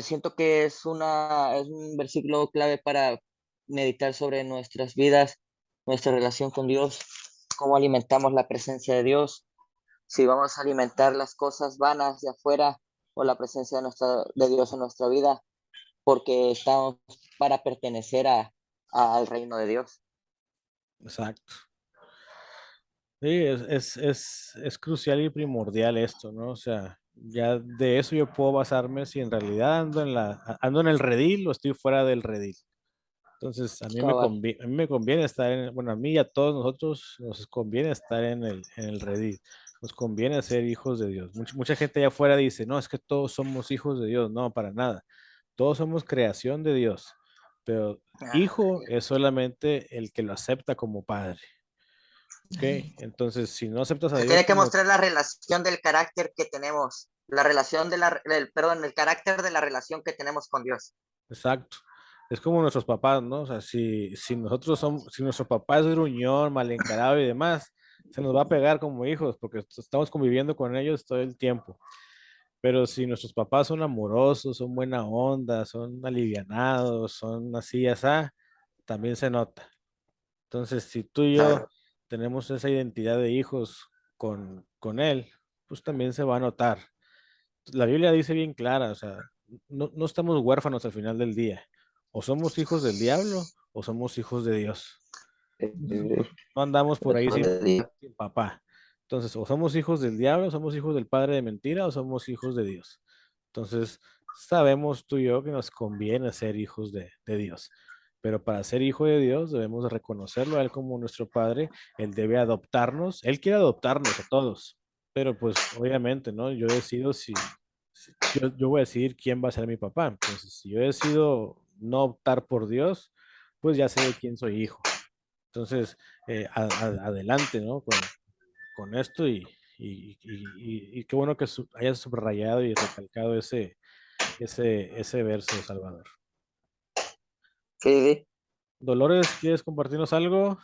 Siento que es un versículo clave para meditar sobre nuestras vidas, nuestra relación con Dios, cómo alimentamos la presencia de Dios, si vamos a alimentar las cosas vanas de afuera o la presencia de Dios en nuestra vida, porque estamos para pertenecer al reino de Dios. Exacto. Sí, es crucial y primordial esto, ¿no? O sea, Ya de eso yo puedo basarme si en realidad ando en el redil o estoy fuera del redil. Entonces, Cabal. a mí me conviene estar bueno, a mí y a todos nosotros nos conviene estar en el redil. Nos conviene ser hijos de Dios. Mucha gente allá afuera dice, no, es que todos somos hijos de Dios. No, para nada. Todos somos creación de Dios. Pero Ah, hijo es solamente el que lo acepta como padre. ¿Ok? Entonces, si no aceptas a se Dios tiene que como mostrar la relación del carácter que tenemos, la relación perdón, el carácter de la relación que tenemos con Dios. exacto. Es como nuestros papás, ¿no? O sea, si nuestro papá es gruñón, mal encarado y demás, se nos va a pegar como hijos porque estamos conviviendo con ellos todo el tiempo. Pero si nuestros papás son amorosos, son buena onda, son alivianados, son así, así, también se nota. Entonces, si tú y yo Claro. tenemos esa identidad de hijos con él, pues también se va a notar. La Biblia dice bien clara, o sea, no estamos huérfanos al final del día. O somos hijos del diablo o somos hijos de Dios. No andamos por ahí sin papá. Entonces, o somos hijos del diablo, somos hijos del padre de mentira o somos hijos de Dios. Entonces, sabemos tú y yo que nos conviene ser hijos de Dios. Pero para ser hijo de Dios debemos de reconocerlo a Él como nuestro Padre. Él debe adoptarnos. Él quiere adoptarnos a todos. Pero pues obviamente, ¿no? Yo decido yo voy a decidir quién va a ser mi papá. Entonces, si yo decido no optar por Dios, pues ya sé de quién soy hijo. Entonces, adelante, ¿no? Con esto y qué bueno que hayas subrayado y recalcado ese verso, Salvador. Sí, sí. Dolores, ¿quieres compartirnos algo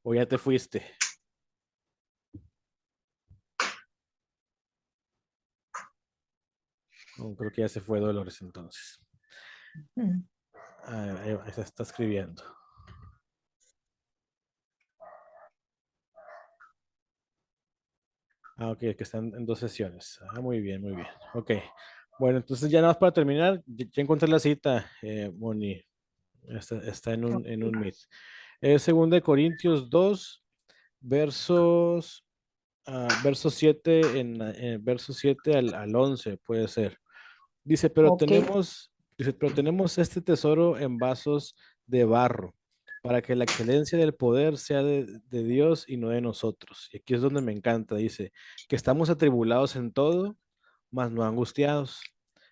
o ya te fuiste? No, creo que ya se fue Dolores entonces. Mm. Ahí se está escribiendo. Ok, que están en dos sesiones. Muy bien, muy bien. Ok. Bueno, entonces ya nada más para terminar, ya encontré la cita, Moni. Está en un Meet. Es 2 Corintios 2, versos, versos 7 versos 7 al 11, puede ser. Dice, Ok. pero tenemos este tesoro en vasos de barro, para que la excelencia del poder sea de Dios y no de nosotros. Y aquí es donde me encanta, dice, que estamos atribulados en todo, mas no angustiados,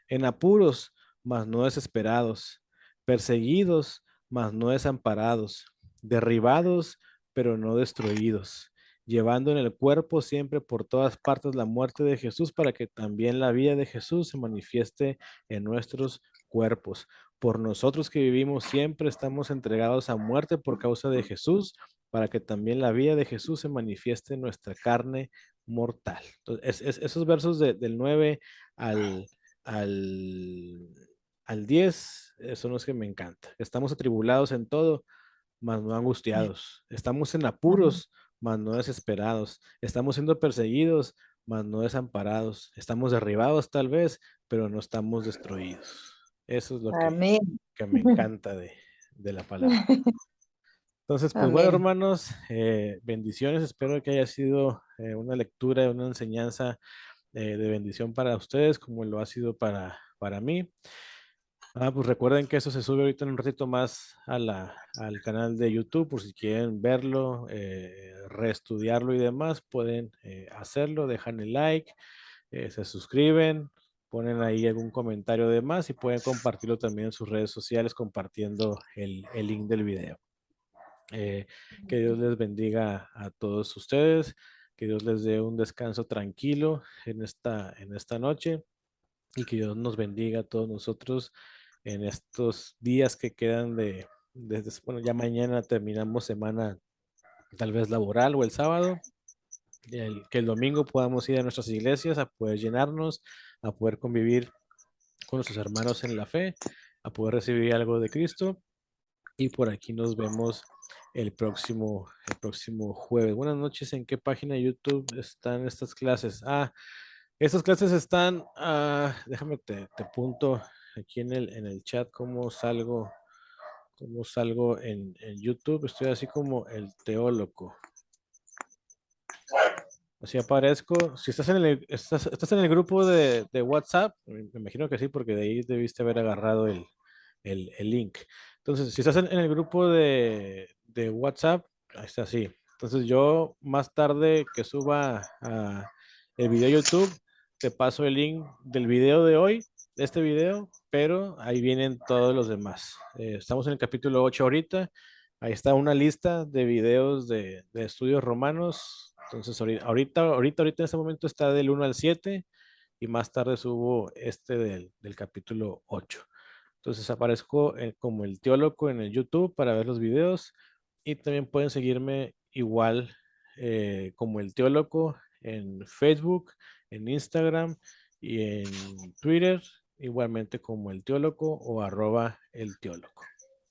en apuros, mas no desesperados, perseguidos, mas no desamparados, derribados, pero no destruidos, llevando en el cuerpo siempre por todas partes la muerte de Jesús, para que también la vida de Jesús se manifieste en nuestros cuerpos. Por nosotros que vivimos siempre estamos entregados a muerte por causa de Jesús, para que también la vida de Jesús se manifieste en nuestra carne mortal. Entonces, esos versos del 9 al, al, al 10 son los que me encantan. Estamos atribulados en todo, mas no angustiados. Estamos en Amén. apuros, mas no desesperados. Estamos siendo perseguidos, mas no desamparados. Estamos derribados tal vez, pero no estamos destruidos. Eso es lo Amén. que me encanta de la palabra. Entonces, pues bueno, Amén. hermanos, bendiciones. Espero que haya sido una lectura, una enseñanza de bendición para ustedes, como lo ha sido para mí. Pues recuerden que eso se sube ahorita en un ratito más al canal de YouTube, por si quieren verlo, reestudiarlo y demás, pueden hacerlo, dejan el like, se suscriben, ponen ahí algún comentario de más y pueden compartirlo también en sus redes sociales compartiendo el link del video. Que Dios les bendiga a todos ustedes, que Dios les dé un descanso tranquilo en esta noche y que Dios nos bendiga a todos nosotros en estos días que quedan bueno, ya mañana terminamos semana tal vez laboral o el sábado, que el domingo podamos ir a nuestras iglesias a poder llenarnos, a poder convivir con nuestros hermanos en la fe, a poder recibir algo de Cristo y por aquí nos vemos el próximo jueves. Buenas noches. ¿En qué página de YouTube están estas clases? Estas clases están, déjame te apunto aquí en el chat cómo salgo en YouTube. Estoy así como el teólogo. Así aparezco. Si estás estás en el grupo de WhatsApp, me imagino que sí, porque de ahí debiste haber agarrado el link. Entonces, si estás en el grupo de WhatsApp, ahí está así. Entonces, yo más tarde que suba el video a YouTube, te paso el link del video de hoy, de este video, pero ahí vienen todos los demás. Estamos en el capítulo 8 ahorita. Ahí está una lista de videos de estudios romanos. Entonces, ahorita en este momento está del 1 al 7 y más tarde subo este del capítulo 8. Entonces aparezco como el teólogo en el YouTube para ver los videos y también pueden seguirme igual como el teólogo en Facebook, en Instagram y en Twitter, igualmente como el teólogo o @el teólogo.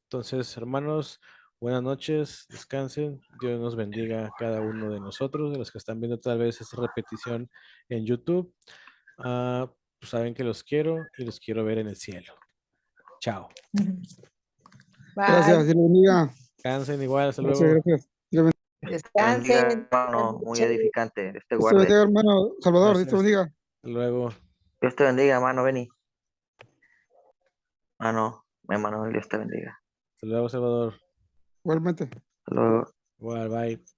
Entonces, hermanos, buenas noches, descansen, Dios nos bendiga a cada uno de nosotros, de los que están viendo tal vez esta repetición en YouTube. Pues saben que los quiero y los quiero ver en el cielo. Chao. Gracias, Bye. Dios lo bendiga. Descansen igual, hasta Gracias, luego. gracias. Dios bendiga. Bendiga, Descansen. hermano, muy Buenas noches. edificante. Dios te Dios te guarde. bendiga, hermano Salvador. Dios te Gracias. bendiga. Hasta luego. Dios te bendiga, hermano Benny. Hermano, Dios te bendiga. Hasta luego, Salvador. Igualmente. Hasta luego. Igual, bye.